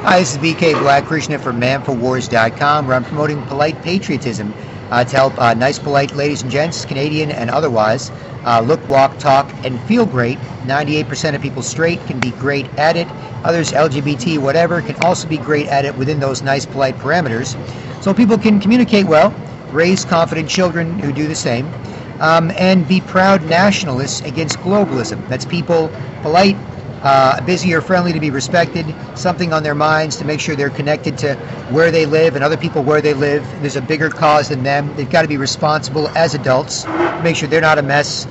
Hi, this is BK Black Krishna from manforwars.com, where I'm promoting polite patriotism to help nice, polite ladies and gents, Canadian and otherwise, look, walk, talk, and feel great. 98% of people straight can be great at it. Others, LGBT, whatever, can also be great at it within those nice, polite parameters. So people can communicate well, raise confident children who do the same, and be proud nationalists against globalism. That's people polite, busy or friendly to be respected, something on their minds to make sure they're connected to where they live and other people where they live. There's a bigger cause than them. They've got to be responsible as adults, make sure they're not a mess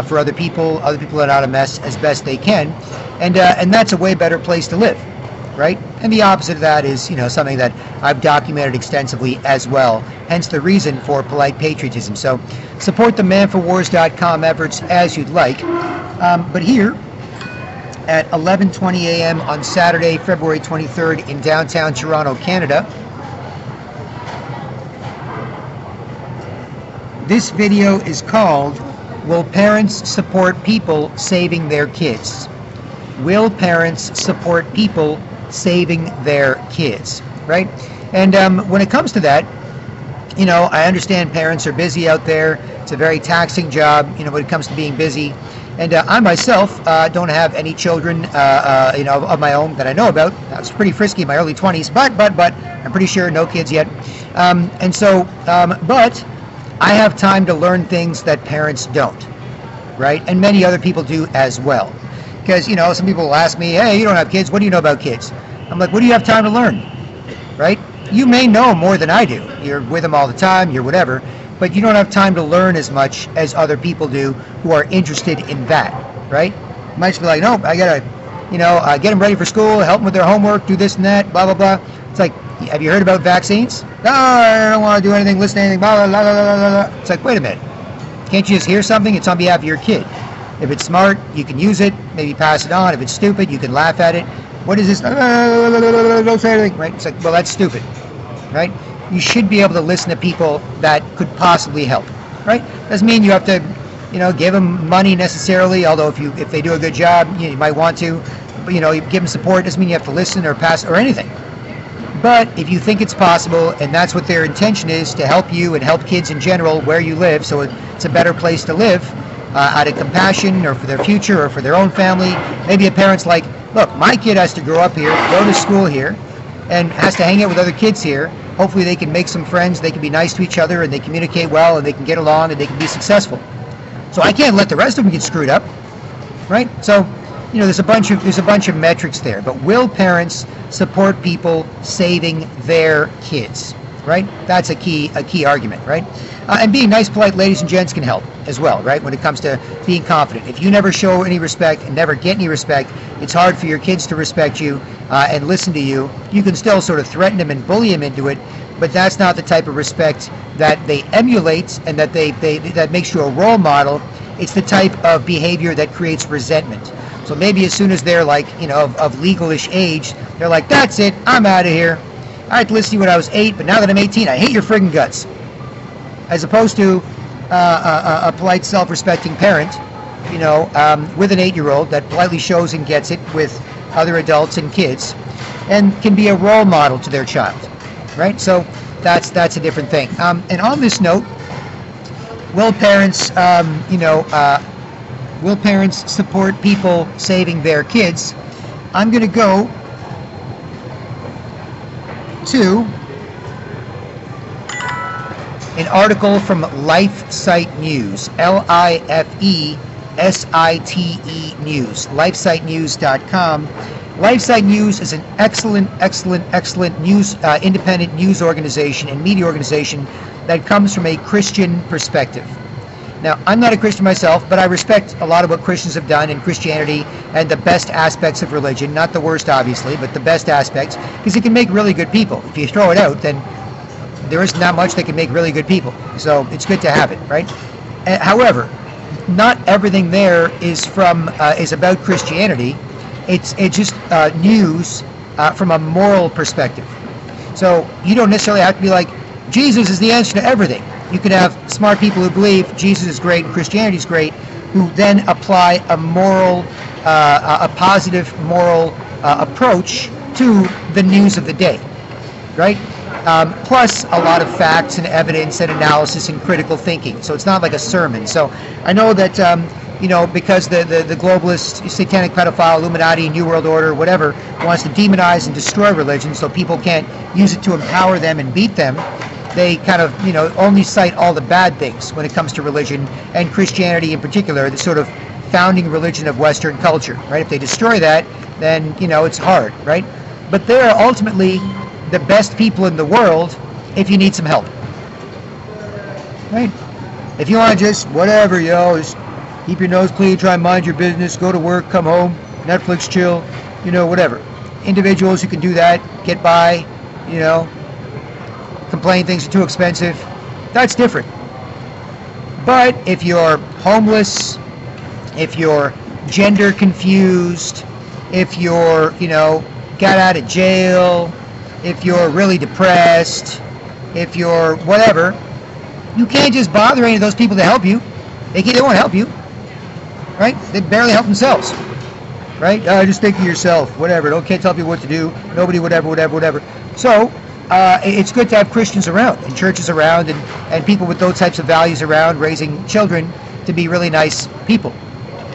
for other people are not a mess as best they can, and that's a way better place to live, right? And the opposite of that is, something that I've documented extensively as well, hence the reason for polite patriotism. So support the manforwars.com efforts as you'd like, but here at 11:20 a.m. on Saturday, February 23rd in downtown Toronto, Canada. This video is called, Will Parents Support People Saving Their Kids? Will parents support people saving their kids, right? And when it comes to that, I understand parents are busy out there. It's a very taxing job, when it comes to being busy. And I myself don't have any children, of my own that I know about. I was pretty frisky in my early 20s, but I'm pretty sure no kids yet. But I have time to learn things that parents don't, right? And many other people do as well. Because, some people will ask me, hey, you don't have kids, what do you know about kids? I'm like, what do you have time to learn, right? You may know more than I do. You're with them all the time, you're whatever. But you don't have time to learn as much as other people do who are interested in that, right? You might just be like, no, I gotta, get them ready for school, help them with their homework, do this and that, blah, blah, blah. It's like, have you heard about vaccines? No, I don't want to do anything, listen to anything, blah, blah, blah, blah, blah, blah. It's like, wait a minute. Can't you just hear something? It's on behalf of your kid. If it's smart, you can use it, maybe pass it on. If it's stupid, you can laugh at it. What is this? Don't say anything, right? It's like, well, that's stupid, right? You should be able to listen to people that could possibly help, right? Doesn't mean you have to, give them money necessarily, although if they do a good job, you might want to, but, you give them support. Doesn't mean you have to listen or pass or anything. But if you think it's possible, and that's what their intention is, to help you and help kids in general where you live, so it's a better place to live, out of compassion or for their future or for their own family. Maybe a parent's like, look, my kid has to grow up here, go to school here, and has to hang out with other kids here. Hopefully they can make some friends, they can be nice to each other, and they communicate well, and they can get along, and they can be successful. So I can't let the rest of them get screwed up, right? So, there's a bunch of metrics there. But will parents support people saving their kids, right? That's a key argument, right? And being nice, polite ladies and gents can help as well, right? When it comes to being confident. If you never show any respect and never get any respect, it's hard for your kids to respect you and listen to you. You can still sort of threaten them and bully them into it, but that's not the type of respect that they emulate and that that makes you a role model. It's the type of behavior that creates resentment. So maybe as soon as they're like, of legal-ish age, they're like, that's it, I'm out of here. I had to listen to you when I was 8, but now that I'm 18, I hate your friggin' guts. As opposed to a polite, self-respecting parent, with an 8-year-old that politely shows and gets it with other adults and kids, and can be a role model to their child, right? So that's a different thing. And on this note, will parents, will parents support people saving their kids? I'm going to go to an article from LifeSite News, LIFESITE News, lifesitenews.com. LifeSite News is an excellent news, independent news organization and media organization that comes from a Christian perspective. Now, I'm not a Christian myself, but I respect a lot of what Christians have done in Christianity and the best aspects of religion, not the worst, obviously, but the best aspects, because it can make really good people. If you throw it out, then there isn't that much that can make really good people. So it's good to have it, right? However, not everything there is about Christianity. It's just news from a moral perspective. So you don't necessarily have to be like, Jesus is the answer to everything. You could have smart people who believe Jesus is great and Christianity is great, who then apply a moral, a positive moral approach to the news of the day, right? Plus a lot of facts and evidence and analysis and critical thinking. So it's not like a sermon. So I know that, because the globalist, satanic pedophile, Illuminati, New World Order, whatever, wants to demonize and destroy religion so people can't use it to empower them and beat them, they kind of, only cite all the bad things when it comes to religion, and Christianity in particular, the sort of founding religion of Western culture, right? If they destroy that, then, it's hard, right? But they are ultimately the best people in the world if you need some help, right? If you want to just whatever, just keep your nose clean, try and mind your business, go to work, come home, Netflix, chill, whatever. Individuals who can do that, get by, complain things are too expensive, that's different. But if you're homeless, if you're gender confused, if you're, got out of jail, if you're really depressed, if you're whatever, you can't just bother any of those people to help you. They won't help you, right? They barely help themselves, right? Just think of yourself, whatever. Can't tell you what to do. Nobody, whatever. So it's good to have Christians around and churches around and people with those types of values around, raising children to be really nice people,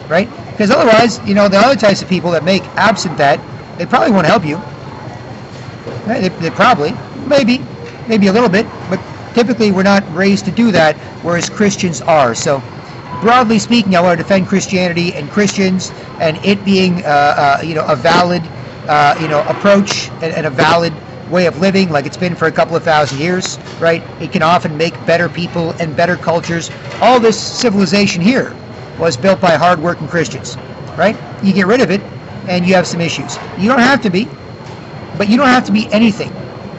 right? Because otherwise, the other types of people that make absent that, they probably won't help you. Right? They probably, maybe a little bit, but typically we're not raised to do that, whereas Christians are. So broadly speaking, I want to defend Christianity and Christians and it being, a valid, approach and a valid way of living like it's been for a couple of thousand years, right? It can often make better people and better cultures. All this civilization here was built by hard-working Christians, right? You get rid of it and you have some issues. You don't have to be, but you don't have to be anything.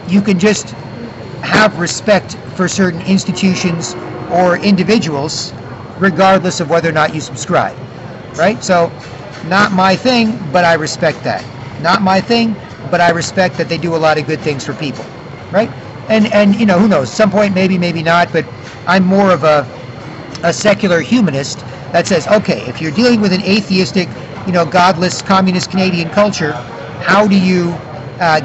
You can just have respect for certain institutions or individuals regardless of whether or not you subscribe, right? So not my thing, but I respect that. Not my thing, but I respect that they do a lot of good things for people, right? And who knows, some point maybe not, but I'm more of a secular humanist that says, okay, if you're dealing with an atheistic, godless, communist Canadian culture, how do you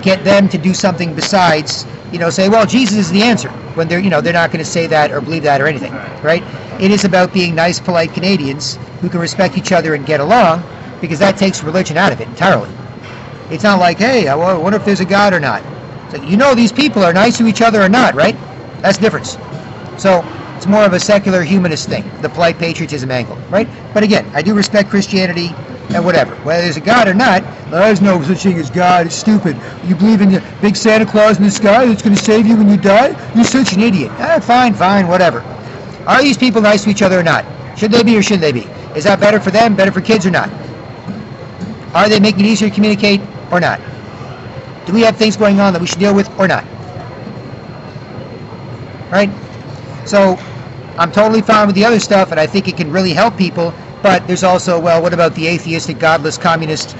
get them to do something besides, say, well, Jesus is the answer, when they're not going to say that or believe that or anything, right? It is about being nice, polite Canadians who can respect each other and get along, because that takes religion out of it entirely. It's not like, hey, I wonder if there's a God or not. It's like, these people are nice to each other or not, right? That's the difference. So it's more of a secular humanist thing, the polite patriotism angle, right? But again, I do respect Christianity and whatever. Whether there's a God or not, there's no such thing as God. It's stupid. You believe in the big Santa Claus in the sky that's going to save you when you die? You're such an idiot. Fine, whatever. Are these people nice to each other or not? Should they be or shouldn't they be? Is that better for them, better for kids or not? Are they making it easier to communicate or not? Do we have things going on that we should deal with or not? Right? So I'm totally fine with the other stuff, and I think it can really help people, but there's also, well, what about the atheistic, godless, communist,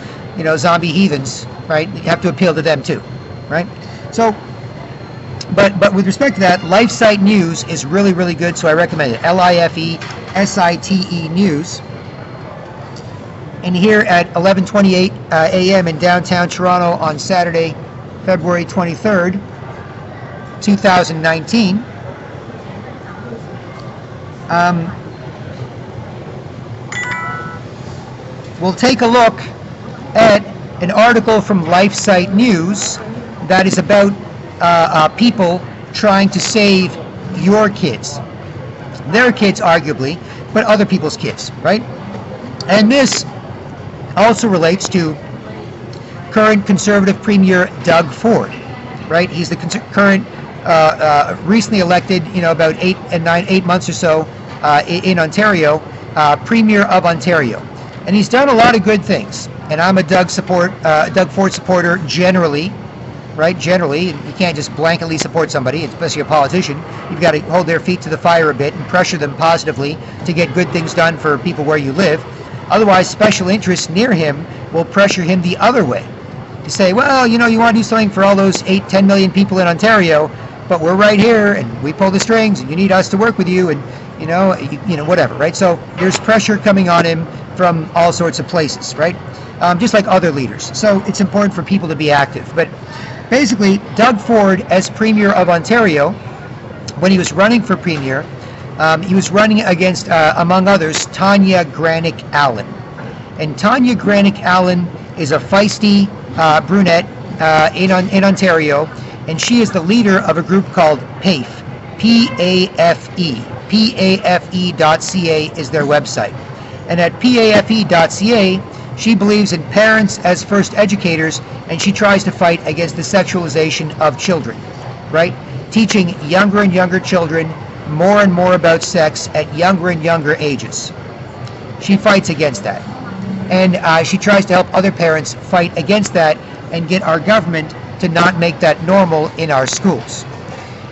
zombie heathens, right? You have to appeal to them too, right? So, but with respect to that, LifeSite News is really, really good, so I recommend it. LIFESITE News. And here at 11:28 a.m. in downtown Toronto on Saturday, February 23rd, 2019, we'll take a look at an article from LifeSite News that is about people trying to save your kids. Their kids, arguably, but other people's kids, right? And this also relates to current Conservative Premier Doug Ford, right? He's the current, recently elected, about 8 months or so in Ontario, Premier of Ontario. And he's done a lot of good things. And I'm a Doug Ford supporter generally, right? Generally, you can't just blanketly support somebody, especially a politician. You've got to hold their feet to the fire a bit and pressure them positively to get good things done for people where you live. Otherwise, special interests near him will pressure him the other way. To say, well, you want to do something for all those 8-10 million people in Ontario, but we're right here and we pull the strings and you need us to work with you and, whatever, right? So there's pressure coming on him from all sorts of places, right? just like other leaders. So it's important for people to be active. But basically, Doug Ford, as Premier of Ontario, when he was running for Premier, he was running against, among others, Tanya Granick-Allen. And Tanya Granick-Allen is a feisty brunette in Ontario, and she is the leader of a group called PAFE, P-A-F-E. PAFE.ca is their website. And at PAFE.ca, she believes in parents as first educators, and she tries to fight against the sexualization of children, right? Teaching younger and younger children more and more about sex at younger and younger ages. She fights against that. And she tries to help other parents fight against that and get our government to not make that normal in our schools.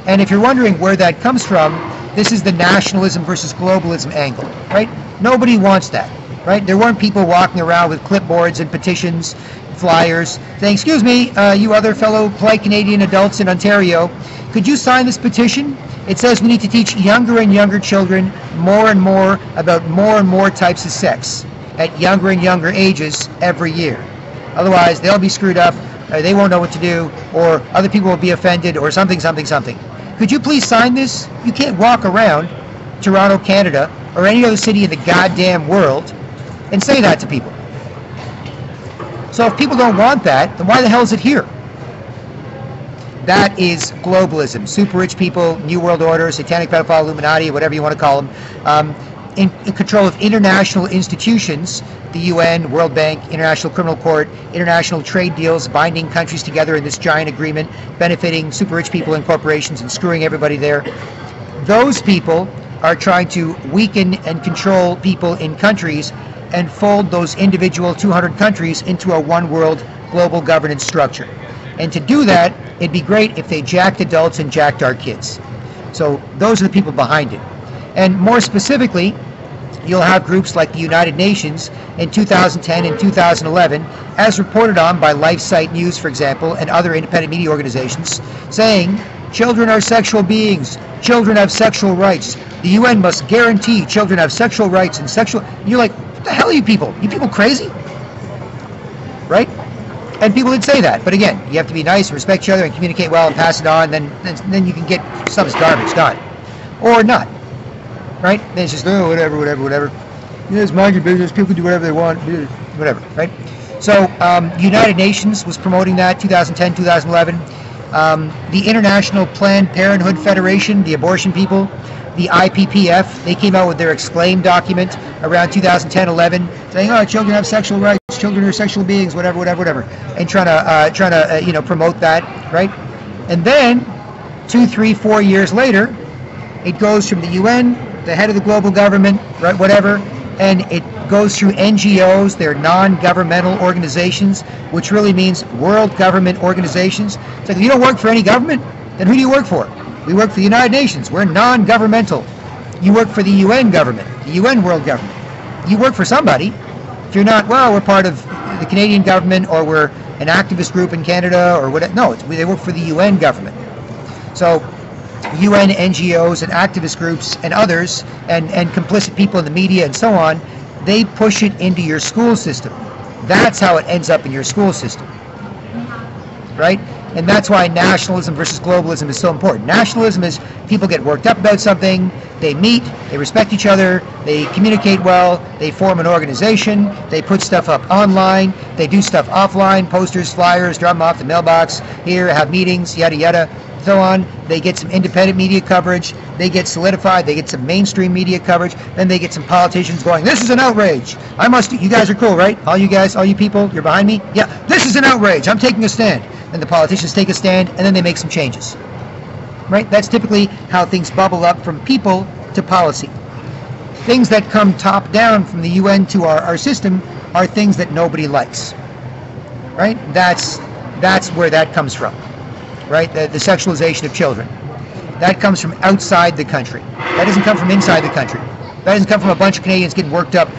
And if you're wondering where that comes from, this is the nationalism versus globalism angle, right? Nobody wants that, right? There weren't people walking around with clipboards and petitions, flyers, saying, excuse me, you other fellow polite Canadian adults in Ontario, could you sign this petition? It says we need to teach younger and younger children more and more about more and more types of sex at younger and younger ages every year. Otherwise, they'll be screwed up, or they won't know what to do, or other people will be offended, or something, something, something. Could you please sign this? You can't walk around Toronto, Canada, or any other city in the goddamn world and say that to people. So if people don't want that, then why the hell is it here? That is globalism. Super rich people, New World Order, Satanic Pedophile Illuminati, whatever you want to call them, in control of international institutions, the UN, World Bank, International Criminal Court, international trade deals, binding countries together in this giant agreement, benefiting super rich people and corporations and screwing everybody there. Those people are trying to weaken and control people in countries and fold those individual 200 countries into a one world global governance structure. And to do that, it'd be great if they jacked adults and jacked our kids. So those are the people behind it. And more specifically, you'll have groups like the United Nations in 2010 and 2011, as reported on by LifeSite News, for example, and other independent media organizations, saying children are sexual beings, children have sexual rights, the UN must guarantee children have sexual rights and sexual... You're like, what the hell are you people? You people crazy? Right? And people did say that, but again, you have to be nice, respect each other, and communicate well, and pass it on, then you can get stuff as garbage done. Or not. Right? Then it's just, oh, whatever. It's mind your business, people can do whatever they want, whatever, right? So, United Nations was promoting that, 2010, 2011. The International Planned Parenthood Federation, the abortion people, the IPPF, they came out with their Exclaim document around 2010-11, saying, oh, children have sexual rights, children are sexual beings, whatever, and trying to promote that, right? And then, 2, 3, 4 years later, it goes from the UN, the head of the global government, right, whatever, and it goes through NGOs, they're non-governmental organizations, which really means world government organizations. It's like, if you don't work for any government, then who do you work for? We work for the United Nations. We're non-governmental. You work for the UN government, the UN world government. You work for somebody. If you're not, well, we're part of the Canadian government, or we're an activist group in Canada, or whatever. No, they work for the UN government. So UN NGOs and activist groups and others, and complicit people in the media and so on, they push it into your school system. That's how it ends up in your school system, right? And that's why nationalism versus globalism is so important. Nationalism is people get worked up about something, they meet, they respect each other, they communicate well, they form an organization, they put stuff up online, they do stuff offline, posters, flyers, drop them off the mailbox, here, have meetings, yada yada, so on. They get some independent media coverage, they get solidified, they get some mainstream media coverage, then they get some politicians going, this is an outrage. You guys are cool, right? All you guys, all you people, you're behind me? Yeah, this is an outrage, I'm taking a stand. Then the politicians take a stand, and then they make some changes. Right? That's typically how things bubble up from people to policy. Things that come top down from the UN to our system are things that nobody likes. Right? That's where that comes from. Right? The sexualization of children. That comes from outside the country. That doesn't come from inside the country. That doesn't come from a bunch of Canadians getting worked up.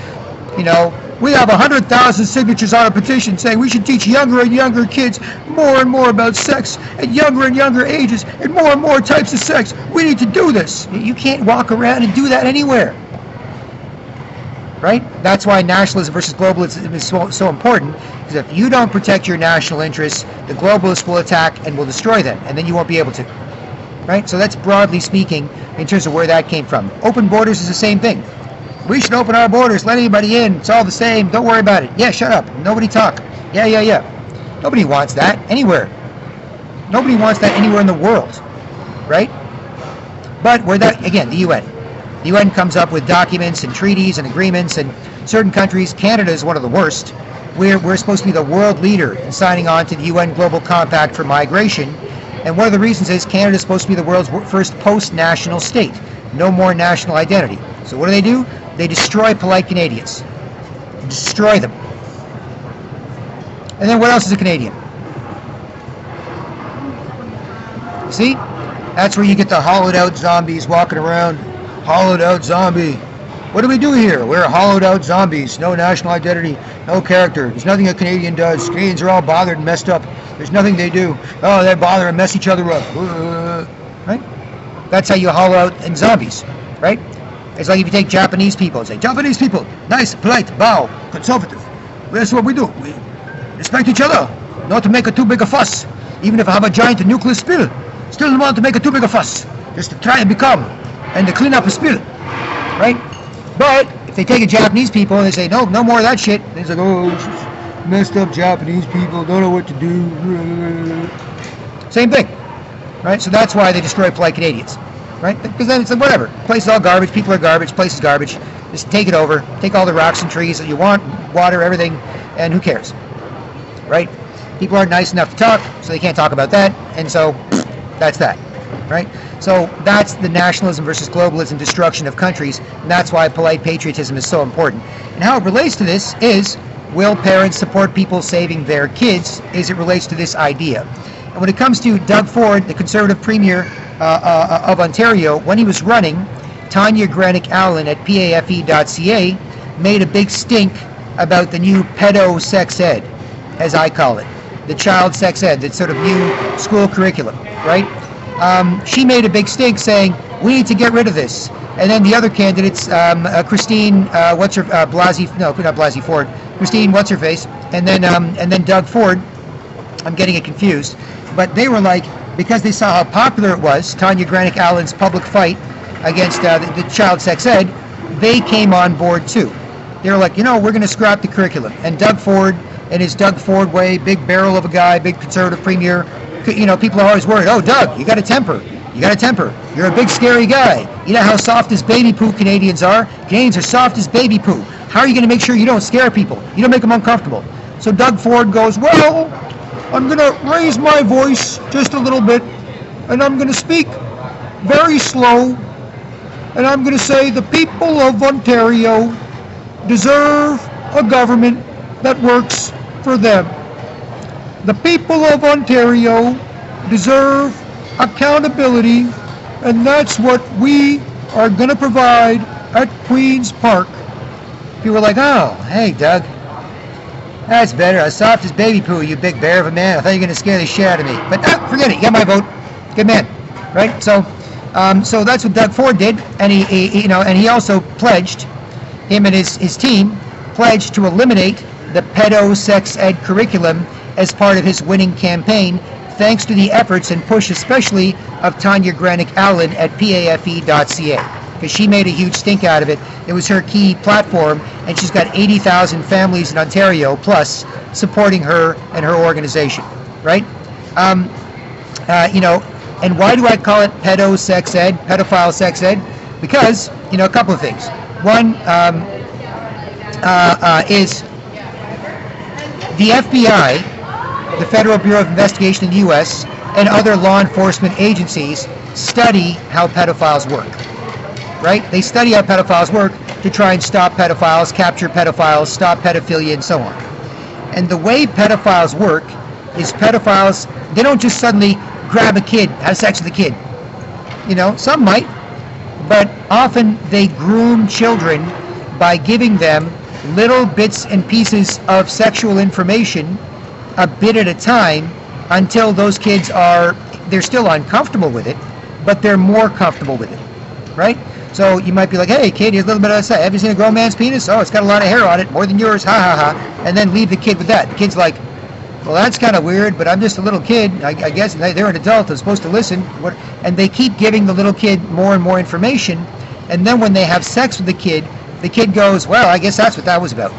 We have 100,000 signatures on a petition saying we should teach younger and younger kids more and more about sex at younger and younger ages and more types of sex. We need to do this. You can't walk around and do that anywhere. Right? That's why nationalism versus globalism is so important, because if you don't protect your national interests, the globalists will attack and will destroy them, and then you won't be able to. Right? So that's broadly speaking in terms of where that came from. Open borders is the same thing. We should open our borders, let anybody in, it's all the same, don't worry about it. Yeah, shut up, nobody talk. Yeah. Nobody wants that anywhere. Nobody wants that anywhere in the world, right? But where that, again, the UN. The UN comes up with documents and treaties and agreements, and certain countries, Canada is one of the worst. We're supposed to be the world leader in signing on to the UN Global Compact for Migration, and one of the reasons is Canada is supposed to be the world's first post-national state. No more national identity. So what do? They destroy polite Canadians. Destroy them. And then what else is a Canadian? See? That's where you get the hollowed out zombies walking around. Hollowed out zombie. What do we do here? We're hollowed out zombies. No national identity. No character. There's nothing a Canadian does. Canadians are all bothered and messed up. There's nothing they do. Oh, they bother and mess each other up. Right? That's how you hollow out in zombies. Right? It's like if you take Japanese people and say, Japanese people, nice, polite, bow, conservative. That's what we do. We respect each other. Not to make a too big a fuss. Even if I have a giant nuclear spill, still don't want to make a too big a fuss. Just to try and become and to clean up a spill. Right? But if they take a Japanese people and they say, no more of that shit, then it's like, oh, messed up Japanese people, don't know what to do. Same thing. Right? So that's why they destroy polite Canadians. Right? Because then it's like, whatever. Place is all garbage, people are garbage, place is garbage. Just take it over. Take all the rocks and trees that you want, water, everything, and who cares? Right? People aren't nice enough to talk, so they can't talk about that, and so that's that. Right? So that's the nationalism versus globalism destruction of countries, and that's why polite patriotism is so important. And how it relates to this is, will parents support people saving their kids, as it relates to this idea. And when it comes to Doug Ford, the Conservative Premier of Ontario, when he was running, Tanya Granick-Allen at pafe.ca made a big stink about the new pedo-sex ed, as I call it, the child sex ed, that sort of new school curriculum, right? She made a big stink saying, we need to get rid of this. And then the other candidates, Christine, Ford, Christine, what's-her-face, and then Doug Ford, I'm getting it confused, but they were like, because they saw how popular it was, Tanya Granick-Allen's public fight against the child sex ed, they came on board too. They were like, we're going to scrap the curriculum. And Doug Ford, in his Doug Ford way, big barrel of a guy, big conservative premier, people are always worried, oh, Doug, you got a temper. You got a temper. You're a big, scary guy. You know how soft as baby poo Canadians are? Canadians are soft as baby poo. How are you going to make sure you don't scare people? You don't make them uncomfortable. So Doug Ford goes, well, I'm going to raise my voice just a little bit, and I'm going to speak very slow, and I'm going to say the people of Ontario deserve a government that works for them. The people of Ontario deserve accountability, and that's what we are going to provide at Queen's Park. People were like, oh, hey, Doug, that's better. As soft as baby poo, you big bear of a man. I thought you were going to scare the shit out of me. But forget it. You got my vote. Good man. Right? So that's what Doug Ford did, and he also pledged, him and his team pledged to eliminate the pedo-sex ed curriculum as part of his winning campaign, thanks to the efforts and push especially of Tanya Granick-Allen at pafe.ca. Because she made a huge stink out of it. It was her key platform, and she's got 80,000 families in Ontario plus supporting her and her organization, right? And why do I call it pedo-sex ed, pedophile sex ed? Because, a couple of things. One is the FBI, the Federal Bureau of Investigation in the U.S., and other law enforcement agencies study how pedophiles work. Right? They study how pedophiles work to try and stop pedophiles, capture pedophiles, stop pedophilia, and so on. And the way pedophiles work is pedophiles, they don't just suddenly grab a kid, have sex with a kid. Some might, but often they groom children by giving them little bits and pieces of sexual information a bit at a time until those kids they're still uncomfortable with it, but they're more comfortable with it. Right? So you might be like, hey kid, here's a little bit of that. Have you seen a grown man's penis? Oh, it's got a lot of hair on it, more than yours, ha ha ha. And then leave the kid with that. The kid's like, well, that's kind of weird, but I'm just a little kid. I guess they're an adult. I'm supposed to listen. And they keep giving the little kid more and more information. And then when they have sex with the kid goes, well, I guess that's what that was about.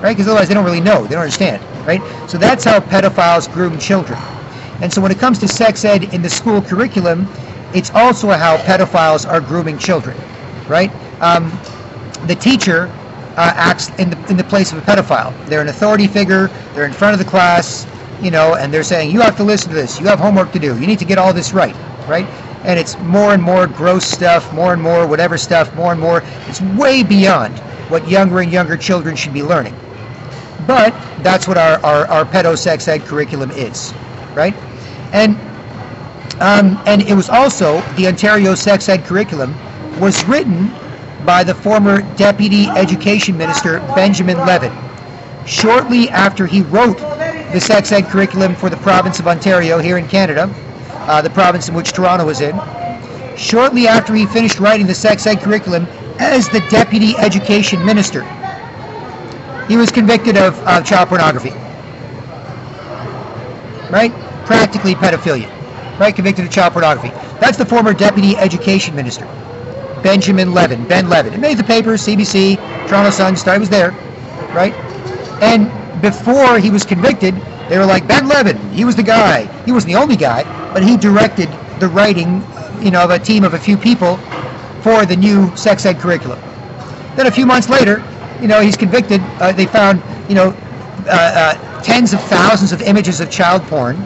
Right? Because otherwise they don't really know. They don't understand. Right? So that's how pedophiles groom children. And so when it comes to sex ed in the school curriculum, it's also how pedophiles are grooming children. Right? The teacher acts in the place of a pedophile. They're an authority figure. They're in front of the class, and they're saying, you have to listen to this. You have homework to do. You need to get all this right, right? And it's more and more gross stuff, more and more whatever stuff, more and more. It's way beyond what younger and younger children should be learning. But that's what our pedo sex ed curriculum is, right? And it was also, the Ontario sex ed curriculum was written by the former Deputy Education Minister, Benjamin Levin. Shortly after he wrote the sex ed curriculum for the province of Ontario here in Canada, the province in which Toronto was in, shortly after he finished writing the sex ed curriculum as the Deputy Education Minister, he was convicted of child pornography. Right? Practically pedophilia. Right? Convicted of child pornography. That's the former Deputy Education Minister. Benjamin Levin, Ben Levin. It made the papers, CBC, Toronto Sun, Star, he was there, right? And before he was convicted, they were like, Ben Levin, he was the guy. He wasn't the only guy, but he directed the writing, of a team of a few people for the new sex ed curriculum. Then a few months later, he's convicted. They found, tens of thousands of images of child porn.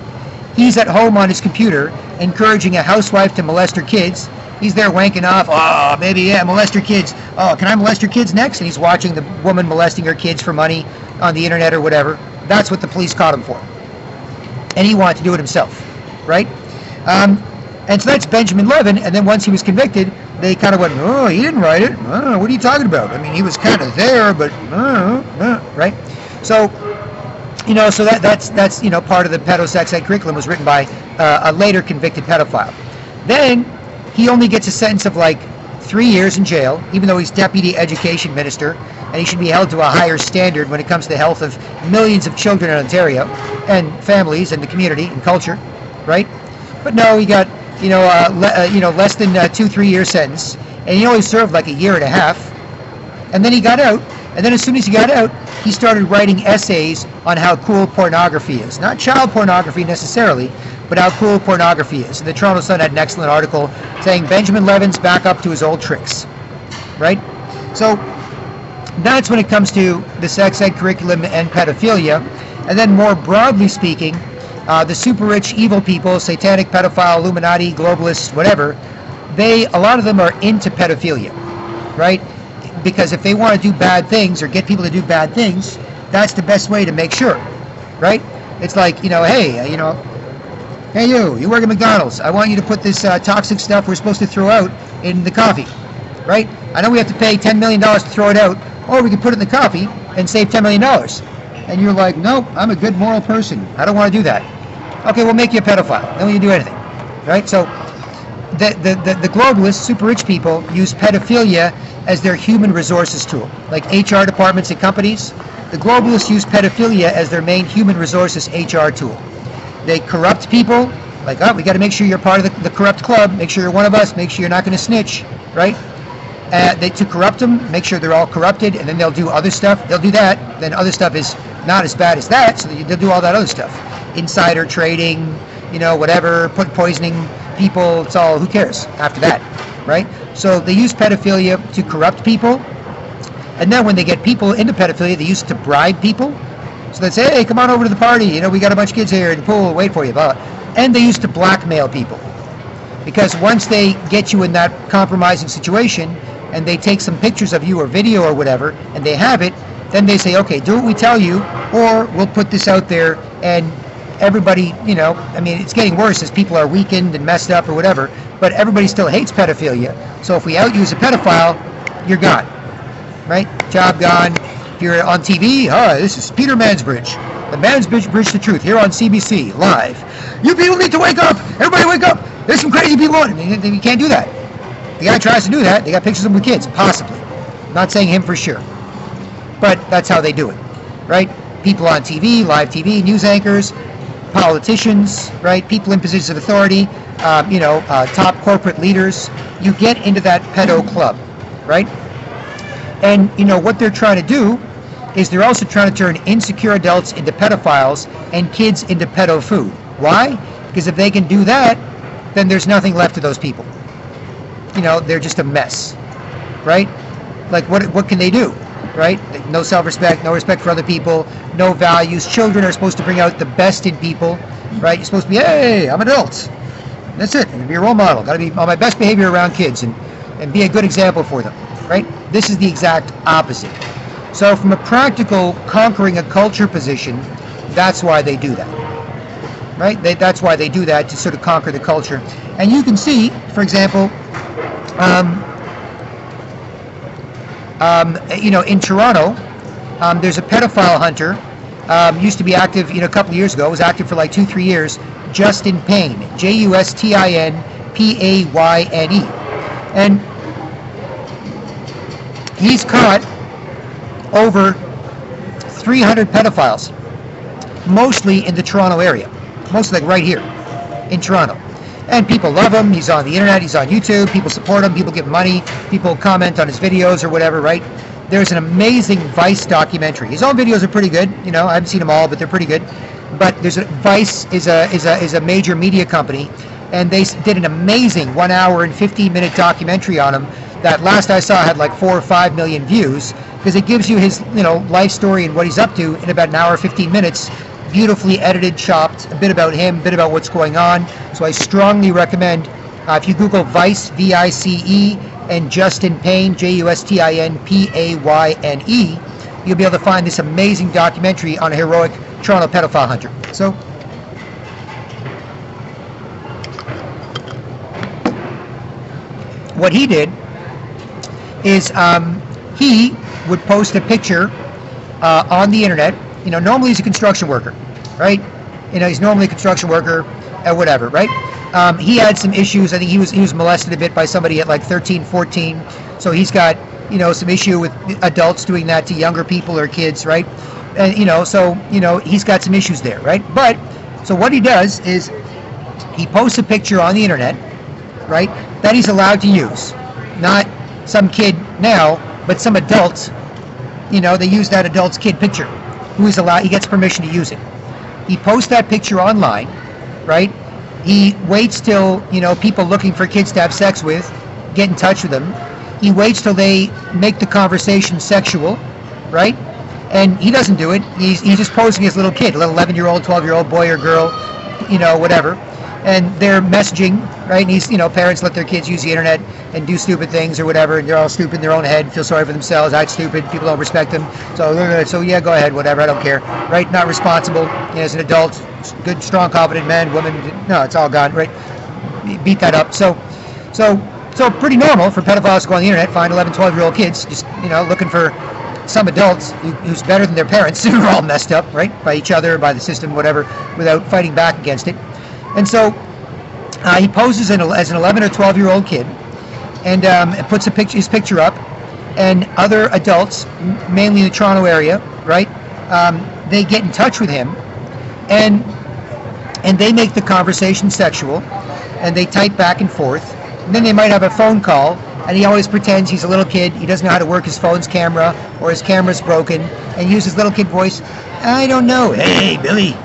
He's at home on his computer, encouraging a housewife to molest her kids. He's there wanking off. Oh, maybe, yeah, molest your kids. Oh, can I molest your kids next? And he's watching the woman molesting her kids for money on the internet or whatever. That's what the police caught him for. And he wanted to do it himself, right? And so that's Benjamin Levin. And then once he was convicted, they kind of went, oh, he didn't write it. Oh, what are you talking about? I mean, he was kind of there, but, right? So, so that's part of the pedo sex ed curriculum was written by a later convicted pedophile. Then he only gets a sentence of like 3 years in jail, even though he's Deputy Education Minister, and he should be held to a higher standard when it comes to the health of millions of children in Ontario, and families, and the community, and culture, right? But no, he got, less than 2-3 year sentence, and he only served like a year and a half, and then he got out, and then as soon as he got out, he started writing essays on how cool pornography is. Not child pornography necessarily, but how cool pornography is. And the Toronto Sun had an excellent article saying Benjamin Levin's back up to his old tricks, right? So that's when it comes to the sex ed curriculum and pedophilia. And then more broadly speaking, the super rich evil people, satanic, pedophile, Illuminati, globalists, whatever, a lot of them are into pedophilia, right? Because if they want to do bad things or get people to do bad things, that's the best way to make sure, right? It's like, hey, hey you work at McDonald's. I want you to put this toxic stuff we're supposed to throw out in the coffee, right? I know we have to pay $10 million to throw it out, or we can put it in the coffee and save $10 million. And you're like, nope, I'm a good moral person. I don't want to do that. Okay, we'll make you a pedophile. Then we can do anything, right? So the globalists, super rich people, use pedophilia as their human resources tool. Like HR departments at companies, the globalists use pedophilia as their main human resources HR tool. They corrupt people, like, oh, we got to make sure you're part of the corrupt club, make sure you're one of us, make sure you're not going to snitch, right? To corrupt them, make sure they're all corrupted, and then they'll do other stuff. They'll do that, then other stuff is not as bad as that, so they'll do all that other stuff. Insider trading, whatever, poisoning people, it's all, who cares after that, right? So they use pedophilia to corrupt people, and then when they get people into pedophilia, they use it to bribe people. So they say, hey, come on over to the party, we got a bunch of kids here in the pool, wait for you, blah. And they use it to blackmail people. Because once they get you in that compromising situation, and they take some pictures of you or video or whatever, and they have it, then they say, okay, do what we tell you, or we'll put this out there, and everybody, it's getting worse as people are weakened and messed up or whatever, but everybody still hates pedophilia. So if we out you as a pedophile, you're gone, right? Job gone. If you're on TV, this is Peter Mansbridge, the Mansbridge to Truth, here on CBC, live. You people need to wake up! Everybody wake up! There's some crazy people on it. You can't do that. the guy tries to do that, they got pictures of him with kids, possibly. I'm not saying him for sure. But that's how they do it, right? People on TV, live TV, news anchors, politicians, right? People in positions of authority, top corporate leaders. You get into that pedo club, right? And, what they're trying to do is they're also trying to turn insecure adults into pedophiles and kids into pedo food. Why? Because if they can do that, then there's nothing left of those people. They're just a mess, right? Like, what can they do, right? No self-respect, no respect for other people, no values. Children are supposed to bring out the best in people, right? You're supposed to be, hey, I'm an adult. That's it. I'm going to be a role model. Got to be on my best behavior around kids and be a good example for them, right? This is the exact opposite. So from a practical conquering a culture position, that's why they do that, right? That's why they do that, to sort of conquer the culture. And you can see, for example, in Toronto, there's a pedophile hunter, used to be active, a couple of years ago, was active for like 2-3 years, Justin Payne, Justinpayne. And he's caught over 300 pedophiles, mostly in the Toronto area, mostly like right here in Toronto. And people love him. He's on the internet, he's on YouTube, people support him, people give him money, people comment on his videos or whatever, right? There's an amazing Vice documentary. His own videos are pretty good, I haven't seen them all, but they're pretty good. But Vice is a major media company, and they did an amazing 1 hour and 15-minute documentary on him that last I saw had like 4 or 5 million views, because it gives you his life story and what he's up to in about an hour 15 minutes, beautifully edited, chopped, a bit about him, a bit about what's going on. So I strongly recommend, if you Google Vice, V-I-C-E, and Justin Payne, Justinpayne, you'll be able to find this amazing documentary on a heroic Toronto pedophile hunter. So what he did is he would post a picture on the internet. Normally he's a construction worker, right? He's normally a construction worker or whatever, right? He had some issues. I think he was molested a bit by somebody at like 13, 14. So he's got, some issue with adults doing that to younger people or kids, right? And, he's got some issues there, right? But, so what he does is he posts a picture on the internet, right, that he's allowed to use. Not some kid now, but some adult, they use that adult's kid picture. He gets permission to use it. He posts that picture online, right? He waits till, people looking for kids to have sex with get in touch with him. He waits till they make the conversation sexual, right? And he doesn't do it. He's just posing as a little kid, a little 11-year-old, 12-year-old boy or girl, whatever. And they're messaging, right? And he's, parents let their kids use the internet and do stupid things or whatever, and they're all stupid in their own head, feel sorry for themselves, act stupid, people don't respect them. So yeah, go ahead, whatever, I don't care, right? Not responsible, as an adult, good, strong, competent man, woman, no, it's all gone, right? Beat that up. So pretty normal for pedophiles to go on the internet, find 11, 12-year-old kids, just, looking for some adults who's better than their parents, who are all messed up, right? By each other, by the system, whatever, without fighting back against it. And so he poses as an 11 or 12-year-old kid, and puts his picture up, and other adults, mainly in the Toronto area, right? They get in touch with him, and they make the conversation sexual, and they type back and forth. And then they might have a phone call, and he always pretends he's a little kid. He doesn't know how to work his phone's camera, or his camera's broken, and uses his little kid voice. I don't know. Hey, Billy,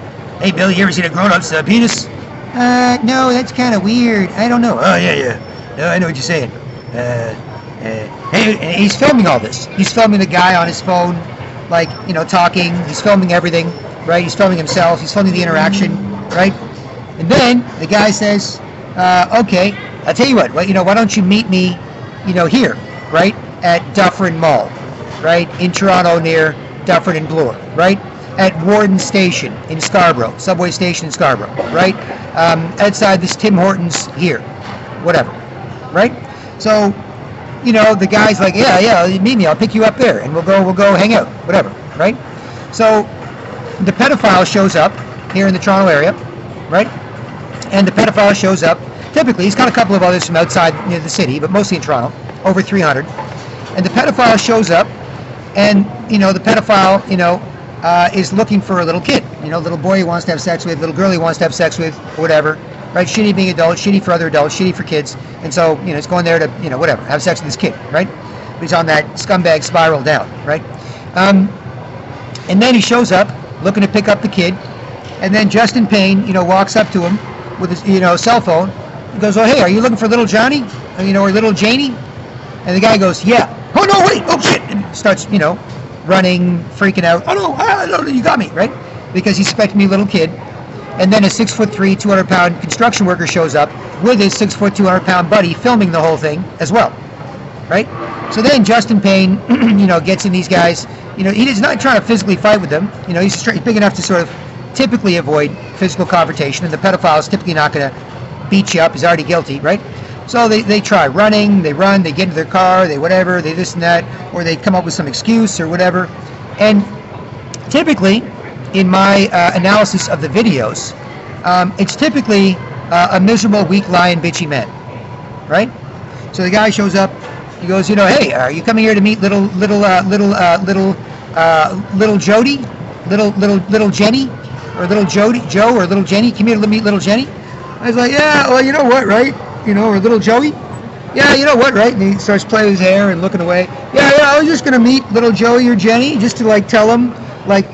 you ever seen a grown-up's penis? No, that's kind of weird. I don't know. Oh, yeah. No, I know what you're saying. Hey, he's filming all this. He's filming the guy on his phone, like, talking. He's filming everything, right? He's filming himself. He's filming the interaction, right? And then the guy says, okay, I'll tell you what, why don't you meet me, here, right? At Dufferin Mall, right? In Toronto near Dufferin and Bloor, right? At Warden Station in Scarborough, subway station in Scarborough, right? Outside this Tim Hortons here, whatever, right? So, the guy's like, yeah, meet me, I'll pick you up there, and we'll go hang out, whatever, right? So, the pedophile shows up here in the Toronto area, right? And the pedophile shows up Typically, he's got a couple of others from outside the city, but mostly in Toronto, over 300. And the pedophile shows up, and the pedophile, is looking for a little kid, little boy he wants to have sex with, little girl he wants to have sex with, whatever, right? Shitty being adult, shitty for other adults, shitty for kids, and so he's going there to whatever, have sex with this kid, right? He's on that scumbag spiral down, right? And then he shows up looking to pick up the kid, and then Justin Payne, walks up to him with his cell phone. He goes, "Oh, hey, are you looking for little Johnny, or little Janie?" And the guy goes, "Yeah." "Oh no, wait! Oh shit!" And starts, running, freaking out. "Oh no, you got me!" Right? Because he's expecting me, little kid. And then a 6'3", 200-pound construction worker shows up with his 6', 200-pound buddy, filming the whole thing as well. Right? So then Justin Payne, gets in these guys. He's not trying to physically fight with them. He's big enough to sort of typically avoid physical confrontation, and the pedophile is typically not going to beat you up. He's already guilty, right? So they try running, they run, they get into their car, they whatever, they this and that, or they come up with some excuse or whatever. And typically, in my analysis of the videos, it's typically a miserable, weak, lying, bitchy man, right? So the guy shows up, he goes, "Hey, are you coming here to meet little Jody, little Jenny, or little Joe, or little Jenny? Come here to meet little Jenny." I was like, "Yeah, well, you know what, right? Or little Joey? Yeah, you know what, right?" And he starts playing with his hair and looking away. Yeah, I was just gonna meet little Joey or Jenny just to tell them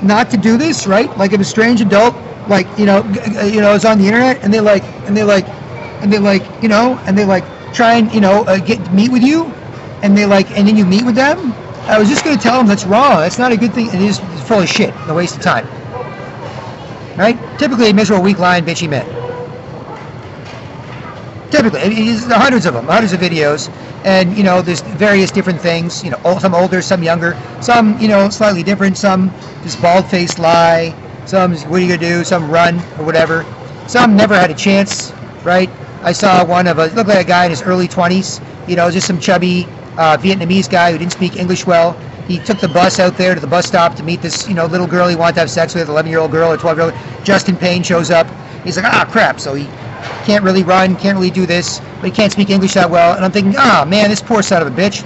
not to do this, right? Like if a strange adult is on the internet and they try and meet with you, and then you meet with them. I was just gonna tell them that's wrong. That's not a good thing. It is full of shit. A waste of time. Right? Typically a miserable, weak, lying, bitchy man. Typically, there's hundreds of them, hundreds of videos, and there's various different things. Some older, some younger, some slightly different. Some just bald-faced lie. Some what are you gonna do? Some run or whatever. Some never had a chance. Right? I saw one of looked like a guy in his early 20s. Just some chubby Vietnamese guy who didn't speak English well. He took the bus out there to the bus stop to meet this little girl he wanted to have sex with, 11-year-old girl or 12-year-old. Justin Payne shows up. He's like, "Ah, crap!" So he can't really run, can't really do this, but he can't speak English that well. And I'm thinking, man, this poor son of a bitch.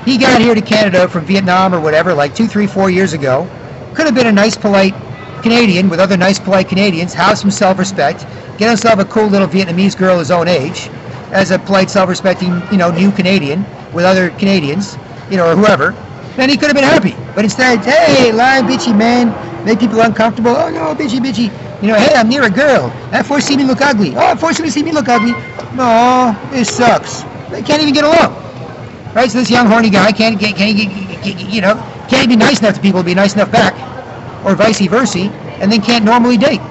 He got here to Canada from Vietnam or whatever, 2, 3, 4 years ago. Could have been a nice, polite Canadian with other nice, polite Canadians, have some self-respect, get himself a cool little Vietnamese girl his own age, as a polite, self-respecting, new Canadian with other Canadians, or whoever. Then he could have been happy. But instead, "Hey, lying, bitchy man," make people uncomfortable. "Oh no, bitchy, bitchy. Hey, I'm near a girl. That forced me to look ugly. Oh, forcing me to see me look ugly. No, this sucks." They can't even get along, right? So this young horny guy can't be nice enough to people to be nice enough back, or vice versa, and then can't normally date,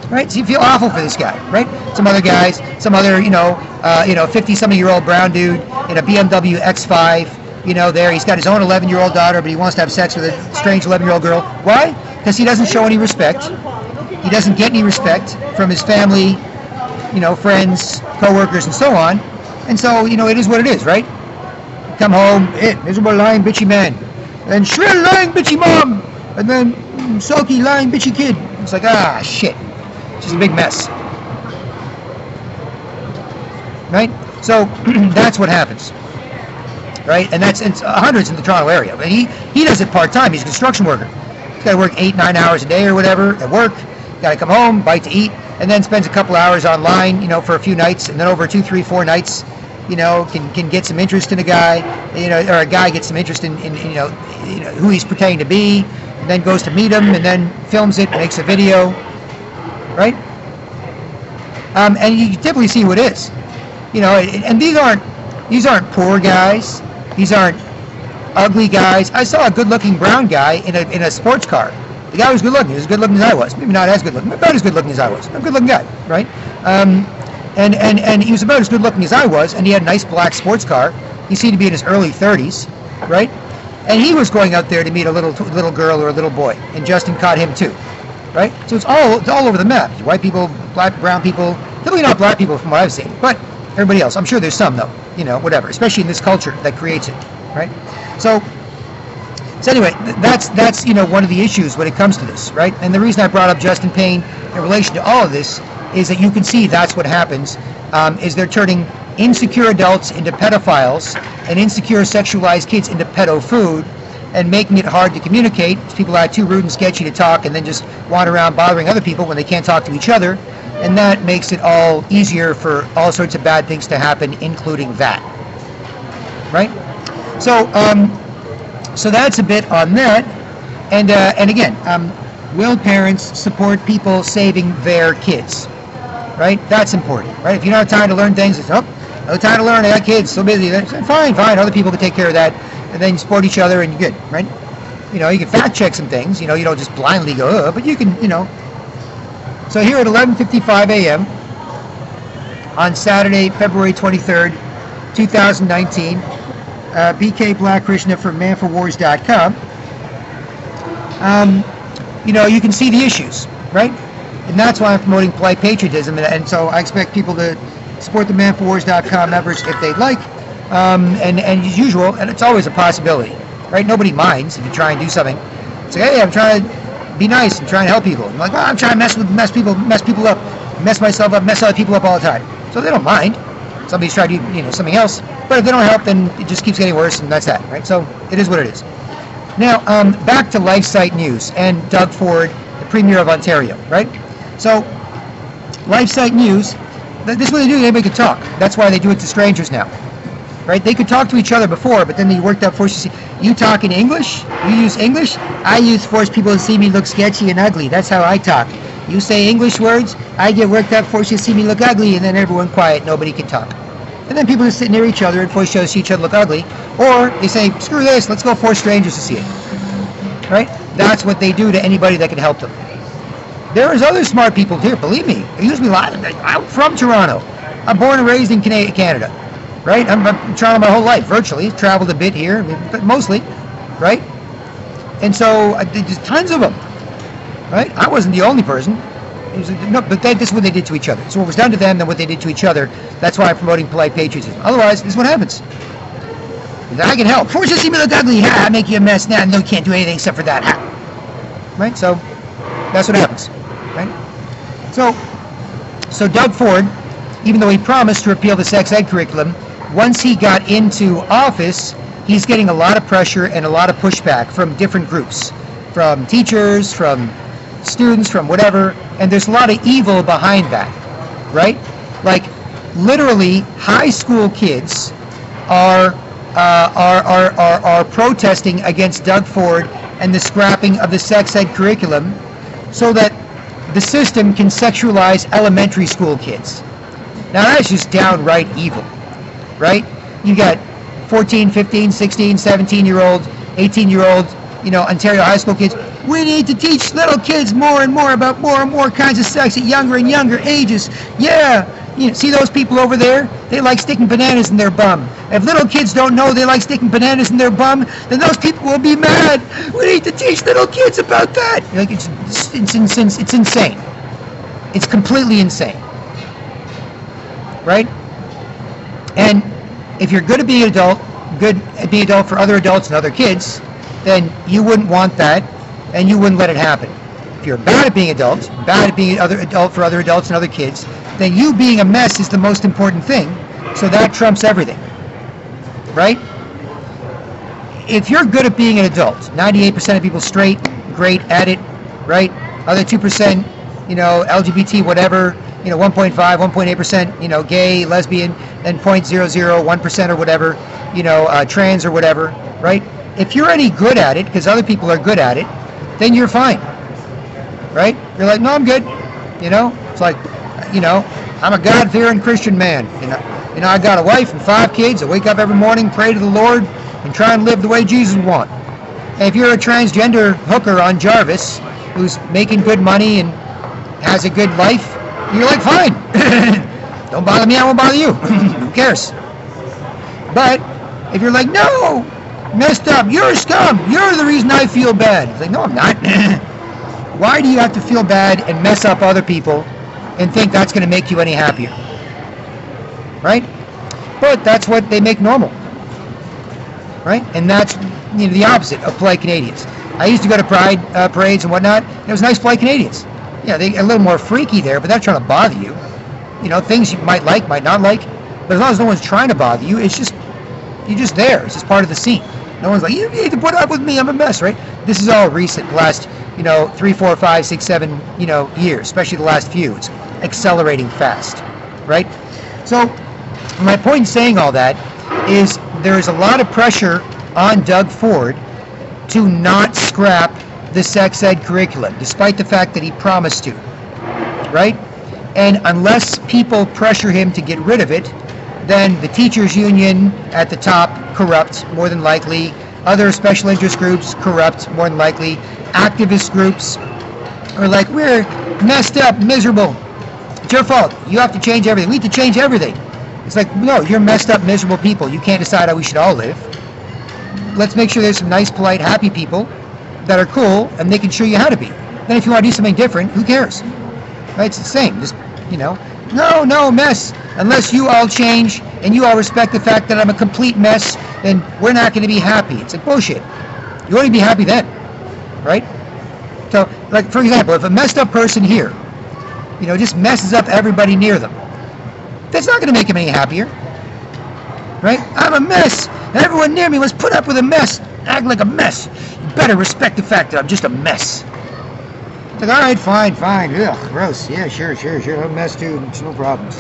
right? So you feel awful for this guy, right? Some other guys, some other 50-something-year-old brown dude in a BMW X5. He's got his own 11-year-old daughter, but he wants to have sex with a strange 11-year-old girl. Why? Because he doesn't show any respect. He doesn't get any respect from his family, friends, co-workers, and so on. And so, it is what it is, right? Come home, miserable lying bitchy man. And shrill lying bitchy mom. And then sulky lying bitchy kid. It's like, shit. It's just a big mess. Right? So, that's what happens. Right? And it's hundreds in the Toronto area. But he does it part-time. He's a construction worker. He's got to work 8, 9 hours a day or whatever at work. Got to come home, bite to eat, and then spends a couple hours online, for a few nights, and then over 2, 3, 4 nights, can get some interest in a guy, or a guy gets some interest in who he's pretending to be, and then goes to meet him, and then films it, makes a video, right? And you typically see who it is, and these aren't poor guys. These aren't ugly guys. I saw a good-looking brown guy in a sports car. The guy was good-looking. He was as good-looking as I was. Maybe not as good-looking, but about as good-looking as I was. A good-looking guy, right? And he was about as good-looking as I was, and he had a nice black sports car. He seemed to be in his early 30s, right? And he was going out there to meet a little girl or a little boy, and Justin caught him too, right? So it's all over the map. White people, black, brown people. Typically not black people from what I've seen, but everybody else. I'm sure there's some though, whatever. Especially in this culture that creates it, right? So anyway, that's one of the issues when it comes to this, right? And the reason I brought up Justin Payne in relation to all of this is that you can see that's what happens, is they're turning insecure adults into pedophiles and insecure sexualized kids into pedo food, and making it hard to communicate. People are too rude and sketchy to talk, and then just wander around bothering other people when they can't talk to each other, and that makes it all easier for all sorts of bad things to happen, including that. Right? So, so that's a bit on that. And again, will parents support people saving their kids? Right? That's important. Right? If you don't have time to learn things, it's, oh, no time to learn, I got kids, so busy. Fine, other people can take care of that. And then you support each other and you're good, right? You know, you can fact check some things, you know, you don't just blindly go, but you can, you know. So here at 11:55 a.m. on Saturday, February 23rd, 2019, BK Black Krishna from manforwars.com, you know, you can see the issues, right? And that's why I'm promoting polite patriotism, and so I expect people to support the manforwars.com members if they'd like. And as usual, and it's always a possibility, right? Nobody minds if you try and do something. It's like, hey, I'm trying to be nice and trying to help people. I'm like, well, I'm trying to mess people up, mess myself up, mess other people up all the time. So they don't mind. Somebody's trying to do, you know, something else. But if they don't help, then it just keeps getting worse, and that's that, right? So it is what it is. Now, back to LifeSite News and Doug Ford, the Premier of Ontario, right? So, LifeSite News, this is what they do. Anybody can talk. That's why they do it to strangers now. Right? They could talk to each other before, but then they worked out force you see. You talk in English? You use English? I use force people to see me look sketchy and ugly. That's how I talk. You say English words, I get worked up, force you to see me look ugly, and then everyone quiet, nobody can talk. And then people just sit near each other and force you to see each other look ugly. Or they say, screw this, let's go force strangers to see it. Right? That's what they do to anybody that can help them. There's other smart people here, believe me. It used to be a lot. I'm from Toronto. I'm born and raised in Canada. Right? I'm Toronto my whole life, virtually. Traveled a bit here, but mostly, right? And so there's tons of them, right? I wasn't the only person. No, but this is what they did to each other. So what was done to them, then what they did to each other. That's why I'm promoting polite patriotism. Otherwise, this is what happens. I can help. Force you to see me look ugly. Ha! I make you a mess. Now, no, you can't do anything except for that. Ha! Right? So that's what happens. Right? So Doug Ford, even though he promised to repeal the sex ed curriculum, once he got into office, he's getting a lot of pressure and a lot of pushback from different groups, from teachers, from students, from whatever, and there's a lot of evil behind that, right? Like, literally, high school kids are protesting against Doug Ford and the scrapping of the sex ed curriculum so that the system can sexualize elementary school kids. Now that's just downright evil, right? You got 14, 15, 16, 17-year-old, 18-year-old, you know, Ontario high school kids. We need to teach little kids more and more about more and more kinds of sex at younger and younger ages. Yeah, you know, see those people over there? They like sticking bananas in their bum. If little kids don't know they like sticking bananas in their bum, then those people will be mad. We need to teach little kids about that. Like, it's insane. It's completely insane. Right? And if you're good at being an adult, good at being an adult for other adults and other kids, then you wouldn't want that, and you wouldn't let it happen. If you're bad at being adult, bad at being an adult for other adults and other kids, then you being a mess is the most important thing, so that trumps everything. Right? If you're good at being an adult, 98% of people straight, great at it, right? Other 2%, you know, LGBT, whatever, you know, 1.5, 1.8%, you know, gay, lesbian, and 0.001% or whatever, you know, trans or whatever, right? If you're any good at it, because other people are good at it, then you're fine, right? You're like, no, I'm good, you know? It's like, you know, I'm a God-fearing Christian man, you know, I got a wife and 5 kids. I wake up every morning, pray to the Lord, and try and live the way Jesus would want. And if you're a transgender hooker on Jarvis, who's making good money and has a good life, you're like, fine. Don't bother me, I won't bother you. Who cares? But if you're like, no, messed up, you're a scum, you're the reason I feel bad. It's like, no, I'm not. Why do you have to feel bad and mess up other people and think that's going to make you any happier? Right? But that's what they make normal. Right? And that's, you know, the opposite of polite Canadians. I used to go to pride parades and whatnot. It was nice polite Canadians. Yeah, they're a little more freaky there, but they're not trying to bother you. You know, things you might like, might not like, but as long as no one's trying to bother you, it's just, you're just there. It's just part of the scene. No one's like, you need to put up with me, I'm a mess, right? This is all recent, the last, 3, 4, 5, 6, 7, years, especially the last few. It's accelerating fast, right? So my point in saying all that is there is a lot of pressure on Doug Ford to not scrap the sex ed curriculum, despite the fact that he promised to, right? And unless people pressure him to get rid of it, then the teachers union at the top corrupt, more than likely. Other special interest groups corrupt, more than likely. Activist groups are like, we're messed up, miserable. It's your fault. You have to change everything. We need to change everything. It's like, no, you're messed up, miserable people. You can't decide how we should all live. Let's make sure there's some nice, polite, happy people that are cool, and they can show you how to be. Then if you want to do something different, who cares? Right? It's the same. Just, no mess. Unless you all change and you all respect the fact that I'm a complete mess, then we're not going to be happy. It's like bullshit. You want to be happy then, right? So, like, for example, if a messed up person here, just messes up everybody near them, that's not going to make them any happier, right? I'm a mess, and everyone near me must put up with a mess, act like a mess. You better respect the fact that I'm just a mess. It's like, all right, fine. Ugh, gross. Yeah, sure. I'm a mess too. It's no problems.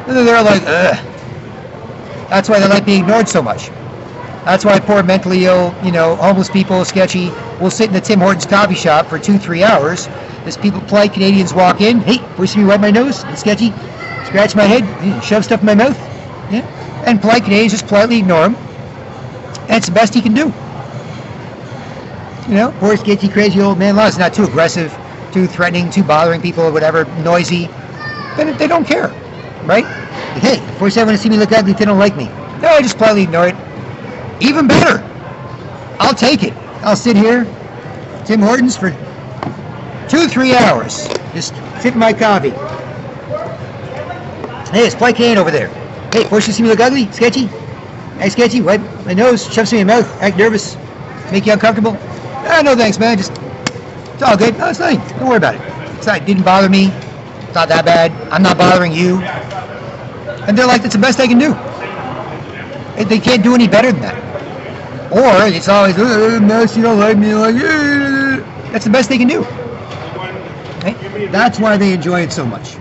And then they're like, ugh. That's why they like being ignored so much. That's why poor mentally ill, homeless people, sketchy, will sit in the Tim Hortons coffee shop for 2-3 hours. As polite Canadians walk in, hey, push me, wipe my nose, it's sketchy, scratch my head, shove stuff in my mouth. Yeah. And polite Canadians just politely ignore him. And it's the best he can do. Poor sketchy, crazy old man. As long as it's not too aggressive, too threatening, too bothering people or whatever, noisy, then they don't care, right? Like, hey, of course everyone to see me look ugly if they don't like me. No, I just politely ignore it. Even better. I'll take it. I'll sit here, Tim Hortons, for 2-3 hours. Just sipping my coffee. Hey, it's polite Canadian over there. Hey, of course you see me look ugly, sketchy. Hey, sketchy, wipe my nose, shove something in my mouth, act nervous, make you uncomfortable. No thanks, man. It's all good. No, it's nothing. Don't worry about it. It didn't bother me. It's not that bad. I'm not bothering you. And they're like, that's the best they can do. They can't do any better than that. Or it's always, mess, you don't like me. That's the best they can do. Right? That's why they enjoy it so much.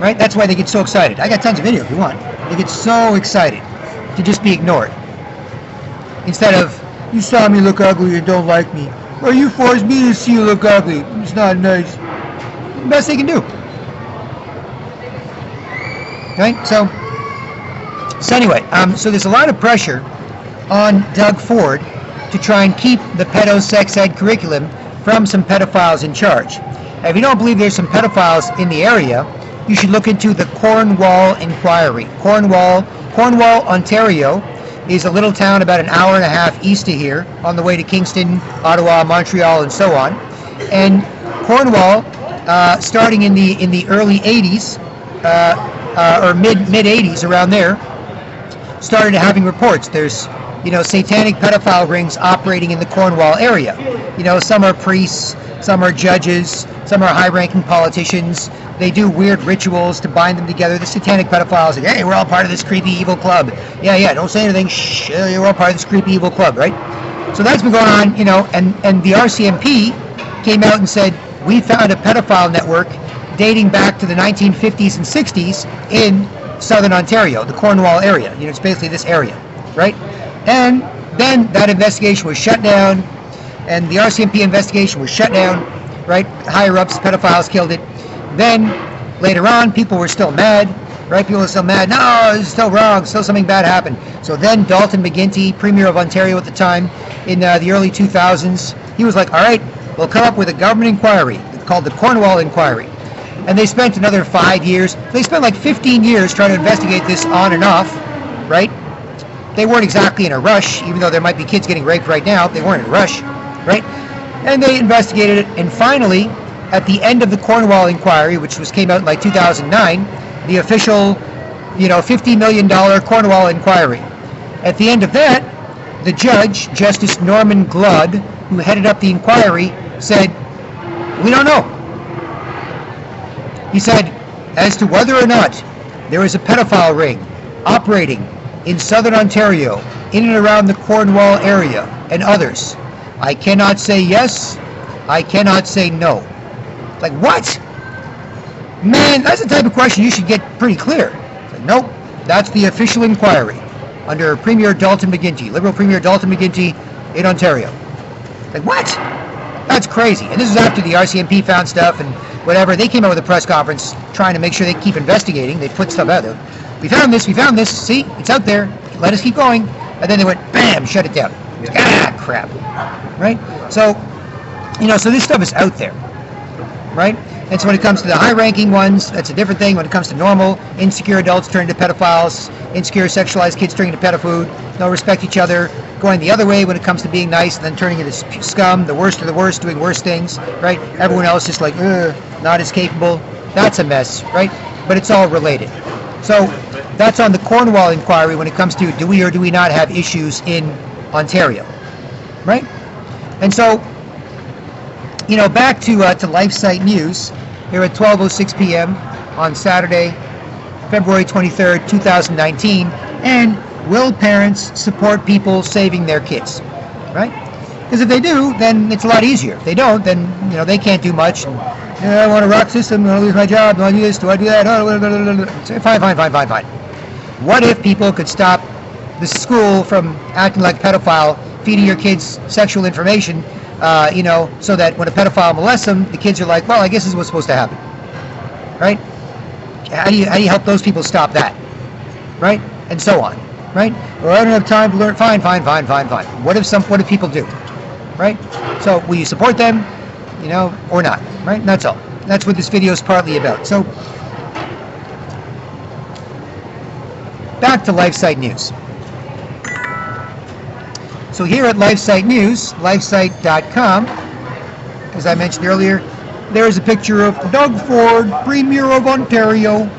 Right? That's why they get so excited. I got tons of video if you want. They get so excited to just be ignored. Instead of, you saw me look ugly and don't like me. Or you forced me to see you look ugly. It's not nice. The best they can do. Right? So anyway, so there's a lot of pressure on Doug Ford to try and keep the pedo sex ed curriculum from some pedophiles in charge. And if you don't believe there's some pedophiles in the area, you should look into the Cornwall Inquiry. Cornwall, Ontario, is a little town about an hour and a half east of here, on the way to Kingston, Ottawa, Montreal, and so on. And Cornwall, starting in the early 80s, or mid 80s, around there, started having reports. There's, satanic pedophile rings operating in the Cornwall area. Some are priests, some are judges, some are high-ranking politicians. They do weird rituals to bind them together. The satanic pedophiles, like, hey, we're all part of this creepy evil club. Yeah, don't say anything. Shh, we're all part of this creepy evil club, right? So that's been going on, and the RCMP came out and said, we found a pedophile network dating back to the 1950s and 60s in southern Ontario, the Cornwall area. It's basically this area, right? And then that investigation was shut down, and the RCMP investigation was shut down, right? Higher ups, pedophiles killed it. Then later on, people were still mad, right? People were still mad. No, it's still wrong. Still something bad happened. So then Dalton McGuinty, Premier of Ontario at the time, in the early 2000s, he was like, all right, we'll come up with a government inquiry called the Cornwall Inquiry. And they spent another 5 years. They spent like 15 years trying to investigate this on and off, right? They weren't exactly in a rush, even though there might be kids getting raped right now. They weren't in a rush, right? And they investigated it, and finally, at the end of the Cornwall Inquiry, which came out in like 2009, the official, $50 million Cornwall Inquiry. At the end of that, the judge, Justice Norman Gludd, who headed up the inquiry, said, We don't know. He said, as to whether or not there is a pedophile ring operating in southern Ontario, in and around the Cornwall area, and others, I cannot say yes, I cannot say no. Like, what? Man, that's the type of question you should get pretty clear. Like, nope, that's the official inquiry under Premier Dalton McGuinty, Liberal Premier Dalton McGuinty in Ontario. Like, what? That's crazy. And this is after the RCMP found stuff and whatever. They came out with a press conference trying to make sure they keep investigating. They put stuff out there. We found this, see, it's out there. Let us keep going. And then they went, bam, shut it down. Ah, crap. Right? So, you know, so this stuff is out there. Right? And so when it comes to the high-ranking ones, that's a different thing. When it comes to normal, insecure adults turning to pedophiles, insecure sexualized kids turning to pedofood, don't respect each other, going the other way when it comes to being nice, and then turning into scum, the worst of the worst, doing worse things, right? Everyone else just like, not as capable. That's a mess, right? But it's all related. So that's on the Cornwall inquiry when it comes to do we or do we not have issues in Ontario, right? And so, you know, back to LifeSite News here at 12:06 p.m. on Saturday, February 23rd, 2019. And will parents support people saving their kids, right? Because if they do, then it's a lot easier. If they don't, then, you know, they can't do much. And, I want a rock system, I want to lose my job, do I do this, do I do that? Fine. What if people could stop the school from acting like a pedophile, feeding your kids sexual information, you know, so that when a pedophile molests them, the kids are like, well, I guess this is what's supposed to happen, right? How do you help those people stop that, right? And so on, right? Or I don't have time to learn. Fine. What if people do, right? So will you support them, you know, or not, right? And that's all. That's what this video is partly about. So back to LifeSite News. So here at LifeSite News, lifesite.com, as I mentioned earlier, there is a picture of Doug Ford, Premier of Ontario.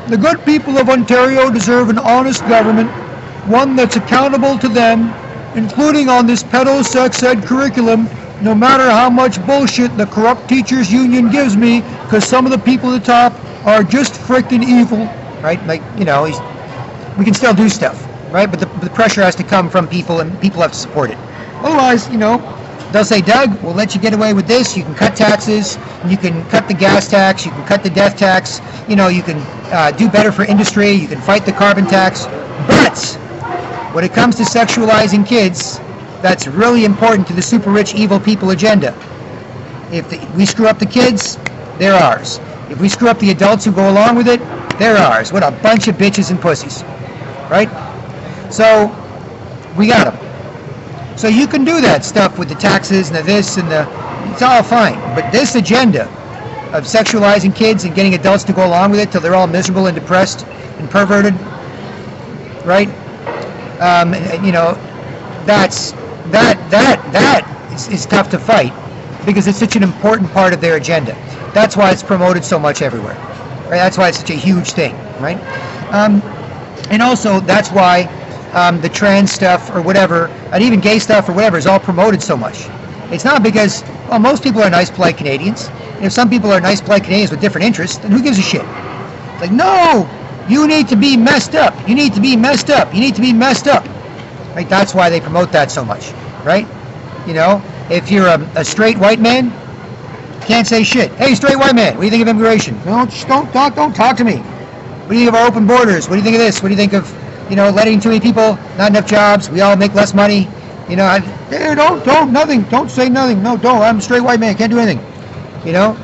The good people of Ontario deserve an honest government, one that's accountable to them, including on this pedo-sex ed curriculum, no matter how much bullshit the corrupt teachers union gives me, because some of the people at the top are just freaking evil, right? Like, you know, we can still do stuff. Right, but the pressure has to come from people, and people have to support it. Otherwise, you know, they'll say, Doug, we'll let you get away with this. You can cut taxes, you can cut the gas tax, you can cut the death tax, you know, you can do better for industry, you can fight the carbon tax. But when it comes to sexualizing kids, that's really important to the super rich evil people agenda. If we screw up the kids, they're ours. If we screw up the adults who go along with it, they're ours. What a bunch of bitches and pussies, right? So we got them. So you can do that stuff with the taxes and the this and the, it's all fine. But this agenda of sexualizing kids and getting adults to go along with it till they're all miserable and depressed and perverted, right? You know, that is tough to fight because it's such an important part of their agenda. That's why it's promoted so much everywhere, right? That's why it's such a huge thing, right? And also that's why the trans stuff or whatever, and even gay stuff or whatever is all promoted so much. It's not because, well, most people are nice, polite Canadians. And if some people are nice, polite Canadians with different interests, then who gives a shit? It's like, no, you need to be messed up. You need to be messed up. You need to be messed up. Right? That's why they promote that so much, right? You know, if you're a straight white man, can't say shit. Hey, straight white man, what do you think of immigration? Don't talk to me. What do you think of our open borders? What do you think of this? What do you think of, you know, letting too many people, not enough jobs, we all make less money, you know, nothing, don't say nothing, no, don't, I'm a straight white man, can't do anything, you know,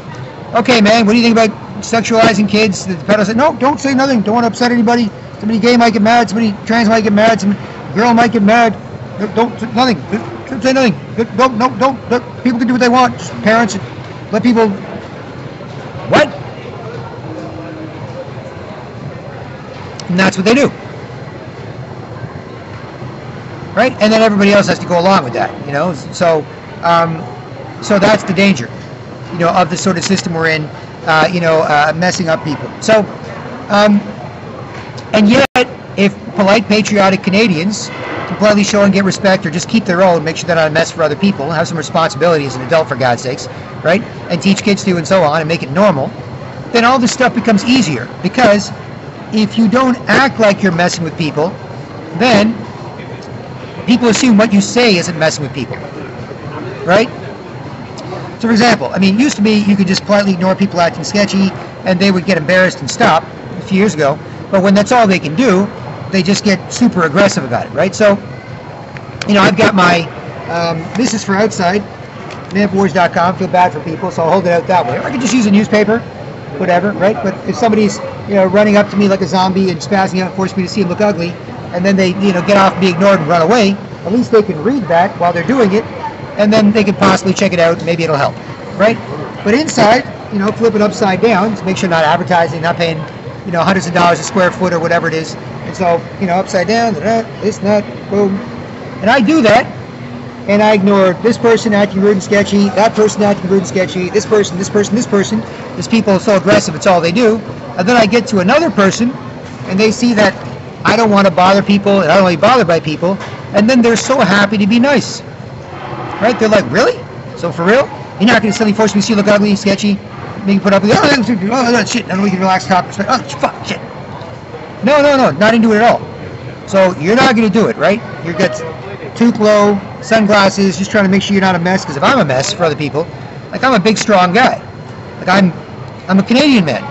okay man, what do you think about sexualizing kids, the pedo said, no, don't say nothing, don't want to upset anybody, somebody gay might get mad, somebody trans might get mad, some girl might get mad, don't say nothing, don't, people can do what they want, parents, let people, what? And that's what they do. Right, and then everybody else has to go along with that, you know. So, so that's the danger, you know, of the sort of system we're in, you know, messing up people. So, and yet, if polite, patriotic Canadians can politely show and get respect, or just keep their own, make sure they're not a mess for other people, have some responsibility as an adult, for God's sakes, right? And teach kids to, and so on, and make it normal, then all this stuff becomes easier. Because if you don't act like you're messing with people, then people assume what you say isn't messing with people, right? So for example, I mean, it used to be you could just politely ignore people acting sketchy, and they would get embarrassed and stop a few years ago. But when that's all they can do, they just get super aggressive about it, right? So, you know, I've got my, this is for outside, manforwars.com, feel bad for people, so I'll hold it out that way. Or I could just use a newspaper, whatever, right? But if somebody's, you know, running up to me like a zombie and spazzing out and forcing me to see them look ugly, and then they, you know, get off and be ignored and run away, at least they can read that while they're doing it, and then they can possibly check it out, and maybe it'll help, right? But inside, you know, flip it upside down to make sure not advertising, not paying, you know, hundreds of dollars a square foot or whatever it is. And so, you know, upside down, this, that, boom. And I do that, and I ignore this person acting rude and sketchy, that person acting rude and sketchy, this person, this person, this person. These people are so aggressive, it's all they do. And then I get to another person, and they see that I don't want to bother people, and I don't want to be bothered by people, and then they're so happy to be nice. Right? They're like, really? So for real? You're not going to suddenly force me to see you look ugly, sketchy, make you put up with, oh, shit, and we can relax, talk, oh, fuck, shit. No, not into it at all. So you're not going to do it, right? You're got Tupelo, sunglasses, just trying to make sure you're not a mess, because if I'm a mess for other people, like I'm a big, strong guy. Like I'm a Canadian man.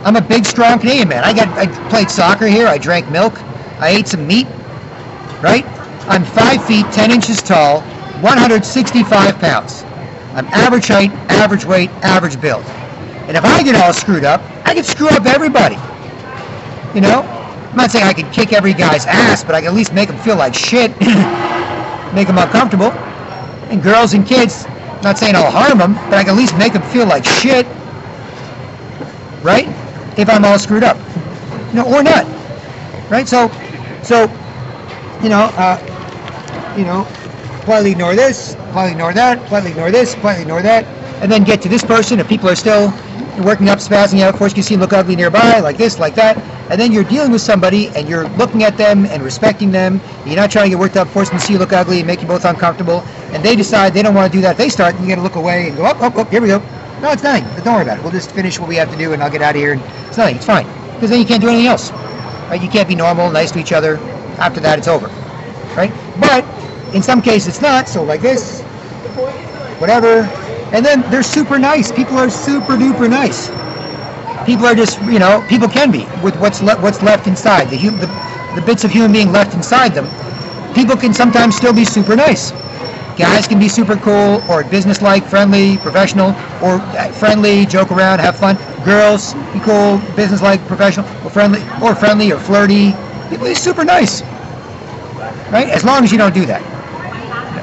I'm a big, strong Canadian man. I played soccer here, I drank milk, I ate some meat, right? I'm 5 feet, 10 inches tall, 165 pounds. I'm average height, average weight, average build. And if I get all screwed up, I can screw up everybody. You know? I'm not saying I can kick every guy's ass, but I can at least make them feel like shit. Make them uncomfortable. And girls and kids, I'm not saying I'll harm them, but I can at least make them feel like shit. Right? If I'm all screwed up. You know, or not. Right? So, you know, politely ignore this, politely ignore that, politely ignore this, politely ignore that, and then get to this person. If people are still working up, spazzing out, of course you see them look ugly nearby, like this, like that, and then you're dealing with somebody and you're looking at them and respecting them. You're not trying to get worked up, forcing them to see you look ugly and make you both uncomfortable, and they decide they don't want to do that. They start, and you got to look away and go, oh, here we go. No, it's nothing. Don't worry about it. We'll just finish what we have to do, and I'll get out of here. And it's nothing. It's fine. Because then you can't do anything else. Right? You can't be normal, nice to each other. After that, it's over. Right? But in some cases, it's not. So like this, whatever. And then they're super nice. People are super duper nice. People are just, you know, people can be with what's left inside, the bits of human being left inside them. People can sometimes still be super nice. Guys can be super cool, or business-like, friendly, professional, or friendly, joke around, have fun. Girls, be cool, business-like, professional, or friendly, or flirty. People are super nice, right? As long as you don't do that.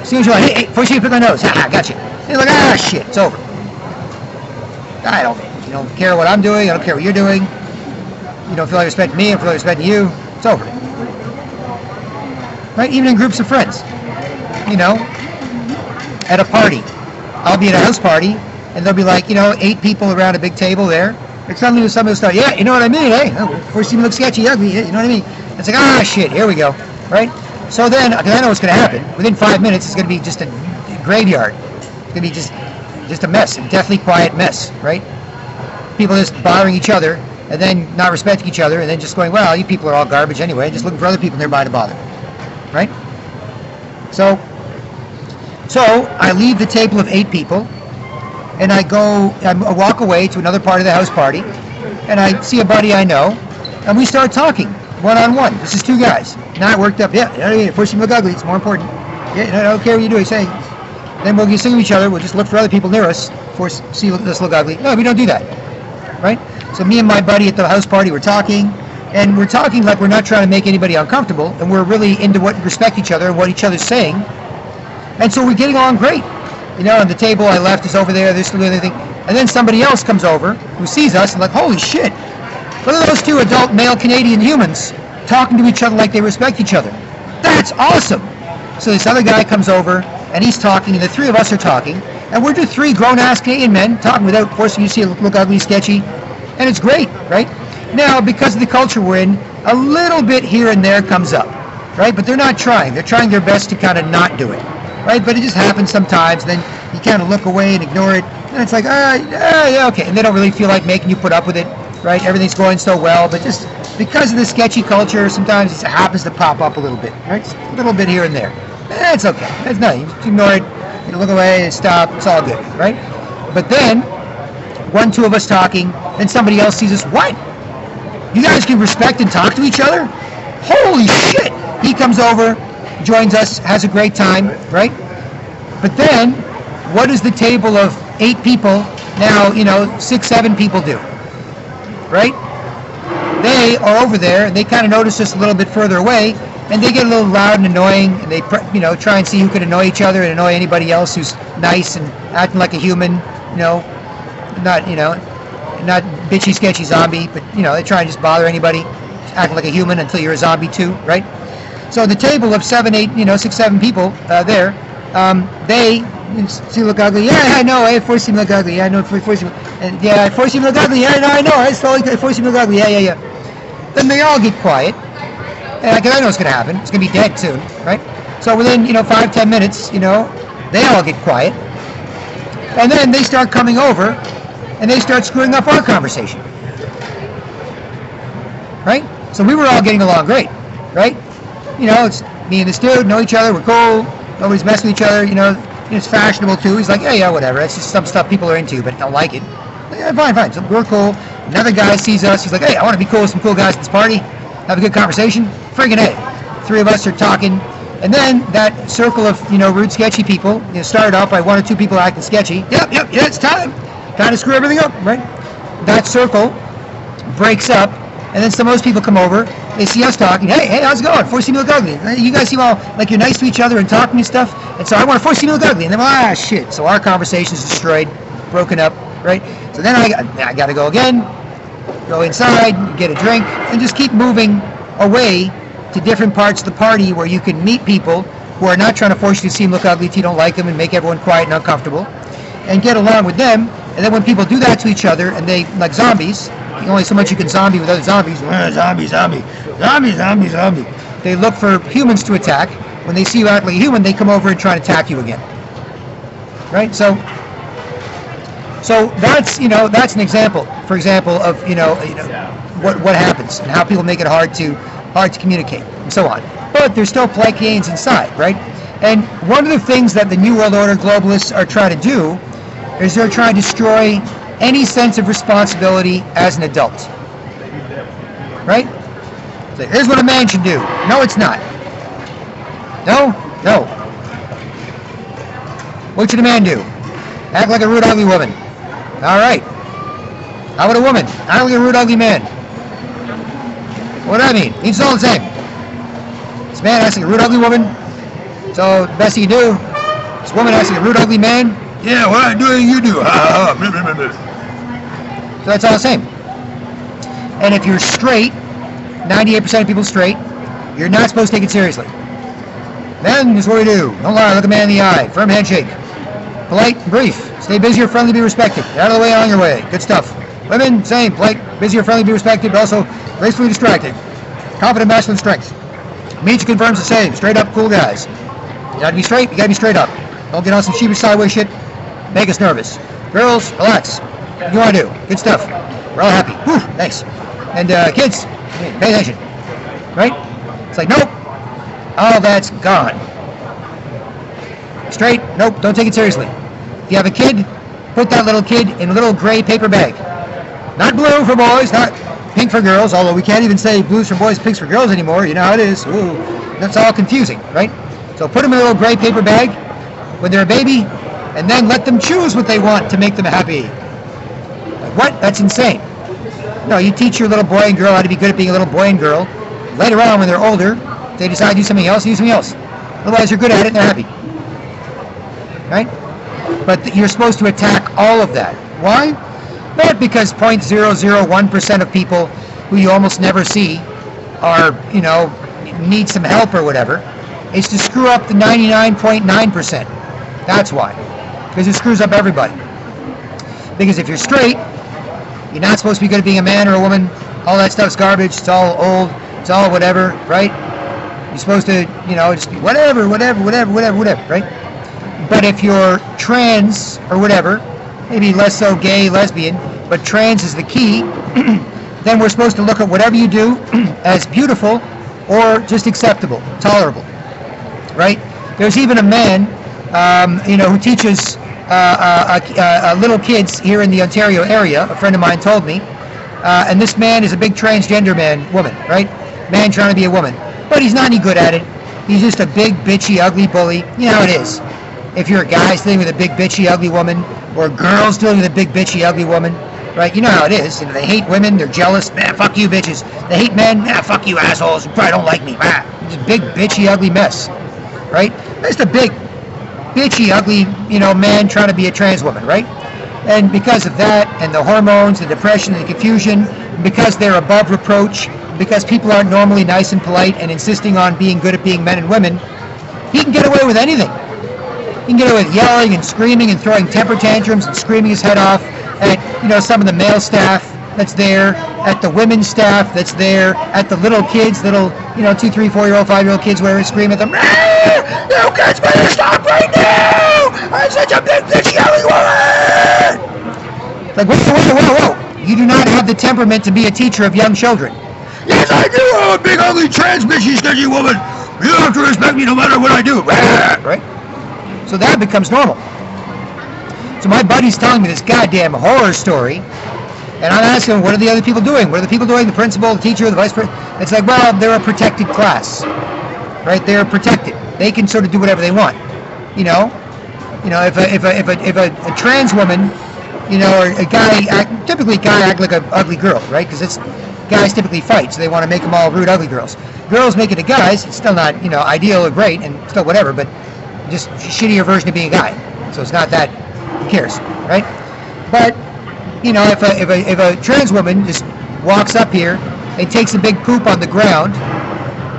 As soon as you're like, hey, push you, put my nose, ha, got you. And you're like, shit, it's over. I don't care what I'm doing. I don't care what you're doing. You don't feel like respecting me. I don't feel like respecting you. It's over. Right? Even in groups of friends. You know, at a party. I'll be at a house party, and there'll be like, 8 people around a big table there. And suddenly somebody will start, yeah, you know what I mean, eh? First you look sketchy, ugly, you know what I mean? It's like, shit, here we go, right? So then, because I know what's going to happen. Within 5 minutes, it's going to be just a graveyard. It's going to be just a mess, a deathly quiet mess, right? People just bothering each other, and then not respecting each other, and then just going, well, you people are all garbage anyway, just looking for other people nearby to bother, right? So I leave the table of 8 people, and I walk away to another part of the house party, and I see a buddy I know, and we start talking one-on-one. This is 2 guys. Not worked up. Yeah, first you look ugly. It's more important. Yeah, I don't care what you do. Say. Then we'll get sick of each other. We'll just look for other people near us. See us look ugly. No, we don't do that. Right? So me and my buddy at the house party were talking, and we're talking like we're not trying to make anybody uncomfortable, and we're really into respect each other and what each other's saying. And so we're getting along great. And the table I left is over there, this, the other thing. And then somebody else comes over who sees us and like, holy shit, what are those 2 adult male Canadian humans talking to each other like they respect each other? That's awesome. So this other guy comes over and he's talking, and the 3 of us are talking, and we're just 3 grown-ass Canadian men talking without forcing you to see it look ugly, sketchy, and it's great, right? Now, because of the culture we're in, a little bit here and there comes up. right? But they're not trying. They're trying their best to kind of not do it, right? But it just happens sometimes. Then you kind of look away and ignore it, and it's like, yeah, okay. And they don't really feel like making you put up with it, right? Everything's going so well, but just because of the sketchy culture, sometimes it happens to pop up a little bit, right? Just a little bit here and there. It's okay. That's nothing. You just ignore it. You look away and stop. It's all good, right? But then, one, two of us talking, then somebody else sees us. What? You guys can respect and talk to each other? Holy shit! He comes over, joins us, has a great time, right? But then, what does the table of 8 people, now, 6, 7 people do? Right? They are over there, and they kind of notice us a little bit further away, and they get a little loud and annoying, and they try and see who can annoy each other and annoy anybody else who's nice and acting like a human, not bitchy, sketchy zombie, but they try and just bother anybody, acting like a human until you're a zombie too, right? So the table of 7, 8, 6, 7 people there, they see look ugly. Yeah, I know. I force him to look ugly. Yeah, I know. I force him to look ugly. Yeah, I know. I force him to look ugly. Yeah. Then they all get quiet. Because I know it's going to happen. It's going to be dead soon, right? So within 5, 10 minutes, they all get quiet, and then they start coming over, and they start screwing up our conversation, right? So we were all getting along great, right? It's me and this dude know each other. We're cool. Nobody's messing with each other. It's fashionable too. He's like, yeah, whatever. That's just some stuff people are into, but don't like it. Yeah, fine. So we're cool. Another guy sees us. He's like, hey, I want to be cool with some cool guys at this party. Have a good conversation. Friggin' A. 3 of us are talking, and then that circle of rude, sketchy people started off by 1 or 2 people acting sketchy. Yep, it's time. Kind of screw everything up, right? That circle breaks up, and then some of those people come over. They see us talking. Hey, how's it going? Force you to look ugly. You guys seem all like you're nice to each other and talking and stuff. And so I want to force you to look ugly. And then shit. So our conversation is destroyed, broken up, right? So then I got to go again. Go inside, get a drink, and just keep moving away to different parts of the party where you can meet people who are not trying to force you to see them look ugly if you don't like them and make everyone quiet and uncomfortable, and get along with them. And then when people do that to each other, and they, like zombies, only so much you can zombie with other zombies, zombie. They look for humans to attack. When they see you act like a human, they come over and try to attack you again. Right? So that's that's an example, for example, of what happens and how people make it hard to communicate and so on. But there's still polite gains inside, right? And one of the things that the New World Order globalists are trying to do is they're trying to destroy any sense of responsibility as an adult, right? So here's what a man should do. No, it's not. No. What should a man do? Act like a rude, ugly woman. All right. How about a woman? Act like a rude, ugly man. What do I mean? It's all the same. This man acts like a rude, ugly woman. So the best he can do. This woman acts like a rude, ugly man. Yeah, what I do, you do. So that's all the same. And if you're straight, 98% of people straight, you're not supposed to take it seriously. Men is what we do. Don't lie, look a man in the eye. Firm handshake. Polite and brief. Stay busy or friendly, be respected. Get out of the way, on your way. Good stuff. Women, same. Polite, busy or friendly, be respected, but also gracefully distracted. Confident masculine strength. Meets confirms the same. Straight up, cool guys. You gotta be straight, you gotta be straight up. Don't get on some sheepish sideways shit. Make us nervous. Girls, relax. What do you want to do? Good stuff. We're all happy. Whew, thanks. And kids, pay attention. Right? It's like, nope. All that's gone. Straight, nope, don't take it seriously. If you have a kid, put that little kid in a little gray paper bag. Not blue for boys, not pink for girls, although we can't even say blues for boys, pinks for girls anymore. You know how it is. Ooh, that's all confusing, right? So put them in a little gray paper bag when they're a baby, and then let them choose what they want to make them happy. Like, what? That's insane. No, you teach your little boy and girl how to be good at being a little boy and girl. Later on, when they're older, if they decide to do something else, do something else. Otherwise, you're good at it and they're happy. Right? But you're supposed to attack all of that. Why? Not because 0.001% of people who you almost never see are, need some help or whatever. It's to screw up the 99.9%. That's why. Because it screws up everybody. Because if you're straight, you're not supposed to be good at being a man or a woman. All that stuff's garbage. It's all old. It's all whatever, right? You're supposed to, just be whatever, right? But if you're trans or whatever, maybe less so gay, lesbian, but trans is the key, then we're supposed to look at whatever you do as beautiful or just acceptable, tolerable, right? There's even a man, who teaches little kids here in the Ontario area. A friend of mine told me, and this man is a big transgender woman, right? Man trying to be a woman, but he's not any good at it. He's just a big, bitchy, ugly bully. You know how it is. If you're a guy dealing with a big, bitchy, ugly woman, or girls dealing with a big, bitchy, ugly woman, right? You know how it is. They hate women. They're jealous. Man, fuck you, bitches. They hate men. Man, fuck you, assholes. You probably don't like me. Man, it's a big, bitchy, ugly mess, right? Just a big, bitchy, ugly, man trying to be a trans woman, right? And because of that, and the hormones, the depression, and the confusion, because they're above reproach, because people aren't normally nice and polite and insisting on being good at being men and women, he can get away with anything. He can get away with yelling and screaming and throwing temper tantrums and screaming his head off at, some of the male staff that's there, at the women's staff that's there, at the little kids, 2, 3, 4-year-old, 5-year-old kids, where scream at them, you kids better stop right now! I'm such a big, bitchy, ugly woman! Like, whoa. You do not have the temperament to be a teacher of young children. Yes, I do! I'm a big, ugly, trans, bitchy, sketchy woman! You have to respect me no matter what I do! Right? So that becomes normal. So my buddy's telling me this goddamn horror story, and I'm asking him, what are the other people doing? What are the people doing? The principal, the teacher, the vice president? It's like, well, they're a protected class, right? They're protected. They can sort of do whatever they want. If a trans woman, or a guy, typically a guy act like an ugly girl, right? Because guys typically fight, so they want to make them all rude, ugly girls. Girls make it to guys, it's still not, ideal or great, and still whatever, but just a shittier version of being a guy. So it's not that, who cares, right? But, if a trans woman just walks up here and takes a big poop on the ground,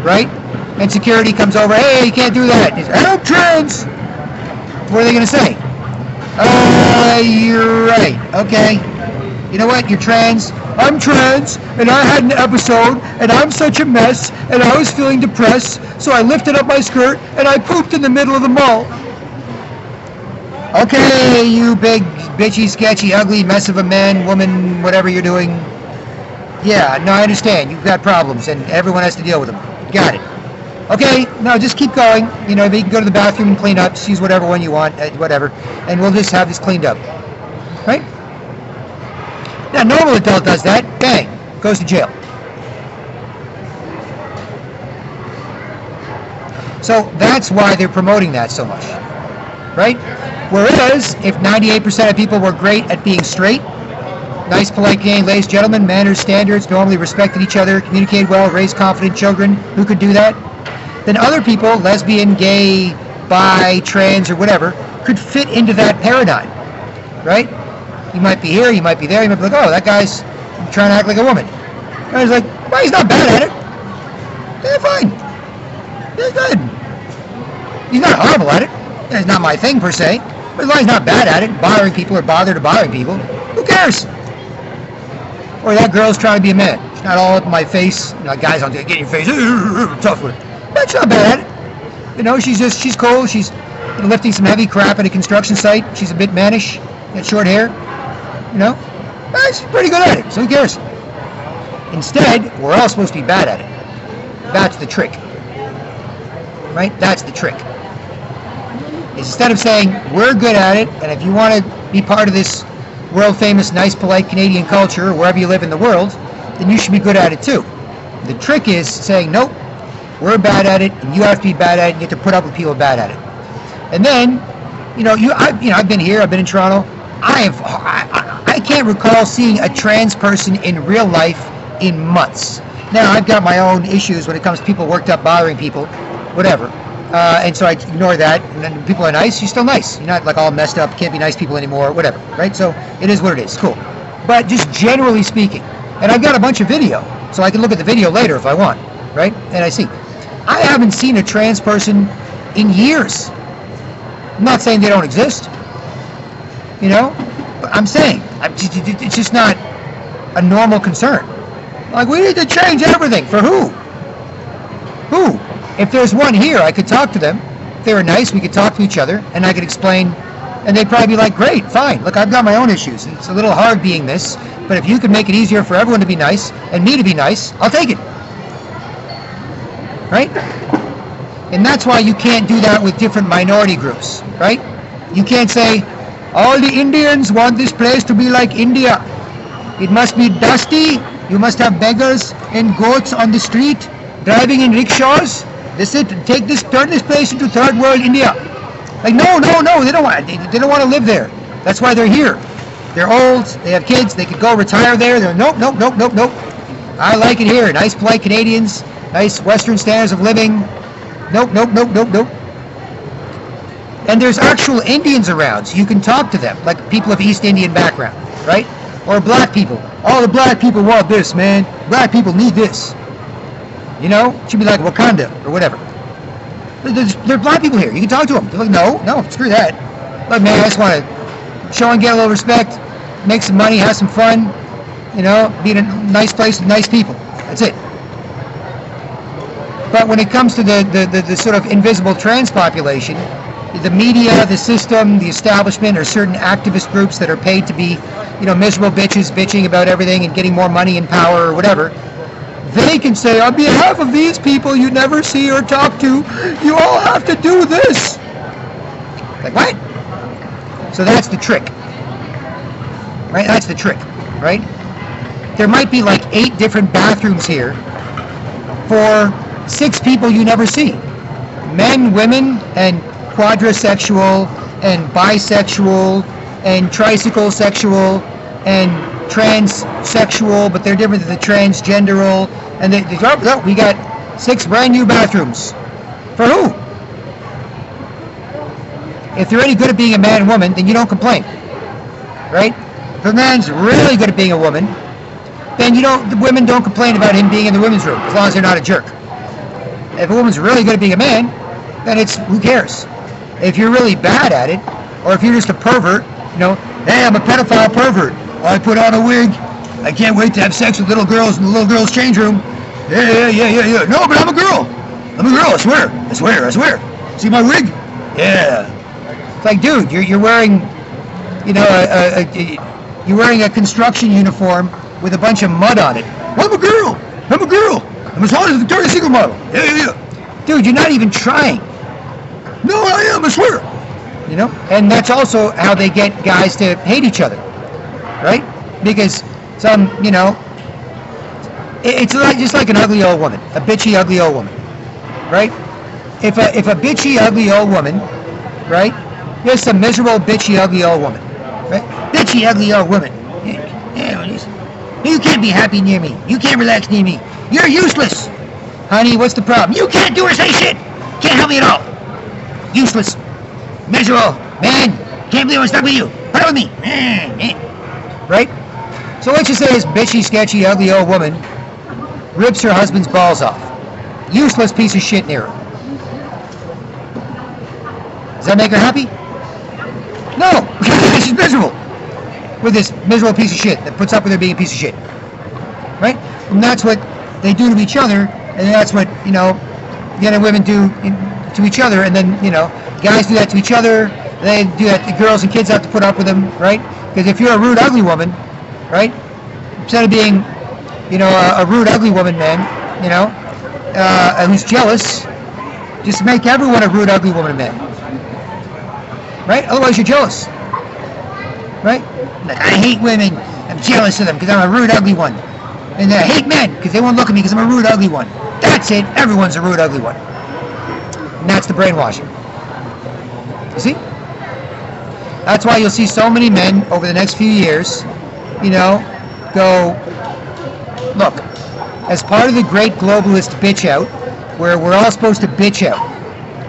right? And security comes over, hey, you can't do that. He's, I'm trans. What are they going to say? You're right. Okay. You know what? You're trans. I'm trans, and I had an episode, and I'm such a mess, and I was feeling depressed, so I lifted up my skirt, and I pooped in the middle of the mall. Okay, you big, bitchy, sketchy, ugly mess of a man, woman, whatever you're doing. Yeah, no, I understand. You've got problems, and everyone has to deal with them. Got it. Okay, no, just keep going. You can go to the bathroom and clean up, just use whatever one you want, whatever, and we'll just have this cleaned up. Right? Now, a normal adult does that, bang, goes to jail. So that's why they're promoting that so much, right? Whereas, if 98% of people were great at being straight, nice, polite, gay, ladies, gentlemen, manners, standards, normally respected each other, communicated well, raised confident children, who could do that? Then other people, lesbian, gay, bi, trans, or whatever, could fit into that paradigm, right? You might be here, you might be there, you might be like, oh, that guy's trying to act like a woman. And I was like, well, he's not bad at it. Yeah, fine. He's good. He's not horrible at it. It's not my thing, per se. But as long as he's not bad at it, bothering people or bothered or bothering people, who cares? Or that girl's trying to be a man. She's not all up in my face. Guys on there, get in your face, tough with it. But she's not bad at it. She's cool. She's lifting some heavy crap at a construction site. She's a bit mannish. Got short hair. She's pretty good at it. So who cares? Instead, we're all supposed to be bad at it. That's the trick. Right? That's the trick. Instead of saying, we're good at it, and if you want to be part of this world-famous, nice, polite Canadian culture, or wherever you live in the world, then you should be good at it too. The trick is saying, nope, we're bad at it, and you have to be bad at it, and you have to put up with people bad at it. And then, I've been here, I've been in Toronto, I can't recall seeing a trans person in real life in months. Now, I've got my own issues when it comes to people worked up, bothering people, whatever. And so I ignore that, and then people are nice, you're still nice. You're not like all messed up, can't be nice people anymore, whatever, right? So it is what it is, cool. But just generally speaking, and I've got a bunch of video, so I can look at the video later if I want, right? And I see. I haven't seen a trans person in years. I'm not saying they don't exist, but I'm saying, it's just not a normal concern. Like, we need to change everything. For who? Who? If there's one here, I could talk to them. If they were nice, we could talk to each other, and I could explain, and they'd probably be like, great, fine, look, I've got my own issues. It's a little hard being this, but if you could make it easier for everyone to be nice, and me to be nice, I'll take it. Right? And that's why you can't do that with different minority groups, right? You can't say, all the Indians want this place to be like India. It must be dusty. You must have beggars and goats on the street, driving in rickshaws. This it. Turn this place into third world India. Like no, they don't want to live there. That's why they're here. They're old. They have kids. They could go retire there. They're nope. I like it here. Nice, polite Canadians. Nice Western standards of living. Nope. And there's actual Indians around, so you can talk to them, like people of East Indian background, right? Or black people. All the black people want this, man. Black people need this. You know? It should be like Wakanda or whatever. There are black people here. You can talk to them. They're like, no, screw that. Look, man, I just want to show and get a little respect, make some money, have some fun, you know, be in a nice place with nice people. That's it. But when it comes to the sort of invisible trans population, the media, the system, the establishment, or certain activist groups that are paid to be, you know, miserable bitches bitching about everything and getting more money and power or whatever, they can say, on behalf of these people you never see or talk to, you all have to do this. Like, what? So that's the trick. Right? That's the trick. Right? There might be like 8 different bathrooms here for 6 people you never see. Men, women, and quadrisexual, and bisexual, and tricycle sexual, and transsexual, but they're different than the transgenderal, and we got 6 brand new bathrooms. For who? If you're any good at being a man and woman, then you don't complain. Right? If a man's really good at being a woman, then the women don't complain about him being in the women's room, as long as they're not a jerk. If a woman's really good at being a man, then who cares? If you're really bad at it, or if you're just a pervert, you know, hey, I'm a pedophile pervert. I put on a wig. I can't wait to have sex with little girls in the little girls' change room. Yeah. No, but I'm a girl. I swear. See my wig? Yeah. It's like, dude, you're wearing, you know, you're wearing a construction uniform with a bunch of mud on it. Well, I'm a girl. I'm as hot as a Victoria's Secret model. Yeah. Dude, you're not even trying. No, I am, I swear. You know? And that's also how they get guys to hate each other. Right? Because some, you know, it's just like an ugly old woman. A bitchy, ugly old woman. Right? If a bitchy, ugly old woman, right? Just a miserable, bitchy, ugly old woman. Right? Bitchy, ugly old woman. You can't be happy near me. You can't relax near me. You're useless. Honey, what's the problem? You can't do or say shit. Can't help me at all. Useless. Miserable. Man, can't believe I'm stuck with you. Put up with me. Right? So let's just say this bitchy, sketchy, ugly old woman rips her husband's balls off. Useless piece of shit near her. Does that make her happy? No. She's miserable. With this miserable piece of shit that puts up with her being a piece of shit. Right? And that's what they do to each other, and that's what, you know, the other women do to each other, and then, you know, guys do that to each other, they do that, the girls and kids have to put up with them, right? Because if you're a rude, ugly woman, right, instead of being, you know, a rude, ugly woman, man, you know, who's jealous, just make everyone a rude, ugly woman, man. Right? Otherwise you're jealous. Right? Like, I hate women, I'm jealous of them because I'm a rude, ugly one. And I hate men because they won't look at me because I'm a rude, ugly one. That's it. Everyone's a rude, ugly one. And that's the brainwashing. You see? That's why you'll see so many men over the next few years, you know, go, look, as part of the great globalist bitch out, where we're all supposed to bitch out,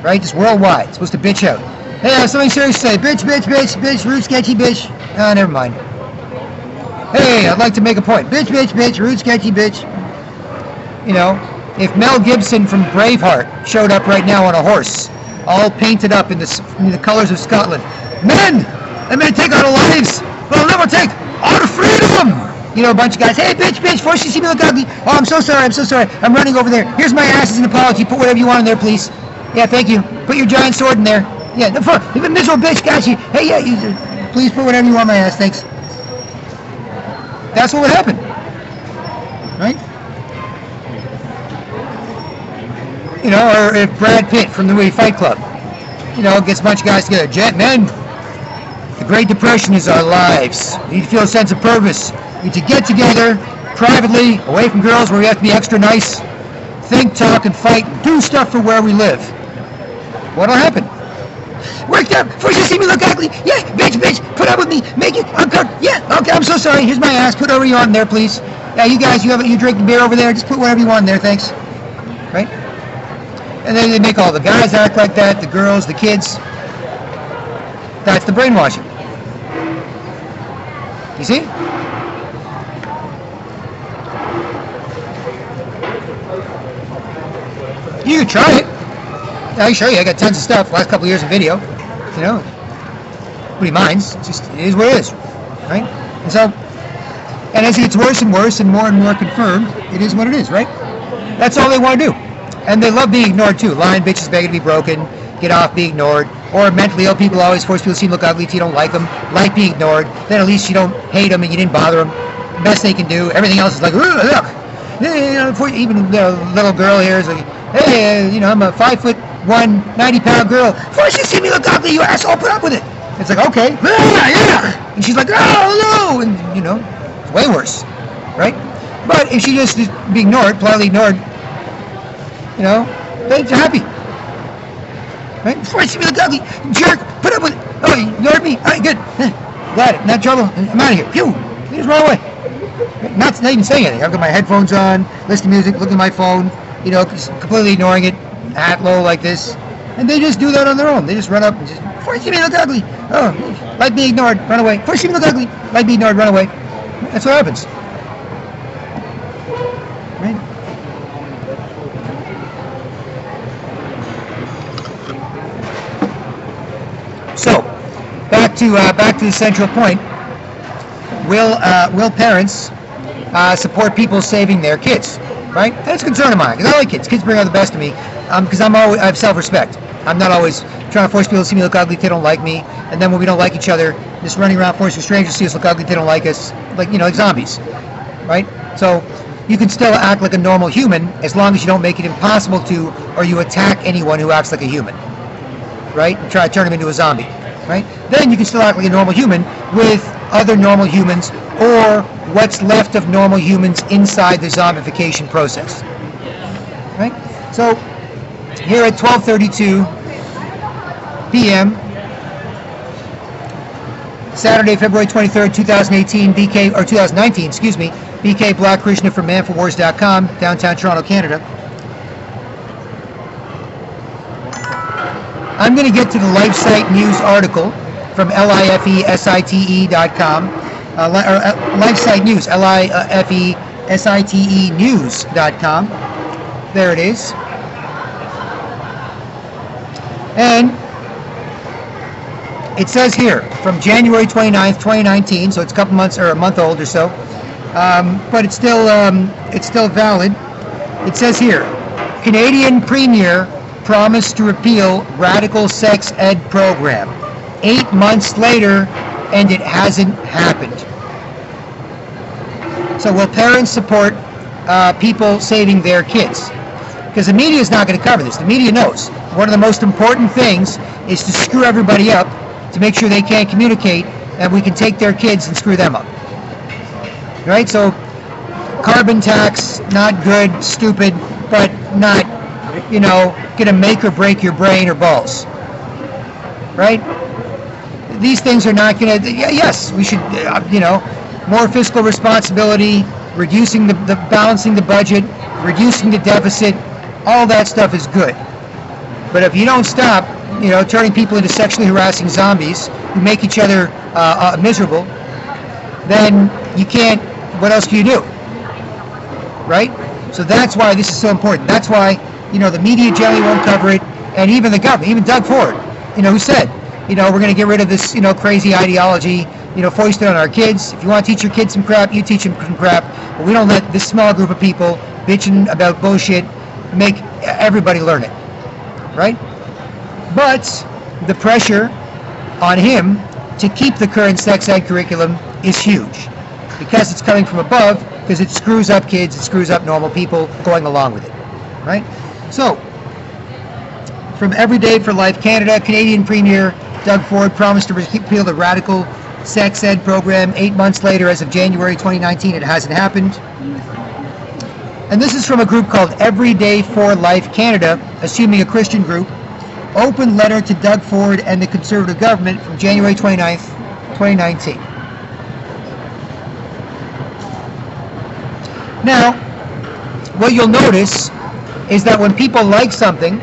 right? Just worldwide, supposed to bitch out. Hey, I have something serious to say. Bitch, rude, sketchy, bitch. Ah, never mind. Hey, I'd like to make a point. Bitch, rude, sketchy, bitch. You know, if Mel Gibson from Braveheart showed up right now on a horse, all painted up in the colors of Scotland, men, they may take our lives, but they'll never take our freedom. You know, a bunch of guys, hey, bitch, first you see me look ugly. Oh, I'm so sorry. I'm running over there. Here's my ass as an apology. Put whatever you want in there, please. Yeah, thank you. Put your giant sword in there. Yeah, the miserable bitch got you. Hey, yeah, please put whatever you want in my ass, thanks. That's what would happen. Right? You know, or if Brad Pitt from the movie Fight Club, you know, gets a bunch of guys together. Men, the Great Depression is our lives. We need to feel a sense of purpose. We need to get together privately, away from girls where we have to be extra nice, think, talk, and fight, do stuff for where we live. What'll happen? Worked up. First you see me look ugly. Yeah, bitch, put up with me. Make it uncomfortable. Yeah, okay, I'm so sorry. Here's my ass. Put whatever you want in there, please. Yeah, you guys, you drinking beer over there. Just put whatever you want in there, thanks. Right? And then they make all the guys act like that, the girls, the kids. That's the brainwashing. You see? You can try it. I can show you. I got tons of stuff. Last couple of years of video. You know, nobody minds. It is what it is, right? And so, and as it gets worse and worse and more confirmed, it is what it is, right? That's all they want to do. And they love being ignored too. Lying bitches begging to be broken, get off, be ignored. Or mentally ill people always force people to see them look ugly if you don't like them. Like being ignored. Then at least you don't hate them and you didn't bother them. The best they can do. Everything else is like, look. You know, even the little girl here is like, hey, you know, I'm a 5'1", 90-pound girl. First you see me look ugly, you asshole, put up with it. It's like, okay. Yeah. And she's like, oh, no. And, you know, it's way worse, right? But if she just be ignored, politely ignored, you know, then you're happy. Right? Before you see me look ugly, jerk, put up with it. Oh, you ignored me? All right, good. Got it. Not trouble. I'm out of here. Phew. You just run away. Not even saying anything. I've got my headphones on, listening to music, looking at my phone, you know, completely ignoring it, hat low like this. And they just do that on their own. They just run up and just, before you see me look ugly, oh, like being ignored, run away. Before you see me look ugly, like being ignored, run away. That's what happens. Right? So, back to the central point. Will parents support people saving their kids? Right? That's a concern of mine, because I like kids. Kids bring out the best of me, because I have self-respect. I'm not always trying to force people to see me look ugly if they don't like me, and then when we don't like each other, just running around forcing strangers to see us look ugly if they don't like us, like, you know, like zombies. Right? So, you can still act like a normal human, as long as you don't make it impossible to, or you attack anyone who acts like a human. Right? And try to turn him into a zombie. Right? Then you can still act like a normal human with other normal humans, or what's left of normal humans inside the zombification process. Right? So, here at 12:32 p.m., Saturday, February 23rd, 2019, BK Black Krishna from manforwars.com, downtown Toronto, Canada. I'm going to get to the LifeSite News article from lifesite.com, LifeSite News, lifesite news.com. There it is. And it says here, from January 29th, 2019, so it's a couple months, or a month old or so, but it's still valid. It says here, Canadian Premier promised to repeal radical sex ed program. 8 months later, and it hasn't happened. So will parents support people saving their kids? Because the media is not going to cover this. The media knows. One of the most important things is to screw everybody up, to make sure they can't communicate, and we can take their kids and screw them up. Right? So, carbon tax, not good, stupid, but not, you know, going to make or break your brain or balls. Right? These things are not going to, yes, we should, you know, more fiscal responsibility, reducing the balancing the budget, reducing the deficit, all that stuff is good. But if you don't stop, you know, turning people into sexually harassing zombies who make each other miserable, then you can't, what else can you do? Right? So that's why this is so important. That's why, you know, the media generally won't cover it, and even the government, even Doug Ford, you know, who said, you know, we're going to get rid of this, you know, crazy ideology foisted on our kids. If you want to teach your kids some crap, you teach them some crap. But we don't let this small group of people bitching about bullshit make everybody learn it, right? But the pressure on him to keep the current sex ed curriculum is huge because it's coming from above, because it screws up kids, it screws up normal people going along with it, right? So, from Everyday for Life Canada, Canadian Premier Doug Ford promised to repeal the radical sex ed program. 8 months later, as of January 2019, it hasn't happened. And this is from a group called Everyday for Life Canada, assuming a Christian group. Open letter to Doug Ford and the Conservative government from January 29th, 2019. Now, what you'll notice is that when people like something,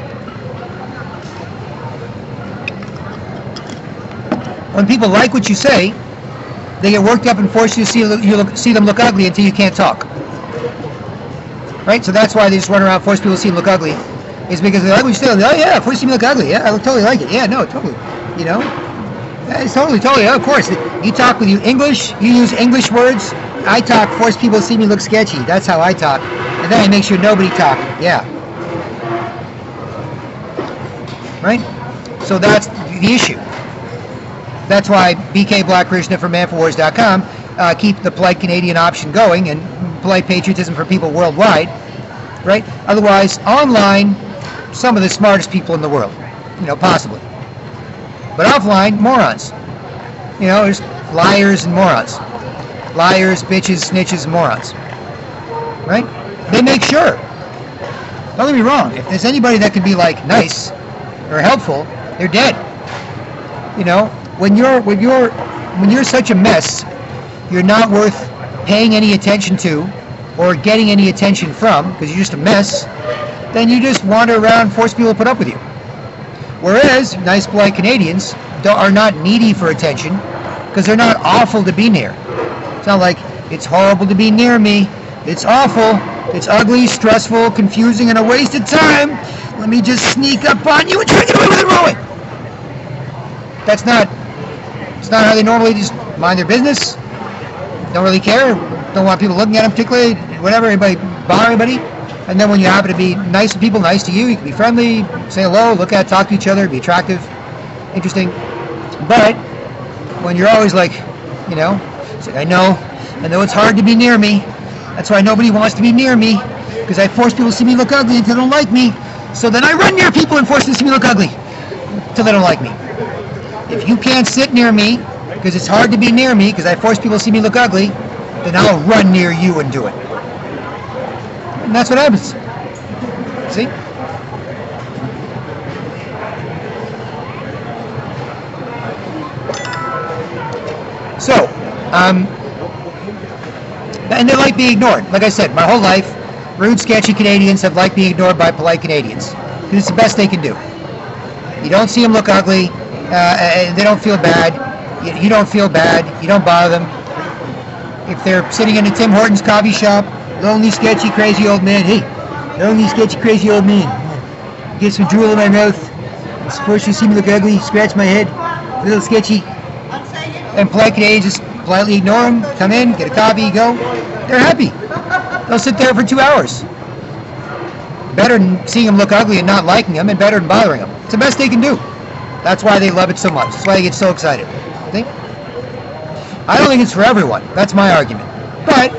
when people like what you say, they get worked up and force you to see them look ugly until you can't talk. Right? So that's why they just run around, force people to see them look ugly. Is because they like what you say. Oh yeah, force you to look ugly. Yeah, I totally like it. Yeah, no, totally. It's totally. Yeah, of course. You talk with English. You use English words. I talk, force people to see me look sketchy. That's how I talk. And then I make sure nobody talk. Yeah. Right? So that's the issue. That's why BK Black Krishna from manforwars.com keep the polite Canadian option going and polite patriotism for people worldwide. Right? Otherwise, online, some of the smartest people in the world. Possibly. But offline, morons. There's liars and morons. Liars, bitches, snitches, and morons. Right? They make sure. Don't get me wrong. If there's anybody that can be nice or helpful, they're dead. When you're such a mess, you're not worth paying any attention to or getting any attention from because you're just a mess. Then you just wander around and force people to put up with you. Whereas nice, polite Canadians are not needy for attention because they're not awful to be near. It's not like, it's horrible to be near me. It's awful. It's ugly, stressful, confusing, and a waste of time. Let me just sneak up on you and try to get away with it wrong way. It's not how they normally just mind their business. Don't really care. Don't want people looking at them particularly. Whatever, anybody bother anybody. And then when you happen to be nice to people, nice to you, you can be friendly, say hello, look at, talk to each other, be attractive, interesting. But when you're always say, I know it's hard to be near me. That's why nobody wants to be near me, because I force people to see me look ugly until they don't like me. So then I run near people and force them to see me look ugly until they don't like me. If you can't sit near me, because it's hard to be near me, because I force people to see me look ugly, then I'll run near you and do it. And that's what happens. See? So, and they like being ignored. Like I said, my whole life, rude, sketchy Canadians have liked being ignored by polite Canadians. Because it's the best they can do. You don't see them look ugly. They don't feel bad. You don't feel bad. You don't bother them. If they're sitting in a Tim Hortons coffee shop, lonely, sketchy, crazy old man. Hey, lonely, sketchy, crazy old man. Get some drool in my mouth. First you see me look ugly, scratch my head, a little sketchy. And polite Canadians just politely ignore them, come in, get a coffee, go. They're happy. They'll sit there for 2 hours. Better than seeing them look ugly and not liking them, and better than bothering them. It's the best they can do. That's why they love it so much. That's why they get so excited. See? I don't think it's for everyone. That's my argument. But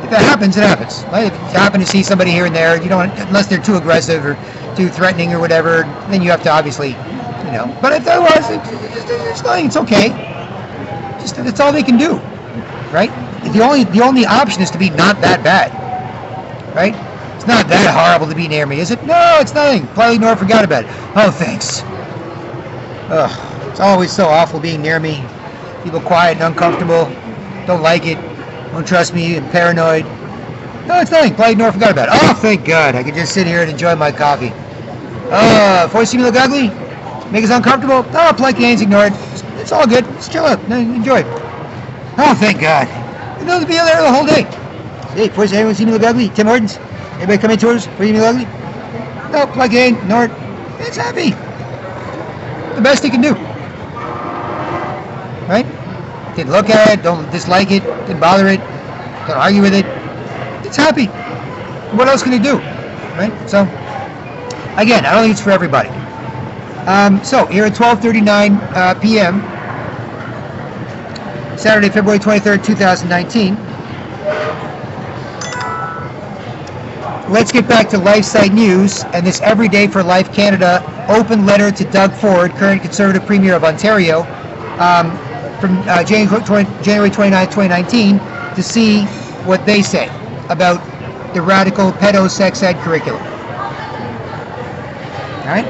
if it happens, it happens. Right? If you happen to see somebody here and there, you don't, unless they're too aggressive or too threatening or whatever, then you have to obviously, But if otherwise, it's nothing. It's okay. Just that's all they can do, right? The only option is to be not that bad, right? It's not that horrible to be near me, is it? No, it's nothing. Politely ignore, forgot about it. Oh, thanks. Ugh, it's always so awful being near me. People quiet and uncomfortable. Don't like it. Don't trust me. I'm paranoid. No, it's nothing. Politely ignore, forgot about it. Oh, thank God. I can just sit here and enjoy my coffee. Before you see me look ugly, make us uncomfortable. Oh, polite Canadians ignore it. It's all good. Just chill out. Enjoy. Oh, thank God. To be there the whole day. Hey, before anyone see me look ugly, Tim Hortons. Anybody come in tours? Before you see me look ugly? No, plug in, ignore it. It's happy. The best they can do. Right? Didn't look at it, don't dislike it, didn't bother it, don't argue with it. It's happy. What else can it do? Right? So, again, I don't think it's for everybody. So, here at 12:39 p.m., Saturday, February 23rd, 2019. Let's get back to LifeSite News and this Everyday for Life Canada open letter to Doug Ford, current Conservative Premier of Ontario, from January 29, 2019, to see what they say about the radical pedo sex ed curriculum. All right?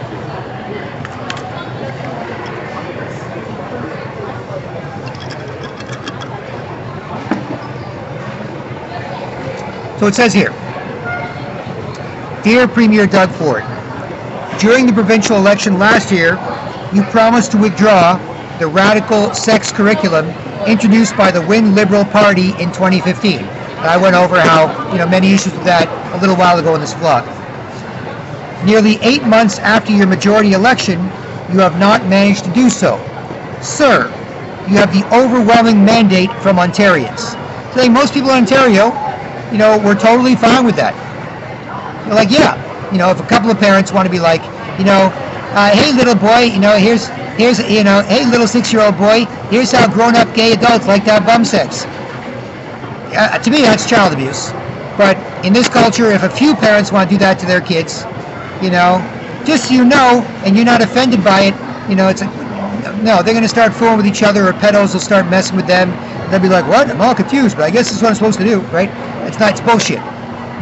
So it says here, Dear Premier Doug Ford, during the provincial election last year, you promised to withdraw the radical sex curriculum introduced by the Win Liberal Party in 2015. I went over how, many issues with that a little while ago in this vlog. Nearly 8 months after your majority election, you have not managed to do so. Sir, you have the overwhelming mandate from Ontarians. So most people in Ontario, we're totally fine with that. They're like, yeah, if a couple of parents want to be like, hey little boy, here's, hey little 6-year-old boy, here's how grown-up gay adults like to have bum sex. To me, that's child abuse. But in this culture, if a few parents want to do that to their kids, just so you know, and you're not offended by it, it's like, no, they're going to start fooling with each other, or pedos will start messing with them. They'll be like, what? I'm all confused, but I guess this is what I'm supposed to do, right? It's bullshit.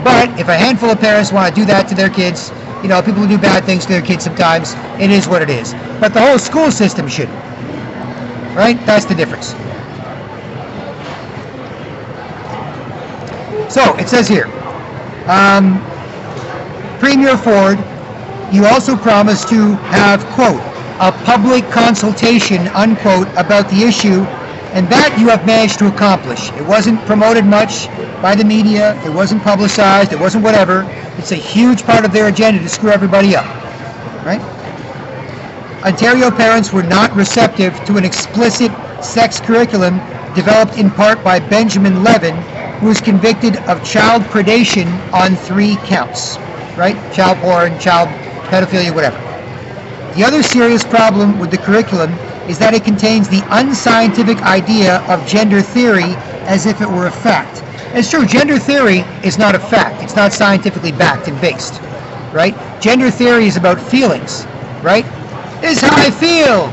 But if a handful of parents want to do that to their kids, people who do bad things to their kids sometimes, it is what it is. But the whole school system shouldn't. Right? That's the difference. So, it says here, Premier Ford, you also promised to have, quote, a public consultation, unquote, about the issue, and that you have managed to accomplish. It wasn't promoted much by the media, it wasn't publicized, it wasn't whatever. It's a huge part of their agenda to screw everybody up, right? Ontario parents were not receptive to an explicit sex curriculum developed in part by Benjamin Levin, who was convicted of child predation on 3 counts, right? Child porn, child pedophilia, whatever. The other serious problem with the curriculum is that it contains the unscientific idea of gender theory as if it were a fact. It's true, gender theory is not a fact. It's not scientifically backed and based, right? Gender theory is about feelings, right? This is how I feel.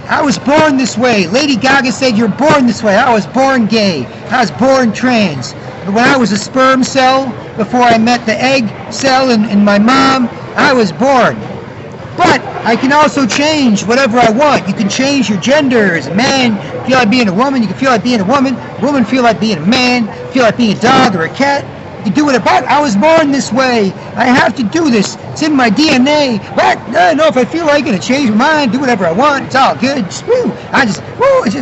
I was born this way. Lady Gaga said, you're born this way. I was born gay. I was born trans. But when I was a sperm cell, before I met the egg cell in my mom, I was born. But I can also change whatever I want. You can change your gender. As a man, feel like being a woman. You can feel like being a woman. Woman feel like being a man. Feel like being a dog or a cat. You can do whatever. But I was born this way. I have to do this. It's in my DNA. But no, if I feel like it, I change my mind. Do whatever I want. It's all good. I just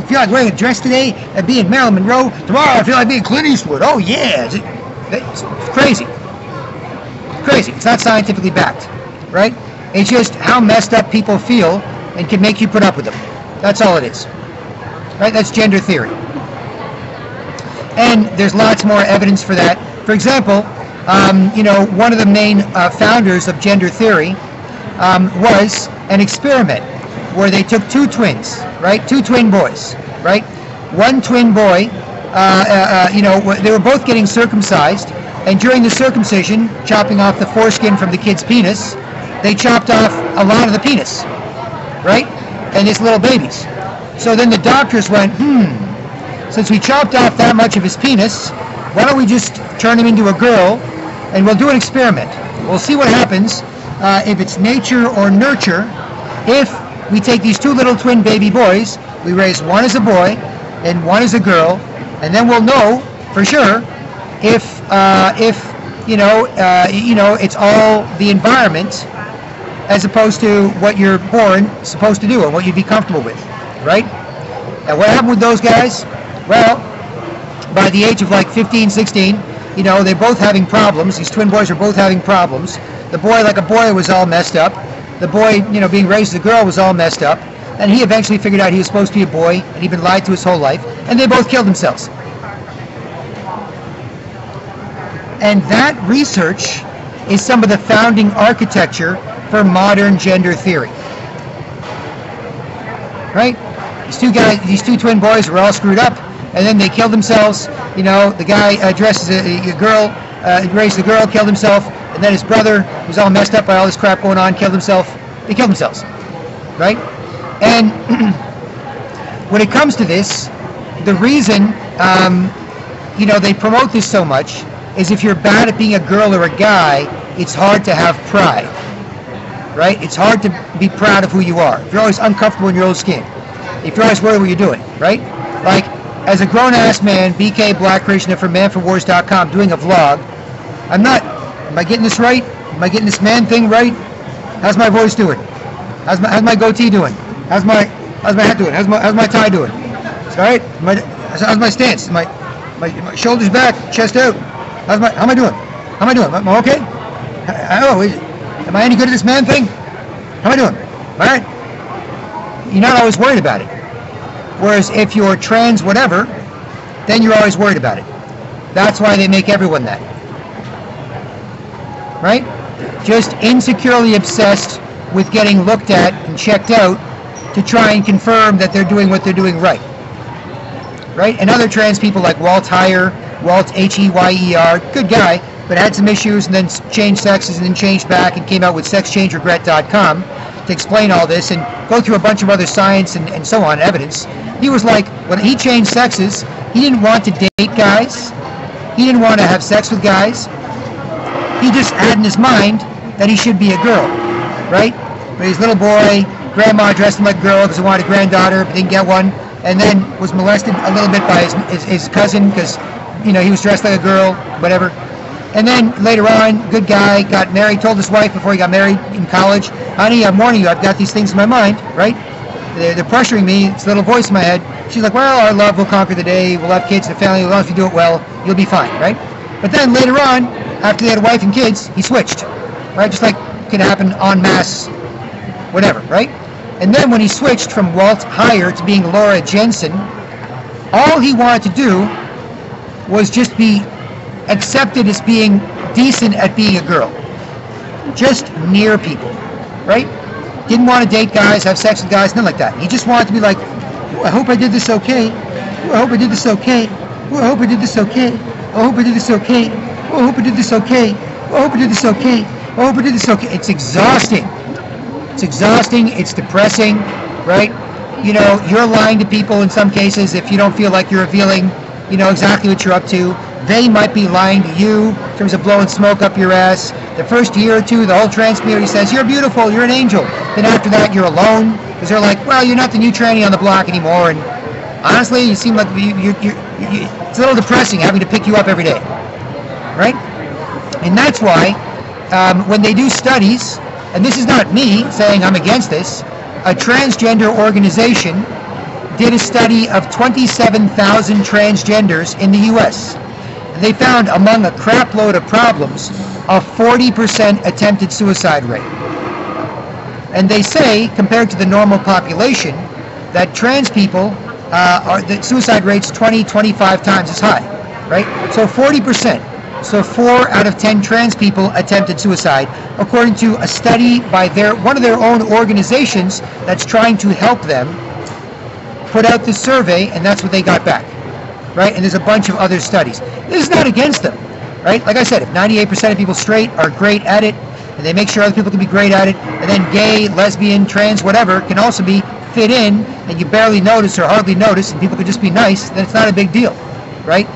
feel like wearing a dress today and being Marilyn Monroe. Tomorrow I feel like being Clint Eastwood. Oh yeah, it's crazy. Crazy. It's not scientifically backed, right? It's just how messed up people feel and can make you put up with them. That's all it is. Right? That's gender theory. And there's lots more evidence for that. For example, one of the main founders of gender theory was an experiment where they took 2 twins, right? 2 twin boys, right? One twin boy, they were both getting circumcised, and during the circumcision, chopping off the foreskin from the kid's penis, they chopped off a lot of the penis, right? And his little babies. So then the doctors went, since we chopped off that much of his penis, why don't we just turn him into a girl and we'll do an experiment. We'll see what happens if it's nature or nurture. If we take these 2 little twin baby boys, we raise one as a boy and one as a girl, and then we'll know for sure if it's all the environment as opposed to what you're born supposed to do and what you'd be comfortable with, right? And what happened with those guys? Well, by the age of like 15, 16, they're both having problems. These twin boys are both having problems. The boy, like a boy, was all messed up. The boy, being raised as a girl was all messed up. and he eventually figured out he was supposed to be a boy, and he'd been lied to his whole life, and they both killed themselves. And that research is some of the founding architecture for modern gender theory. Right? These two twin boys were all screwed up, and then they killed themselves. You know, the guy dresses a girl, raised a girl, killed himself, and then his brother, who's all messed up by all this crap going on, killed himself. They killed themselves. Right? And when it comes to this, the reason, they promote this so much is if you're bad at being a girl or a guy, it's hard to have pride, right? It's hard to be proud of who you are. If you're always uncomfortable in your own skin, if you're always worried what you're doing, right? Like, as a grown-ass man, BK Black Krishna from manforwars.com, doing a vlog, am I getting this right? Am I getting this man thing right? How's my voice doing? How's my goatee doing? How's my hat doing? How's my tie doing? It's all right? How's my stance? My shoulders back, chest out. How am I doing? How am I doing? Am I okay? Am I any good at this man thing? How am I doing? All right? You're not always worried about it. Whereas if you're trans whatever, then you're always worried about it. That's why they make everyone that. Right? Just insecurely obsessed with getting looked at and checked out to try and confirm that they're doing what they're doing right. Right? And other trans people like Walt Heyer, Walt Heyer, good guy, but had some issues and then changed sexes and then changed back and came out with sexchangeregret.com to explain all this and go through a bunch of other science and so on, evidence. He was like, when he changed sexes, he didn't want to date guys. He didn't want to have sex with guys. He just had in his mind that he should be a girl, right? But he's a little boy, grandma dressed him like a girl because he wanted a granddaughter, but didn't get one, and then was molested a little bit by his cousin because, he was dressed like a girl, whatever. And then later on, good guy, got married, told his wife before he got married in college, honey, I'm warning you, I've got these things in my mind, right? They're pressuring me, it's a little voice in my head. She's like, well, our love will conquer the day, we'll have kids and a family, as long as you do it well, you'll be fine, right? But then later on, after they had a wife and kids, he switched, right? Just like could happen en masse, whatever, right? And then when he switched from Walt Heyer to being Laura Jensen, all he wanted to do was just be accepted as being decent at being a girl. Just near people, right? Didn't want to date guys, have sex with guys, nothing like that. He just wanted to be like, I hope I did this okay. I hope I did this okay. I hope I did this okay. I hope I did this okay. I hope I did this okay. I hope I did this okay. I hope I did this okay. It's exhausting. It's exhausting. It's depressing, right? You're lying to people in some cases if you don't feel like you're revealing, exactly what you're up to. They might be lying to you in terms of blowing smoke up your ass. The first year or two, the whole trans community says, you're beautiful, you're an angel. Then after that, you're alone, because they're like, well, you're not the new tranny on the block anymore. And honestly, you seem like it's a little depressing having to pick you up every day, right? And that's why when they do studies, and this is not me saying I'm against this, a transgender organization did a study of 27,000 transgenders in the U.S. They found among a crap load of problems a 40% attempted suicide rate. And they say, compared to the normal population, that trans people, the suicide rate's 25 times as high, right? So 40%. So 4 out of 10 trans people attempted suicide, according to a study by one of their own organizations that's trying to help them put out this survey, and that's what they got back, right? And there's a bunch of other studies. This is not against them, right? Like I said, if 98% of people straight are great at it, and they make sure other people can be great at it, and then gay, lesbian, trans, whatever, can also be fit in, and you barely notice or hardly notice, and people can just be nice, then it's not a big deal, right?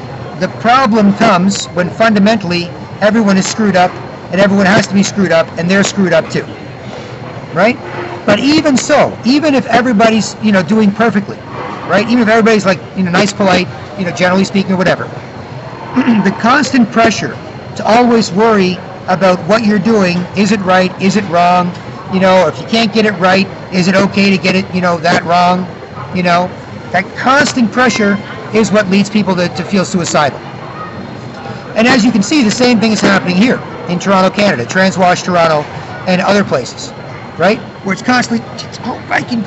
The problem comes when fundamentally everyone is screwed up, and everyone has to be screwed up, and they're screwed up too, right? But even so, even if everybody's, doing perfectly, right? Even if everybody's like, nice, polite, generally speaking or whatever, the constant pressure to always worry about what you're doing, is it right, is it wrong, if you can't get it right, is it okay to get it, that wrong, that constant pressure is what leads people to feel suicidal. And as you can see, the same thing is happening here in Toronto, Canada, Transwash, Toronto, and other places, right? Where it's constantly, I can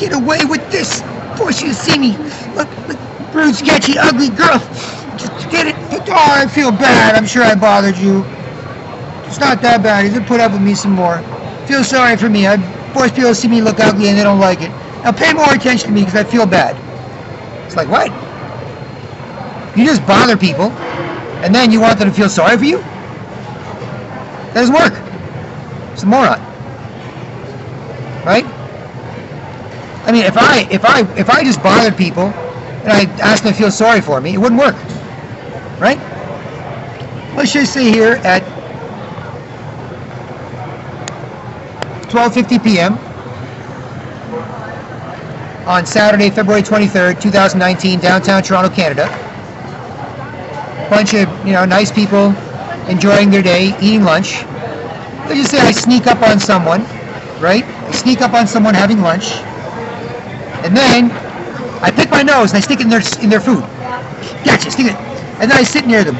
get away with this. Force you to see me. Look, rude, sketchy, ugly girl. Just get it. Oh, I feel bad. I'm sure I bothered you. It's not that bad. You can put up with me some more. Feel sorry for me. I force people to see me look ugly and they don't like it. Now pay more attention to me because I feel bad. It's like, what? You just bother people and then you want them to feel sorry for you? That doesn't work. It's a moron. Right? I mean, if I just bothered people and I asked them to feel sorry for me, it wouldn't work. Right? Let's just say here at 12:50 p.m. on Saturday, February 23rd, 2019, downtown Toronto, Canada. Bunch of, nice people enjoying their day, eating lunch. Let's just say I sneak up on someone, right? I sneak up on someone having lunch, and then I pick my nose and I stick it in their food. Gotcha, stick it, and then I sit near them.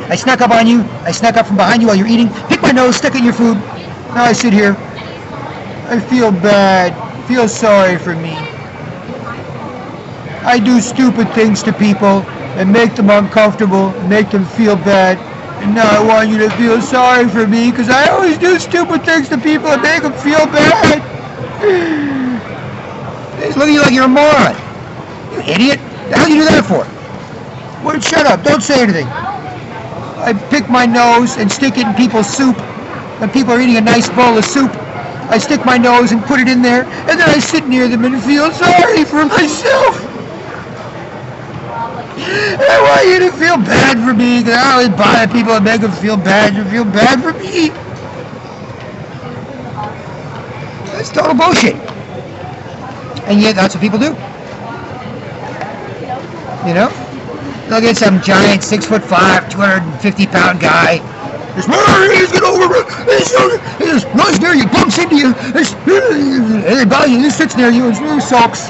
I snuck up on you. I snuck up from behind you while you're eating. Pick my nose, stuck it in your food. Now I sit here. I feel bad. Feel sorry for me. I do stupid things to people and make them uncomfortable, make them feel bad. And now I want you to feel sorry for me because I always do stupid things to people and make them feel bad. They look at you like you're a moron. You idiot. The hell do you do that for? Well, shut up. Don't say anything. I pick my nose and stick it in people's soup. When people are eating a nice bowl of soup, I stick my nose and put it in there, and then I sit near them and feel sorry for myself. And I want you to feel bad for me, because I always bother people and make them feel bad for me. That's total bullshit. And yet that's what people do. They'll get some giant 6'5", 250-pound guy. He's get over it. He just runs near you, bumps into you, and he sits near you and sulks.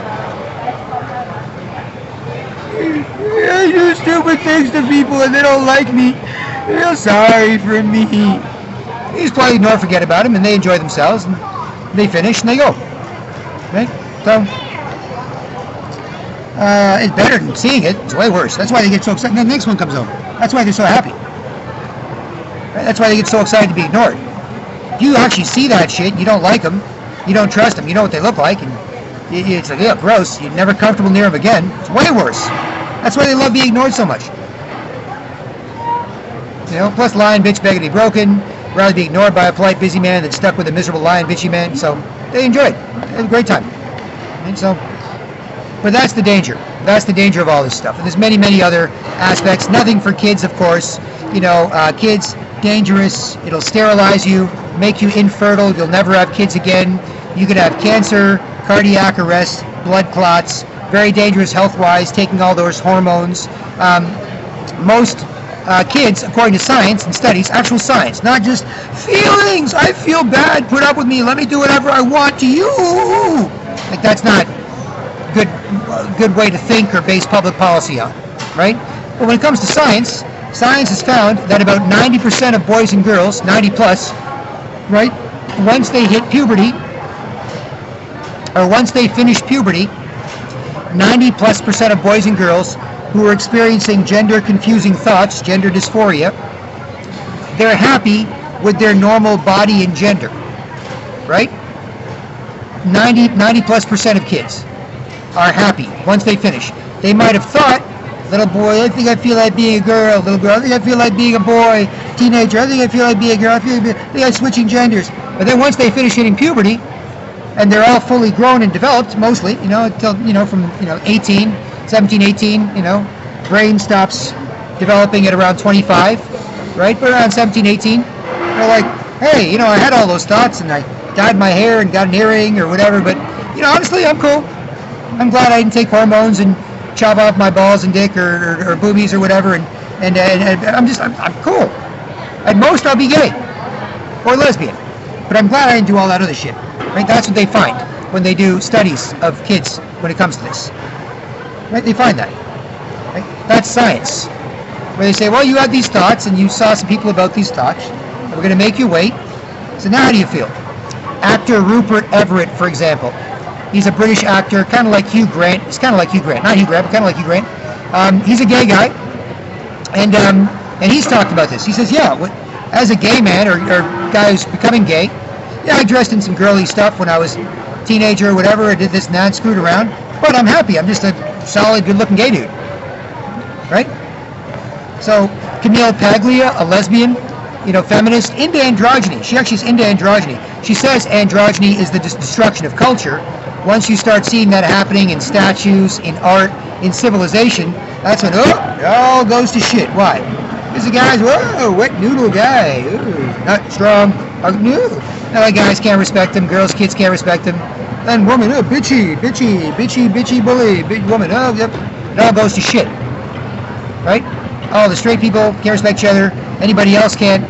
I do stupid things to people and they don't like me. They feel sorry for me. You just probably ignore, forget about them, and they enjoy themselves, and they finish and they go. Right? So. It's better than seeing it. It's way worse. That's why they get so excited. And the next one comes over. That's why they're so happy. Right? That's why they get so excited to be ignored. If you actually see that shit, you don't like them, you don't trust them, you know what they look like, and it's like, yeah, gross. You're never comfortable near them again. It's way worse. That's why they love being ignored so much. Plus lying, bitch, begging to be broken. Rather be ignored by a polite, busy man than stuck with a miserable, lying, bitchy man. So they enjoy it. They have a great time. And so. But that's the danger. That's the danger of all this stuff. And there's many, many other aspects. Nothing for kids, of course. Kids, dangerous. It'll sterilize you, make you infertile. You'll never have kids again. You could have cancer, cardiac arrest, blood clots. Very dangerous health-wise, taking all those hormones. Most kids, according to science and studies, actual science, not just feelings. I feel bad. Put up with me. Let me do whatever I want to you. Like, that's not good way to think or base public policy on, right? But when it comes to science has found that about 90% of boys and girls, 90 plus, right, once they hit puberty, or once they finish puberty, 90+% of boys and girls who are experiencing gender confusing thoughts, gender dysphoria, they're happy with their normal body and gender, right? 90+% of kids are happy once they finish. They might have thought, little boy, I think I feel like being a girl. Little girl, I think I feel like being a boy. Teenager, I think I feel like being a girl. I think I'm switching genders. But then once they finish hitting puberty, and they're all fully grown and developed, mostly, until, from, 18, 17, 18, brain stops developing at around 25, right? But around 17, 18, they're like, hey, I had all those thoughts, and I dyed my hair and got an earring or whatever, but, honestly, I'm cool. I'm glad I didn't take hormones and chop off my balls and dick or boobies or whatever, and I'm cool. At most, I'll be gay or lesbian, but I'm glad I didn't do all that other shit. Right? That's what they find when they do studies of kids when it comes to this. Right? They find that. Right? That's science. Where they say, well, you had these thoughts and you saw some people about these thoughts, and we're going to make you wait. So now how do you feel? actor Rupert Everett, for example. He's a British actor, kind of like Hugh Grant. He's kind of like Hugh Grant, not Hugh Grant, but kind of like Hugh Grant. He's a gay guy, and he's talked about this. He says, yeah, as a gay man or guy who's becoming gay, yeah, I dressed in some girly stuff when I was a teenager or whatever. I did this and that, screwed around, but I'm happy. I'm just a solid, good-looking gay dude, right? So Camille Paglia, a lesbian, feminist, into androgyny. She actually is into androgyny. She says androgyny is the destruction of culture. Once you start seeing that happening in statues, in art, in civilization, that's when it all goes to shit. Why? Because the guys, whoa, wet noodle guy, ooh, not strong, no. Now guys can't respect them, girls, kids can't respect them. Then woman, oh, bitchy bully, bitch woman, oh, yep. It all goes to shit, right? Oh, the straight people can't respect each other, anybody else can't,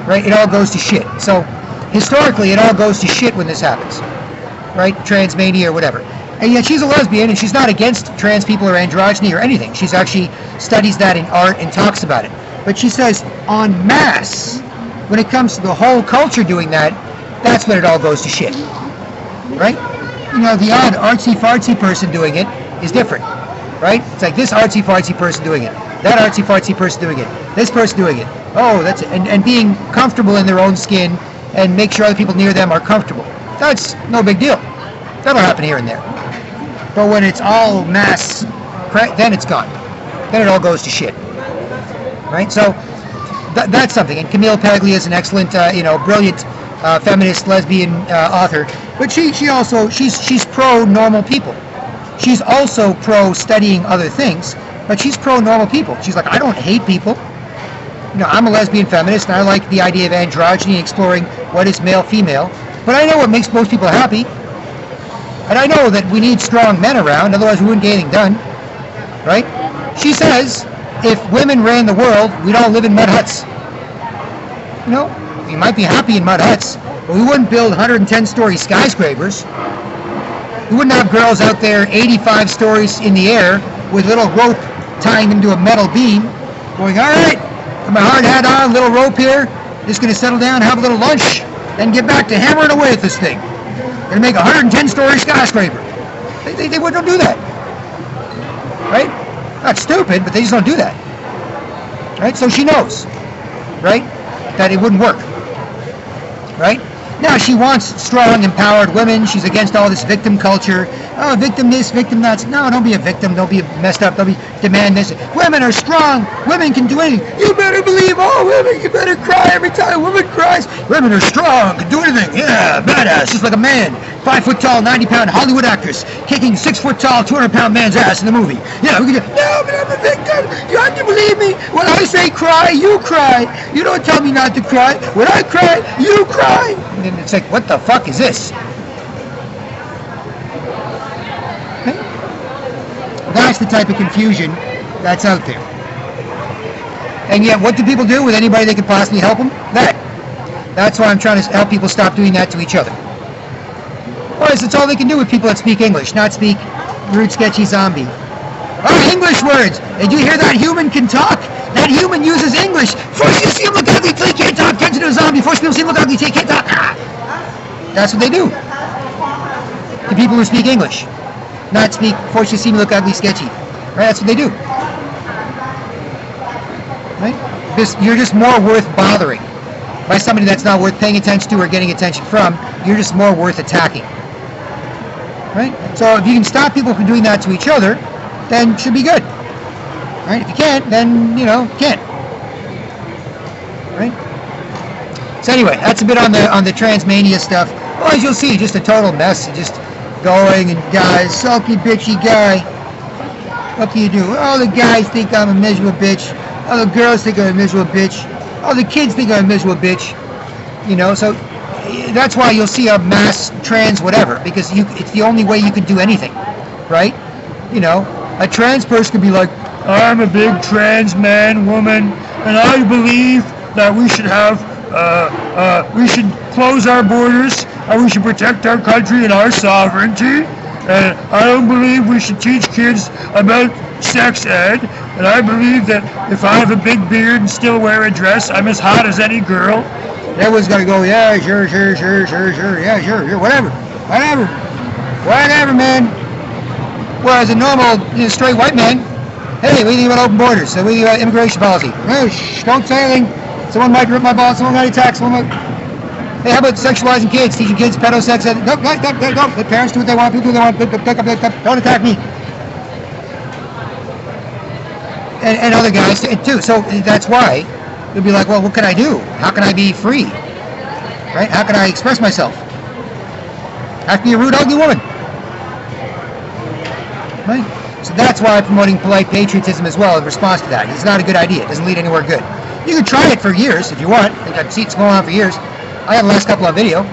right? It all goes to shit. So, historically, it all goes to shit when this happens, right? Transmania or whatever. And yet she's a lesbian, and she's not against trans people or androgyny or anything. She's actually studies that in art and talks about it. But she says, en masse, when it comes to the whole culture doing that, that's when it all goes to shit, right? The odd artsy-fartsy person doing it is different, right? It's like this artsy-fartsy person doing it, that artsy-fartsy person doing it, this person doing it. Oh, that's it. And being comfortable in their own skin and make sure other people near them are comfortable. That's no big deal. That'll happen here and there. But when it's all mass, then it's gone. Then it all goes to shit, right? So that's something. And Camille Paglia is an excellent, brilliant feminist lesbian author. But she's pro normal people. She's also pro studying other things, but she's pro normal people. She's like, I don't hate people. I'm a lesbian feminist, and I like the idea of androgyny, exploring what is male-female. But I know what makes most people happy. And I know that we need strong men around, otherwise we wouldn't get anything done. Right? She says, if women ran the world, we'd all live in mud huts. We might be happy in mud huts, but we wouldn't build 110-story skyscrapers. We wouldn't have girls out there 85 stories in the air with a little rope tying them to a metal beam, going, all right, got my hard hat on, little rope here, just going to settle down, have a little lunch, then get back to hammering away at this thing. Going to make a 110-story skyscraper. They wouldn't do that. Right? Not stupid, but they just don't do that. Right? So she knows, right, that it wouldn't work. Right? Now, she wants strong, empowered women. She's against all this victim culture. Oh, victim this, victim that. No, don't be a victim. Don't be messed up. Don't be demand this. Women are strong. Women can do anything. You better believe all women. You better cry every time a woman cries. Women are strong. Can do anything. Yeah, badass. Just like a man. 5 foot tall, 90-pound Hollywood actress kicking 6 foot tall, 200-pound man's ass in the movie. Yeah, we can do. No, but I'm a victim. You have to believe me. When I say cry, you cry. You don't tell me not to cry. When I cry, you cry. And it's like, what the fuck is this? Okay. That's the type of confusion that's out there. And yet, what do people do with anybody they could possibly help them? That's why I'm trying to help people stop doing that to each other. Otherwise, it's all they can do with people that speak English, not speak rude, sketchy zombie. Oh, English words! Did you hear that human can talk? That human uses English. Force you to see him look ugly till he can't talk. Turns into a zombie. Force people to see him look ugly till he can't talk. Ah! That's what they do. The people who speak English. Not speak, force you to see me look ugly, sketchy. Right? That's what they do. Right? Because you're just more worth bothering by somebody that's not worth paying attention to or getting attention from. You're just more worth attacking. Right? So if you can stop people from doing that to each other, then it should be good. Right? If you can't, then, can't. Right? So anyway, that's a bit on the transmania stuff. Well, as you'll see, just a total mess. Just going and guys, sulky, bitchy guy. What can you do? Oh, the guys think I'm a miserable bitch. Oh, the girls think I'm a miserable bitch. Oh, the kids think I'm a miserable bitch. So that's why you'll see a mass trans whatever, because it's the only way you can do anything, right? A trans person can be like, I'm a big trans man, woman, and I believe that we should we should close our borders, and we should protect our country and our sovereignty, and I don't believe we should teach kids about sex ed, and I believe that if I have a big beard and still wear a dress, I'm as hot as any girl, And everyone's got to go, yeah, sure, yeah, sure, whatever, man. Whereas a normal, straight white man, hey, what do you think about open borders? So what do you think about immigration policy? Hey, don't say anything. Someone might rip my balls, someone might attack, someone might... Hey, how about sexualizing kids, teaching kids pedo sex? Go. Let parents do what they want, people do what they want. Don't attack me. And other guys too. So that's why you'll be like, well, what can I do? How can I be free? Right? How can I express myself? I have to be a rude, ugly woman. Right? So that's why I'm promoting polite patriotism as well in response to that. It's not a good idea. It doesn't lead anywhere good. You can try it for years if you want. I've seen it going on for years. I have the last couple on video.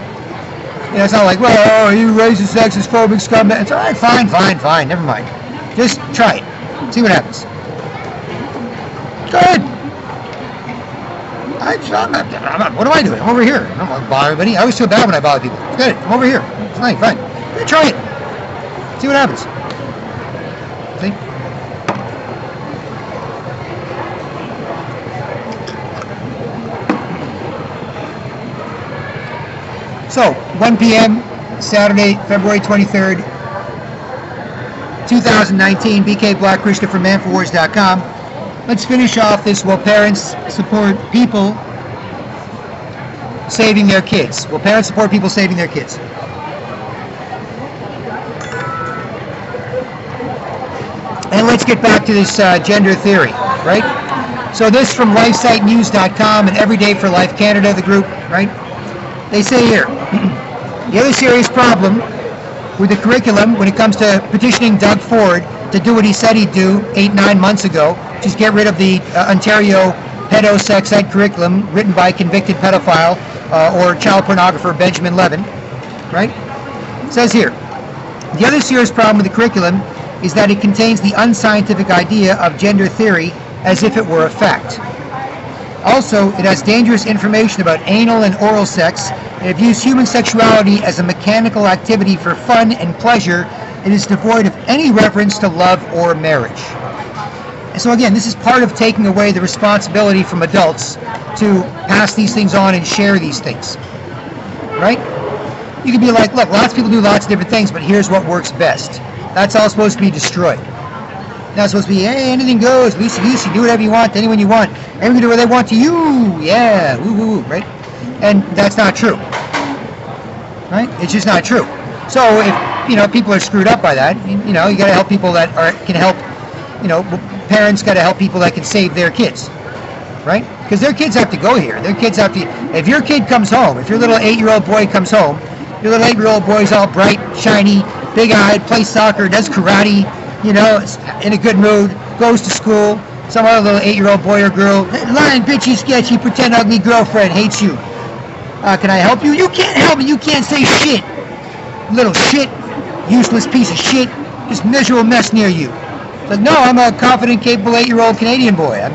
It's not like, well, you racist, sexist, phobic scumbag. It's all right, fine, never mind. Just try it. See what happens. Go ahead. What am I doing? I'm over here. I don't want to bother anybody. I always feel bad when I bother people. Good. I'm over here. It's fine. Try it. See what happens. See? So, 1 p.m. Saturday, February 23rd, 2019, BK Black Krishna from manforwars.com. Let's finish off this. Will parents support people saving their kids? Will parents support people saving their kids? And let's get back to this gender theory, right? So this from LifeSiteNews.com and Everyday for Life Canada, the group, right? They say here, the other serious problem with the curriculum when it comes to petitioning Doug Ford to do what he said he'd do 8-9 months ago, which is get rid of the Ontario pedo sex ed curriculum written by convicted pedophile or child pornographer Benjamin Levin, right? It says here, the other serious problem with the curriculum is that it contains the unscientific idea of gender theory as if it were a fact. Also, it has dangerous information about anal and oral sex, and it views human sexuality as a mechanical activity for fun and pleasure. It is devoid of any reference to love or marriage. And so again, this is part of taking away the responsibility from adults to pass these things on and share these things, right? You can be like, look, lots of people do lots of different things, but here's what works best. That's all supposed to be destroyed. Now it's supposed to be, hey, anything goes, loosey-goosey, do whatever you want to anyone you want. Everyone can do what they want to you, yeah, woo, right? And that's not true, right? It's just not true. So if, people are screwed up by that, you got to help people that can help, parents got to help people that can save their kids, right? Because their kids have to go here. Their kids have to, if your kid comes home, if your little 8-year-old boy comes home, your little 8-year-old boy's all bright, shiny, big-eyed, plays soccer, does karate, in a good mood, goes to school, some other little 8-year-old boy or girl, lying, bitchy, sketchy, pretend ugly girlfriend hates you. Can I help you? You can't help me. You can't say shit. Little shit, useless piece of shit, just miserable mess near you. Like, no, I'm a confident, capable 8-year-old Canadian boy. I'm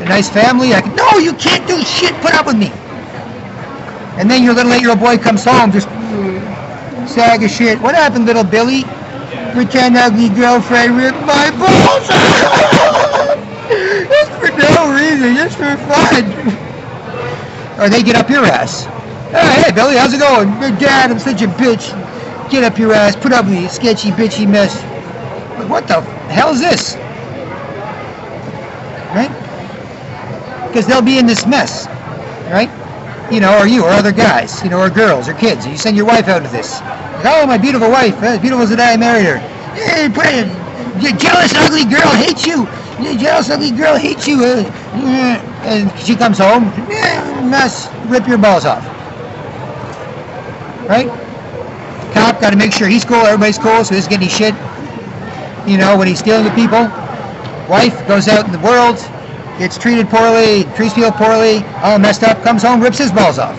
a nice family. No, you can't do shit. Put up with me. And then your little 8-year-old boy comes home, just sag of shit. What happened, little Billy? Pretend ugly girlfriend ripped my balls. Just for no reason, just for fun. Or they get up your ass. Hey, Billy, how's it going? Good dad, I'm such a bitch. Get up your ass, put up with me, sketchy, bitchy mess. Like, what the hell is this? Right? Because they'll be in this mess, right? Or you, or other guys, or girls, or kids. You send your wife out to this. Oh, my beautiful wife, as beautiful as the day I married her. Hey, jealous, ugly girl hates you. Jealous, ugly girl hates you. And she comes home, mess, rip your balls off. Right? Cop got to make sure he's cool, everybody's cool, so he doesn't get any shit. When he's dealing with people. Wife goes out in the world, gets treated poorly, treats people poorly, all messed up, comes home, rips his balls off.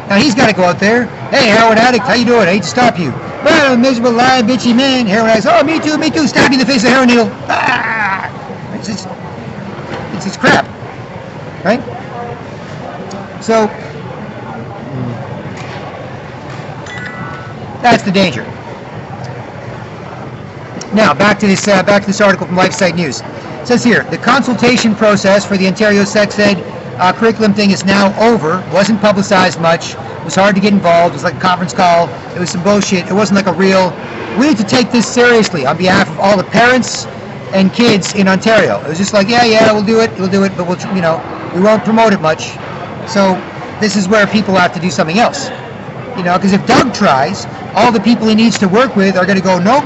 Now he's got to go out there. Hey, heroin addict, how you doing? I hate to stop you. Well, miserable, lying, bitchy man. Heroin addict. Oh, me too. Stab you in the face with a heroin needle. Ah! It's just crap, right? So that's the danger. Now back to this article from LifeSite News. It says here, the consultation process for the Ontario sex ed curriculum thing is now over. Wasn't publicized much. It was hard to get involved. It was like a conference call. It was some bullshit. It wasn't like a real... We need to take this seriously on behalf of all the parents and kids in Ontario. It was just like, yeah, we'll do it, but we'll, you know, we won't promote it much. So this is where people have to do something else. You know, because if Doug tries, all the people he needs to work with are going to go, nope.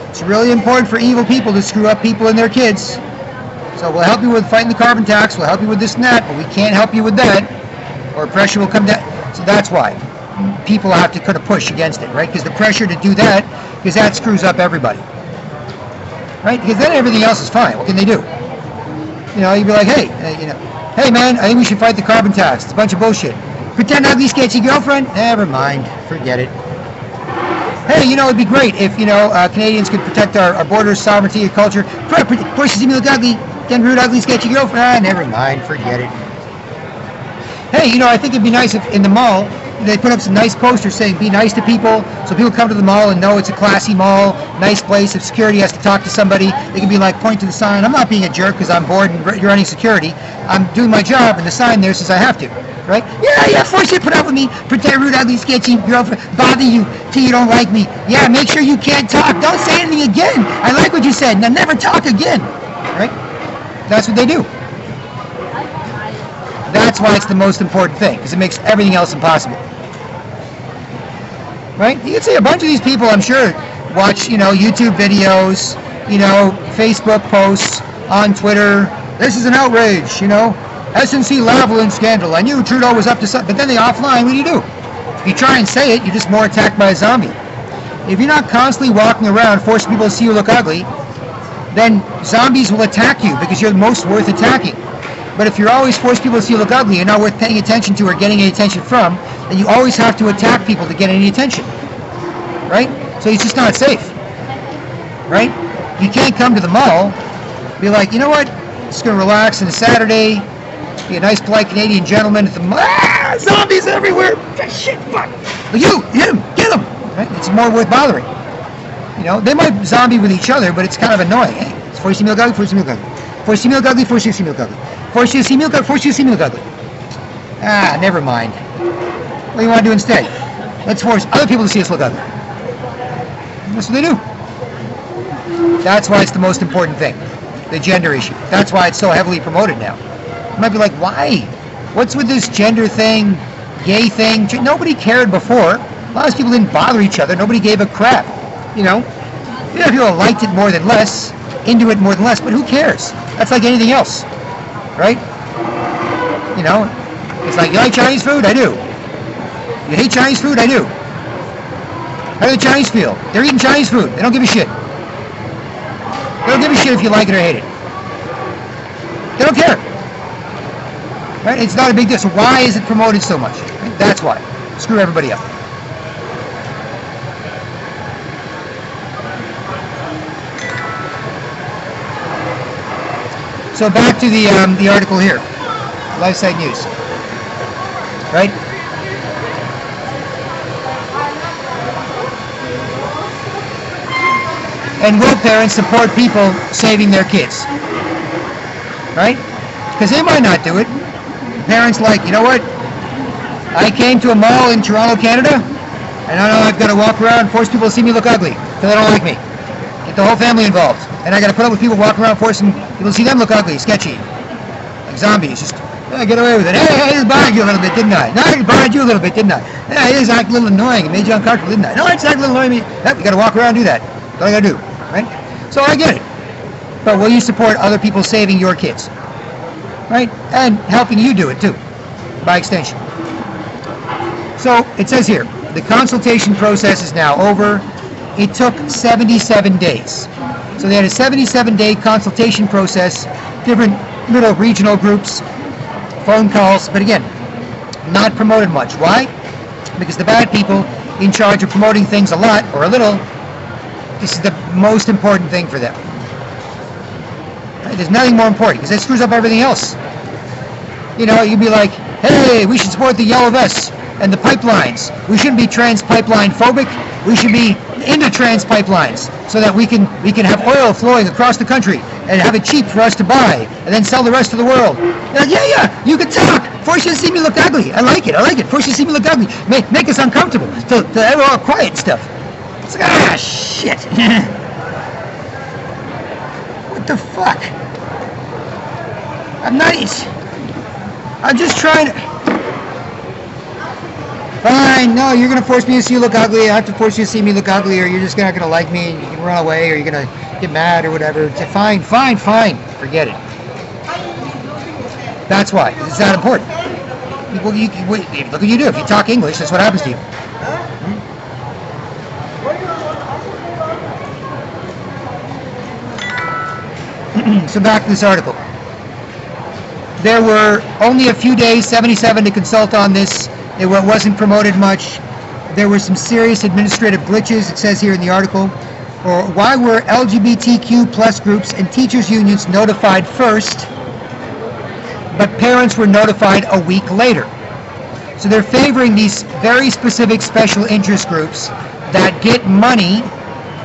It's really important for evil people to screw up people and their kids. So we'll help you with fighting the carbon tax, we'll help you with this and that, but we can't help you with that, or pressure will come down. So that's why people have to kind of push against it, right? Because the pressure to do that, because that screws up everybody. Right? Because then everything else is fine. What can they do? You know, you'd be like, hey, hey man, I think we should fight the carbon tax. It's a bunch of bullshit. Pretend ugly, sketchy girlfriend? Never mind. Forget it. Hey, you know, it'd be great if, you know, Canadians could protect our borders, sovereignty, and culture. Push to see me look ugly, then rude, ugly, sketchy girlfriend. Never mind. Forget it. Hey, you know, I think it'd be nice if in the mall they put up some nice posters saying be nice to people, so people come to the mall and know it's a classy mall, nice place. If security has to talk to somebody, they can be like, point to the sign, I'm not being a jerk because I'm bored and you're running security. I'm doing my job, and the sign there says I have to. Right? Yeah, force you to put up with me, pretend rude, ugly, sketchy girlfriend, bother you till you don't like me. Yeah, make sure you can't talk. Don't say anything again. I like what you said. Now never talk again. Right? That's what they do. That's why it's the most important thing, because it makes everything else impossible. Right? You can see a bunch of these people, I'm sure, watch, you know, YouTube videos, you know, Facebook posts, on Twitter. This is an outrage, you know. SNC Lavalin scandal. I knew Trudeau was up to something, but then they offline. What do? If you try and say it, you're just more attacked by a zombie. If you're not constantly walking around forcing people to see you look ugly, then zombies will attack you because you're the most worth attacking. But if you're always forcing people to see you look ugly, you're not worth paying attention to or getting any attention from, then you always have to attack people to get any attention. Right? So it's just not safe. Right? You can't come to the mall, be like, you know what, just going to relax on a Saturday, be a nice, polite Canadian gentleman at the mall. Ah, zombies everywhere! Shit, fuck! But you, hit him, get him! Right? It's more worth bothering. You know, they might zombie with each other, but it's kind of annoying. Hey, it's force you milk ugly, force you milk ugly. Force you milk ugly, force you see milk ugly. Force you see milk ugly, force you see milk ugly. Ah, never mind. What do you want to do instead? Let's force other people to see us look ugly. That's what they do. That's why it's the most important thing. The gender issue. That's why it's so heavily promoted now. You might be like, why? What's with this gender thing, gay thing? Nobody cared before. A lot of people didn't bother each other. Nobody gave a crap. You know? People liked it more than less, into it more than less, but who cares? That's like anything else. Right? You know? It's like, you like Chinese food? I do. You hate Chinese food? I do. How do the Chinese feel? They're eating Chinese food. They don't give a shit. They don't give a shit if you like it or hate it. They don't care. Right? It's not a big deal. So why is it promoted so much? Right? That's why. Screw everybody up. So back to the article here. LifeSite News. Right? And will parents support people saving their kids? Right? Because they might not do it. Parents like, you know what? I came to a mall in Toronto, Canada, and I know I've got to walk around and force people to see me look ugly because they don't like me. Get the whole family involved. And I got to put up with people walking around forcing people to see them look ugly, sketchy. Like zombies. Just, get away with it. Hey, I just bothered you a little bit, didn't I? No, I just bothered you a little bit, didn't I? Hey, I just acted a little annoying. It made you uncomfortable, didn't I? No, I just acted a little annoying. Yep, you got to walk around and do that. That's all I got to do. Right? So I get it. But will you support other people saving your kids? Right? And helping you do it too, by extension. So it says here, the consultation process is now over. It took 77 days. So they had a 77-day consultation process, different little regional groups, phone calls, but again, not promoted much. Why? Because the bad people in charge of promoting things a lot or a little, this is the most important thing for them. Right? There's nothing more important because it screws up everything else. You know, you'd be like, hey, we should support the yellow vests and the pipelines. We shouldn't be trans pipeline phobic. We should be into trans pipelines so that we can have oil flowing across the country and have it cheap for us to buy and then sell the rest to the world. They're like, yeah, you can talk. Force you to see me look ugly. I like it. Force you to see me look ugly. Make us uncomfortable. So we're all quiet and stuff. It's like, shit. What the fuck? I'm just trying to... Fine, no, you're going to force me to see you look ugly. I have to force you to see me look ugly, or you're just not going to like me and you can run away, or you're going to get mad or whatever. Fine. Forget it. That's why. It's not important. Well, look what you do. If you talk English, that's what happens to you. So back to this article. There were only a few days, 77, to consult on this. It wasn't promoted much. There were some serious administrative glitches, it says here in the article. Or why were LGBTQ plus groups and teachers unions notified first, but parents were notified a week later? So they're favoring these very specific special interest groups that get money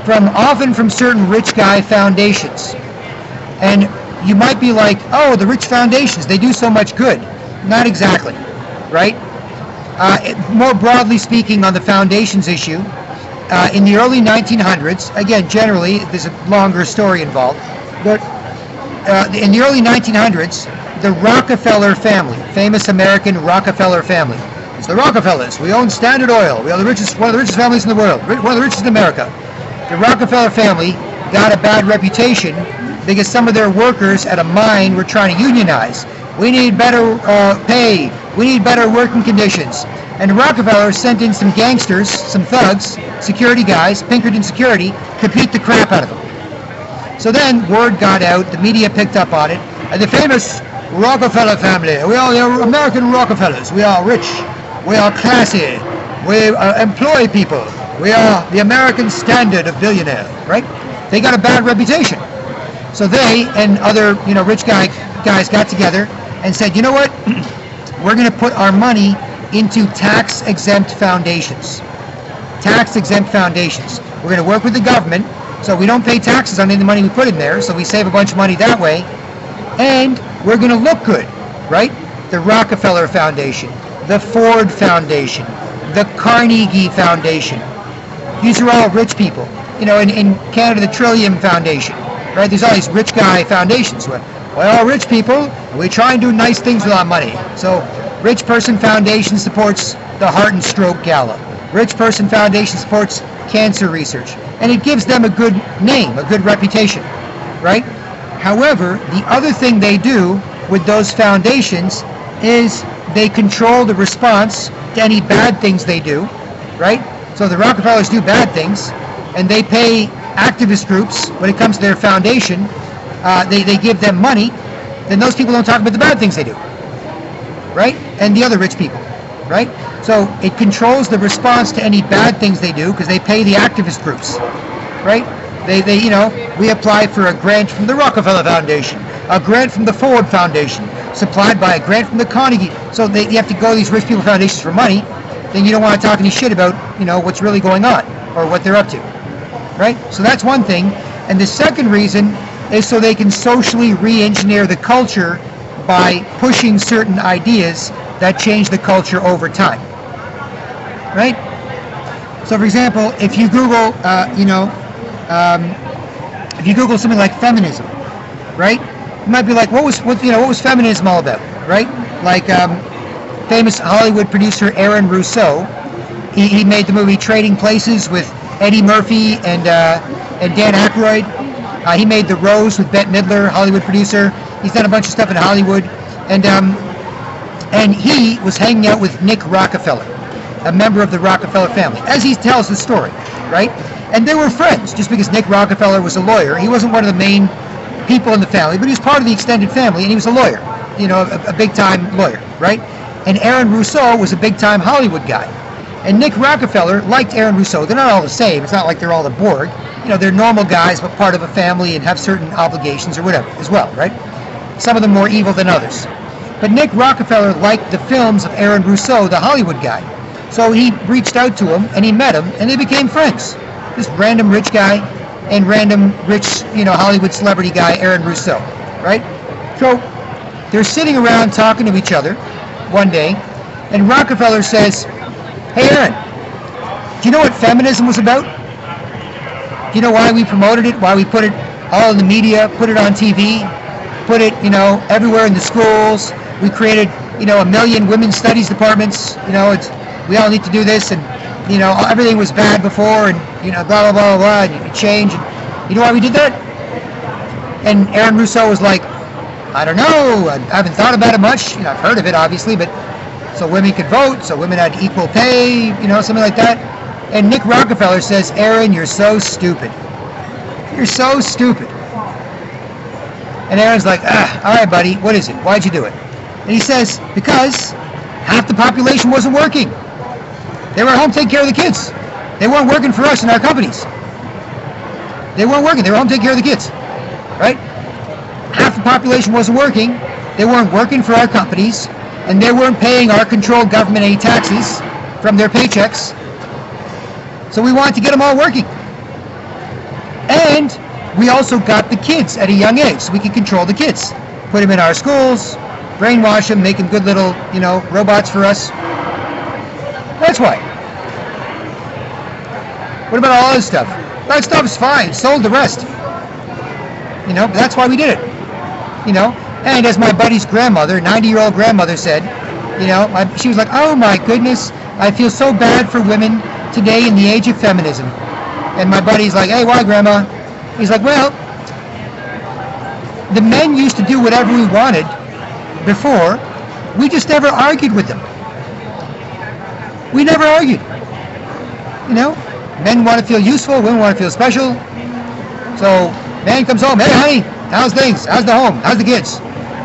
often from certain rich guy foundations. And you might be like, oh, the rich foundations, they do so much good. Not exactly, right? More broadly speaking on the foundations issue, in the early 1900s, again, generally, there's a longer story involved, but in the early 1900s, the Rockefeller family, famous American Rockefeller family, it's the Rockefellers. We own Standard Oil. We are one of the richest families in the world, one of the richest in America. The Rockefeller family got a bad reputation because some of their workers at a mine were trying to unionize. We need better pay. We need better working conditions. And Rockefeller sent in some gangsters, some thugs, security guys, Pinkerton security, to beat the crap out of them. So then word got out, the media picked up on it, and the famous Rockefeller family, we are the American Rockefellers, we are rich, we are classy, we employ people, we are the American standard of billionaire, right? They got a bad reputation. So they and other rich guys got together and said, you know what, we're going to put our money into tax-exempt foundations. Tax-exempt foundations. We're going to work with the government, so we don't pay taxes on any of the money we put in there, so we save a bunch of money that way, and we're going to look good, right? The Rockefeller Foundation, the Ford Foundation, the Carnegie Foundation. These are all rich people. In Canada, the Trillium Foundation, right? There's all these rich guy foundations where we're all rich people, and we try and do nice things with our money. So, Rich Person Foundation supports the Heart and Stroke Gala. Rich Person Foundation supports cancer research. And it gives them a good name, a good reputation, right? However, the other thing they do with those foundations is they control the response to any bad things they do, right? So the Rockefellers do bad things, and they pay activist groups when it comes to their foundation. They give them money, then those people don't talk about the bad things they do, right? And the other rich people, right? So it controls the response to any bad things they do because they pay the activist groups, right? We apply for a grant from the Rockefeller Foundation, a grant from the Ford Foundation, supplied by a grant from the Carnegie. So you have to go to these rich people foundations for money. Then you don't want to talk any shit about what's really going on or what they're up to, right? So that's one thing. And the second reason is so they can socially re-engineer the culture by pushing certain ideas that change the culture over time, right? So, for example, if you Google, if you Google something like feminism, right? You might be like, what was feminism all about, right? Like famous Hollywood producer Aaron Russo, he made the movie Trading Places with Eddie Murphy and Dan Aykroyd. He made The Rose with Bette Midler, Hollywood producer. He's done a bunch of stuff in Hollywood. And he was hanging out with Nick Rockefeller, a member of the Rockefeller family, as he tells the story, right? And they were friends, just because Nick Rockefeller was a lawyer. He wasn't one of the main people in the family, but he was part of the extended family, and he was a lawyer, a big-time lawyer, right? And Aaron Russo was a big-time Hollywood guy. And Nick Rockefeller liked Aaron Russo. They're not all the same. It's not like they're all the Borg. They're normal guys, but part of a family and have certain obligations or whatever as well, right? Some of them more evil than others. But Nick Rockefeller liked the films of Aaron Russo, the Hollywood guy. So he reached out to him, and he met him, and they became friends. This random rich guy and random rich, Hollywood celebrity guy, Aaron Russo, right? So they're sitting around talking to each other one day, and Rockefeller says, "Hey, Aaron, do you know what feminism was about? Do you know why we promoted it? Why we put it all in the media, put it on TV, put it, everywhere in the schools? We created, 1 million women's studies departments. We all need to do this, and everything was bad before, and blah blah blah blah, and you change. You know why we did that?" And Aaron Russo was like, "I don't know. I haven't thought about it much. I've heard of it, obviously, but so women could vote, so women had equal pay, something like that." And Nick Rockefeller says, "Aaron, you're so stupid. You're so stupid." And Aaron's like, "All right, buddy, what is it? Why'd you do it?" And he says, "Because half the population wasn't working. They were at home taking care of the kids. They weren't working for us in our companies. They weren't working. They were home taking care of the kids, right? Half the population wasn't working. They weren't working for our companies, and they weren't paying our controlled government any taxes from their paychecks. So we wanted to get them all working. And we also got the kids at a young age, so we could control the kids. Put them in our schools, brainwash them, make them good little, robots for us. That's why. What about all this stuff? That stuff's fine. Sold the rest. But that's why we did it. And as my buddy's grandmother, 90-year-old grandmother said, she was like, "Oh my goodness, I feel so bad for women today in the age of feminism." And my buddy's like, "Hey, why, Grandma?" He's like, "Well, the men used to do whatever we wanted before. We just never argued with them. We never argued. Men want to feel useful, women want to feel special. So, man comes home, 'Hey, honey, how's things? How's the home? How's the kids?'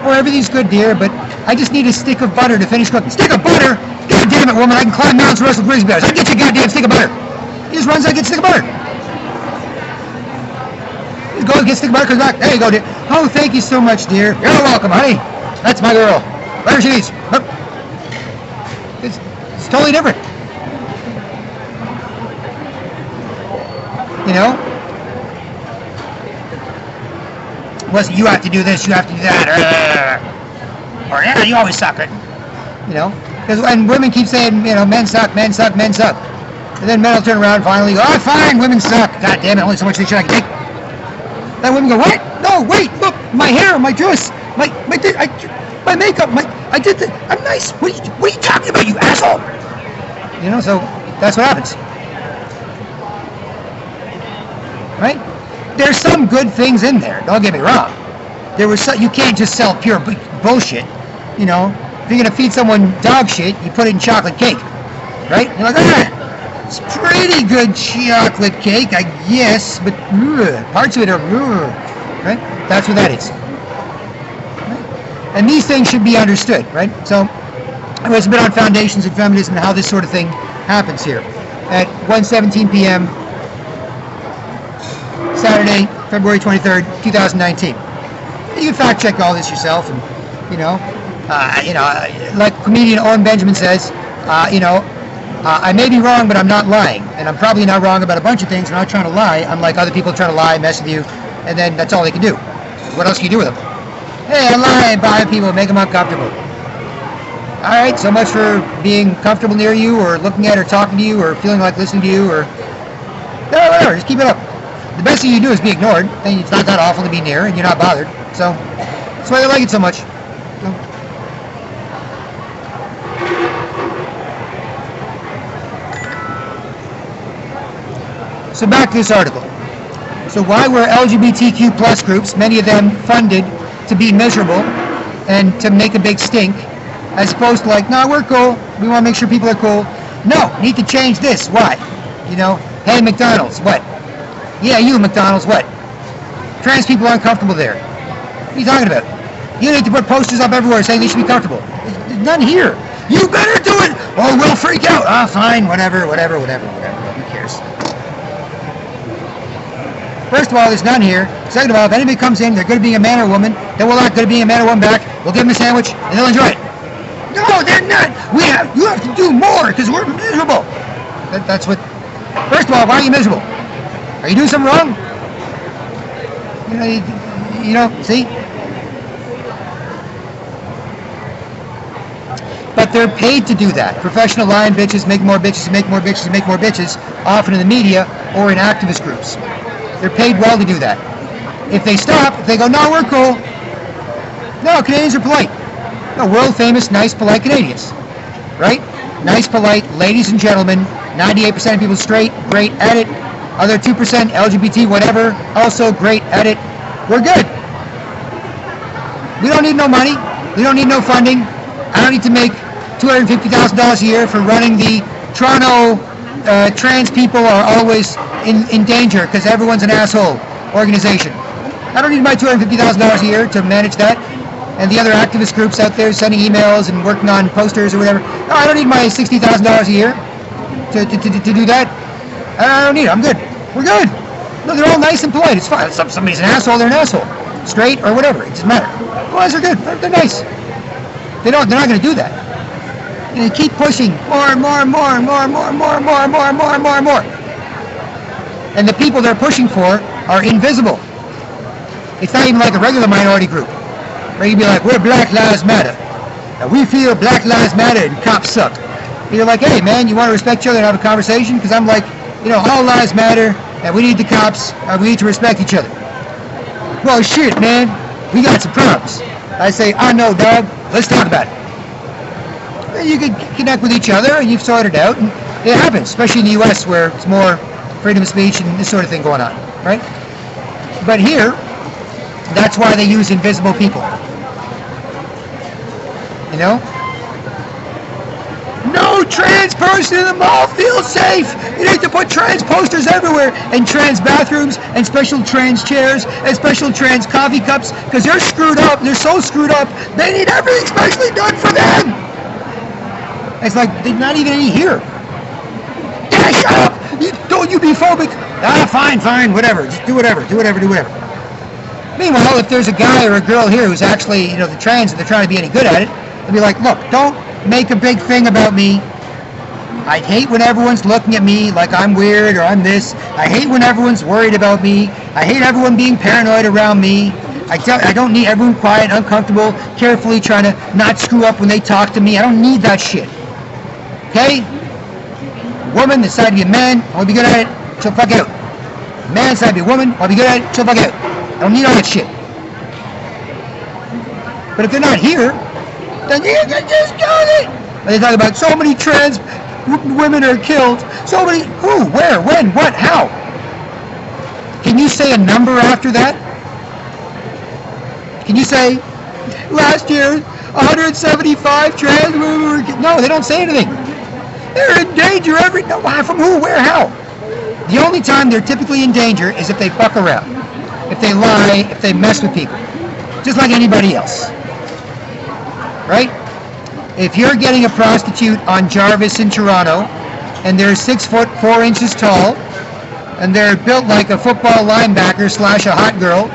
'Oh, everything's good, dear, but I just need a stick of butter to finish cooking.' 'Stick of butter? God damn it, woman, I can climb mountains and wrestle grizzly bears. I'll get you a goddamn stick of butter.' He just runs out and gets a stick of butter. He goes, gets a stick of butter, comes back. 'There you go, dear.' 'Oh, thank you so much, dear. You're welcome, honey. That's my girl. Whatever she needs.' It's totally different. Wasn't you have to do this, you have to do that, or yeah, you always suck it. Because when women keep saying, men suck, men suck, men suck. And then men will turn around and finally go, "Oh, fine, women suck. God damn it, only so much shit I can take." Then women go, "What? No, wait, look, my hair, my dress, my makeup, I did this. I'm nice. What are you talking about, you asshole?" So that's what happens. Right? There's some good things in there, don't get me wrong. You can't just sell pure bullshit. If you're going to feed someone dog shit, you put it in chocolate cake. Right? You're like, it's pretty good chocolate cake, I guess, but parts of it are, right? That's what that is. Right? And these things should be understood, right? So, anyways, a bit on foundations of feminism and how this sort of thing happens here. At 1:17 p.m., Saturday, February 23rd, 2019. You can fact check all this yourself, and like comedian Owen Benjamin says, I may be wrong, but I'm not lying, and I'm probably not wrong about a bunch of things. I'm not trying to lie, unlike other people trying to lie, mess with you, and then that's all they can do. What else can you do with them? Hey, I lie, bother people, make them uncomfortable. All right, so much for being comfortable near you, or looking at, or talking to you, or feeling like listening to you, or whatever. Just keep it up. The best thing you do is be ignored, and it's not that awful to be near, and you're not bothered. So that's why they like it so much. So back to this article. So why were LGBTQ plus groups, many of them funded to be miserable and to make a big stink, as opposed to like, no, we're cool, we want to make sure people are cool. No, need to change this. Why? Hey, McDonald's, what? Yeah, you, McDonald's, what? Trans people aren't comfortable there. What are you talking about? You need to put posters up everywhere saying they should be comfortable. There's none here. You better do it, or we'll freak out. Ah, fine, whatever. Who cares? First of all, there's none here. Second of all, if anybody comes in, they're good at being a man or woman, then we're not good at being a man or woman back. We'll give them a sandwich, and they'll enjoy it. No, they're not. You have to do more, because we're miserable. That's what... First of all, why are you miserable? Are you doing something wrong? You know, see? But they're paid to do that. Professional lying bitches make more bitches, make more bitches, make more bitches, often in the media or in activist groups. They're paid well to do that. If they stop, if they go, no, we're cool. No, Canadians are polite. No, world famous, nice, polite Canadians. Right? Nice, polite, ladies and gentlemen. 98% of people straight, great at it. Other 2% LGBT, whatever, also great at it. We're good. We don't need no money. We don't need no funding. I don't need to make $250,000 a year for running the Toronto trans people are always in danger because everyone's an asshole organization. I don't need my $250,000 a year to manage that. And the other activist groups out there sending emails and working on posters or whatever. No, I don't need my $60,000 a year to do that. I don't need it. I'm good. We're good. No, they're all nice and polite. It's fine. If somebody's an asshole, they're an asshole. Straight or whatever. It doesn't matter. Otherwise, they're good. They're nice. They're not going to do that. And they keep pushing more and more and more and more and more and more and more and more and more and more and more. And the people they're pushing for are invisible. It's not even like a regular minority group. Where you'd be like, we're Black Lives Matter. And we feel Black Lives Matter and cops suck. And you're like, hey man, you want to respect each other and have a conversation? Because I'm like, all lives matter and we need the cops and we need to respect each other. Well shit man, we got some problems. I say, I know dog, let's talk about it. And you can connect with each other and you've sorted it out. And it happens, especially in the US where it's more freedom of speech and this sort of thing going on, right? But here, that's why they use invisible people. No trans person in the mall feels safe. You need to put trans posters everywhere and trans bathrooms and special trans chairs and special trans coffee cups because they're screwed up. They're so screwed up. They need everything specially done for them. It's like there's not even any here. Yeah, shut up. Don't you be phobic. Fine, whatever. Just do whatever. Meanwhile, if there's a guy or a girl here who's actually, the trans and they're trying to be any good at it, they'll be like, look, don't make a big thing about me. I hate when everyone's looking at me like I'm weird or I'm this. I hate when everyone's worried about me. I hate everyone being paranoid around me. I don't need everyone quiet, uncomfortable, carefully trying to not screw up when they talk to me. I don't need that shit. Okay? Woman decide to be a man, I want to be good at it, she'll fuck out. Man decide to be a woman, I want to be good at it, she'll fuck out. I don't need all that shit. But if they're not here, then you can just do it. And they talk about so many trans women are killed. So many, who, where, when, what, how? Can you say a number after that? Can you say, last year, 175 trans women were killed? No, they don't say anything. They're in danger from who, where, how? The only time they're typically in danger is if they fuck around. If they lie, if they mess with people. Just like anybody else. Right? If you're getting a prostitute on Jarvis in Toronto, and they're 6 foot 4 inches tall, and they're built like a football linebacker / a hot girl,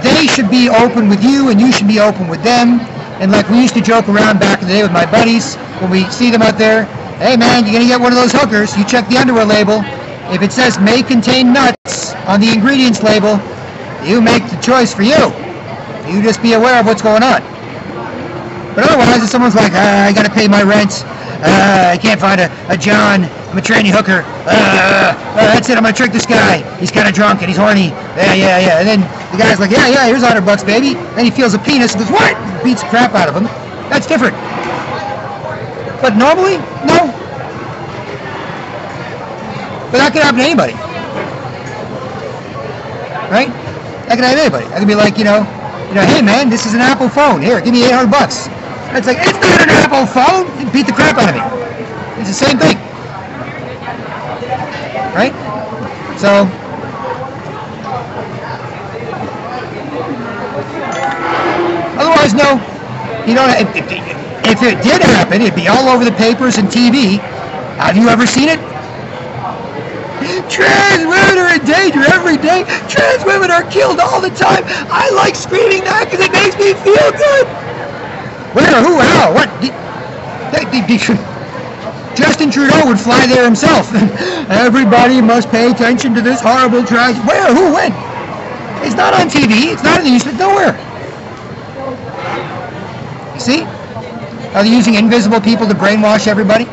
they should be open with you, and you should be open with them. And like we used to joke around back in the day with my buddies, when we see them out there, hey man, you're going to get one of those hookers, you check the underwear label. If it says may contain nuts on the ingredients label, you make the choice for you. You just be aware of what's going on. But otherwise, if someone's like, I gotta pay my rent, I can't find a John, I'm a tranny hooker, that's it, I'm gonna trick this guy, he's kinda drunk and he's horny, yeah. And then the guy's like, yeah, here's $100, baby. Then he feels a penis and goes, what? Beats the crap out of him. That's different. But normally, no. But that could happen to anybody. Right? That could happen to anybody. I could be like, hey man, this is an Apple phone. Here, give me $800. And it's like, it's not an Apple phone. It beat the crap out of me. It's the same thing. Right? So, otherwise, no. If it did happen, it'd be all over the papers and TV. Have you ever seen it? Trans women are in danger every day. Trans women are killed all the time. I like screaming that because it makes me feel good. Where, who, how, what? Justin Trudeau would fly there himself. Everybody must pay attention to this horrible tragedy. Where? Who? When? It's not on TV. It's not in the news. It's nowhere. You see? Are they using invisible people to brainwash everybody?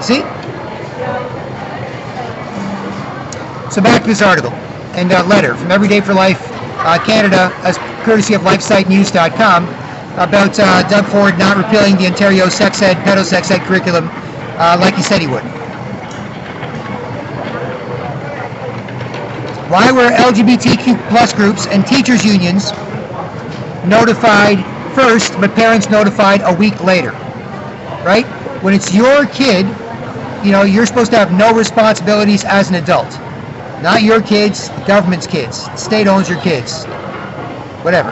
See? So back to this article and a letter from Everyday for Life Canada, as courtesy of LifeSiteNews.com, about Doug Ford not repealing the Ontario sex ed, pedo-sex ed curriculum like he said he would. Why were LGBTQ plus groups and teachers unions notified first, but parents notified a week later? Right? When it's your kid, you know, you're supposed to have no responsibilities as an adult. Not your kids, the government's kids. The state owns your kids. Whatever.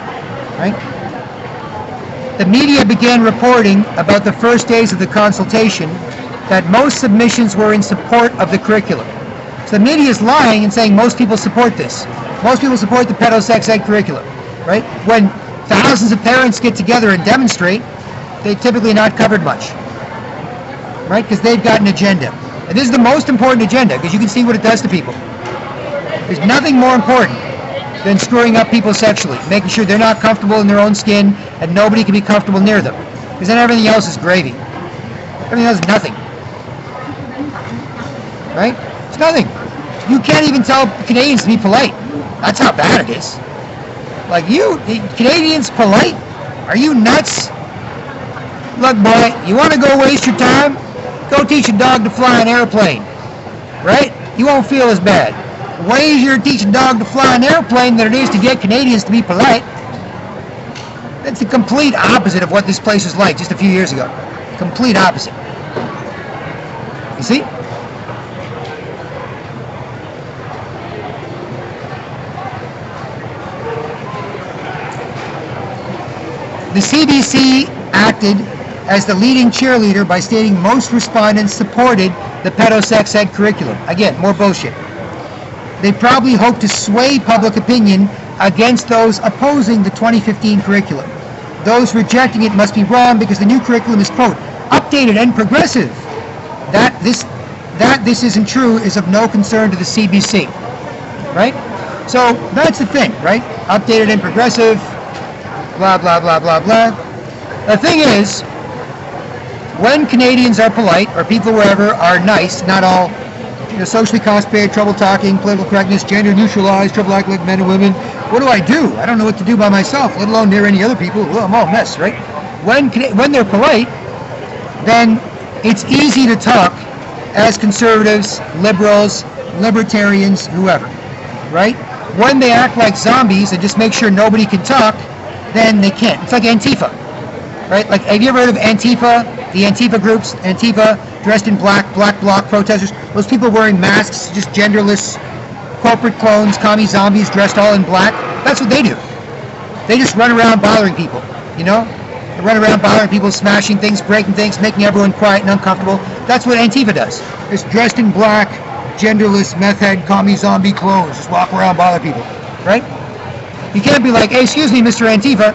Right? The media began reporting about the first days of the consultation that most submissions were in support of the curriculum. So the media is lying and saying most people support this. Most people support the pedo-sex ed curriculum. Right? When thousands of parents get together and demonstrate, they typically not covered much. Right? Because they've got an agenda. And this is the most important agenda, because you can see what it does to people. There's nothing more important than screwing up people sexually, making sure they're not comfortable in their own skin and nobody can be comfortable near them. Because then everything else is gravy. Everything else is nothing. Right? It's nothing. You can't even tell Canadians to be polite. That's how bad it is. Like, you, Canadians polite? Are you nuts? Look, boy, you want to go waste your time? Go teach a dog to fly an airplane. Right? You won't feel as bad. Way easier to teach a dog to fly an airplane than it is to get Canadians to be polite. That's the complete opposite of what this place was like just a few years ago. Complete opposite. You see? The CBC acted as the leading cheerleader by stating most respondents supported the pedo-sex ed curriculum. Again, more bullshit. They probably hope to sway public opinion against those opposing the 2015 curriculum. Those rejecting it must be wrong because the new curriculum is, quote, updated and progressive. That this isn't true is of no concern to the CBC. Right? So that's the thing, right? Updated and progressive, blah, blah, blah, blah, blah. The thing is, when Canadians are polite, or people wherever are nice, not all, you know, socially constipated, trouble talking, political correctness, gender neutralized, trouble acting like men and women, what do? I don't know what to do by myself, let alone near any other people. Well, I'm all a mess, right? When they're polite, then it's easy to talk as conservatives, liberals, libertarians, whoever, right? When they act like zombies and just make sure nobody can talk, then they can't. It's like Antifa, right? Like, have you ever heard of Antifa? The Antifa groups, Antifa, dressed in black, black bloc protesters, those people wearing masks, just genderless, corporate clones, commie zombies dressed all in black. That's what they do. They just run around bothering people, you know? They run around bothering people, smashing things, breaking things, making everyone quiet and uncomfortable. That's what Antifa does. It's dressed in black, genderless, meth head, commie zombie clones, just walk around, bother people, right? You can't be like, hey, excuse me, Mr. Antifa.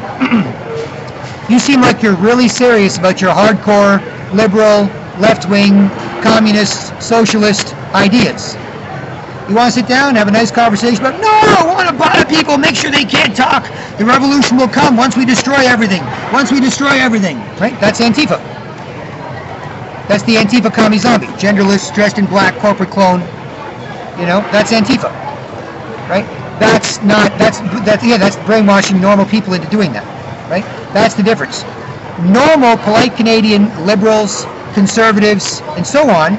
You seem like you're really serious about your hardcore, liberal, left-wing, communist, socialist ideas. You want to sit down and have a nice conversation about, no, I want to bother people, make sure they can't talk. The revolution will come once we destroy everything. Once we destroy everything. Right? That's Antifa. That's the Antifa commie zombie. Genderless, dressed in black, corporate clone. You know, that's Antifa. Right? That's brainwashing normal people into doing that. Right? That's the difference. Normal, polite Canadian liberals, conservatives, and so on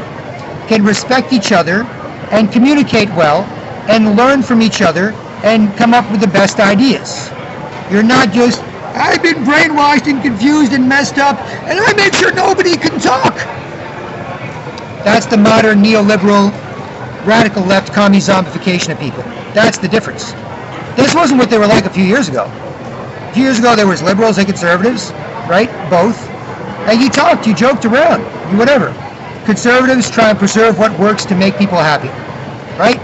can respect each other and communicate well and learn from each other and come up with the best ideas. You're not just, I've been brainwashed and confused and messed up and I make sure nobody can talk. That's the modern neoliberal, radical left commie zombification of people. That's the difference. This wasn't what they were like a few years ago. A few years ago there was liberals and conservatives, right? Both. And you talked, you joked around, you whatever. Conservatives try and preserve what works to make people happy, right?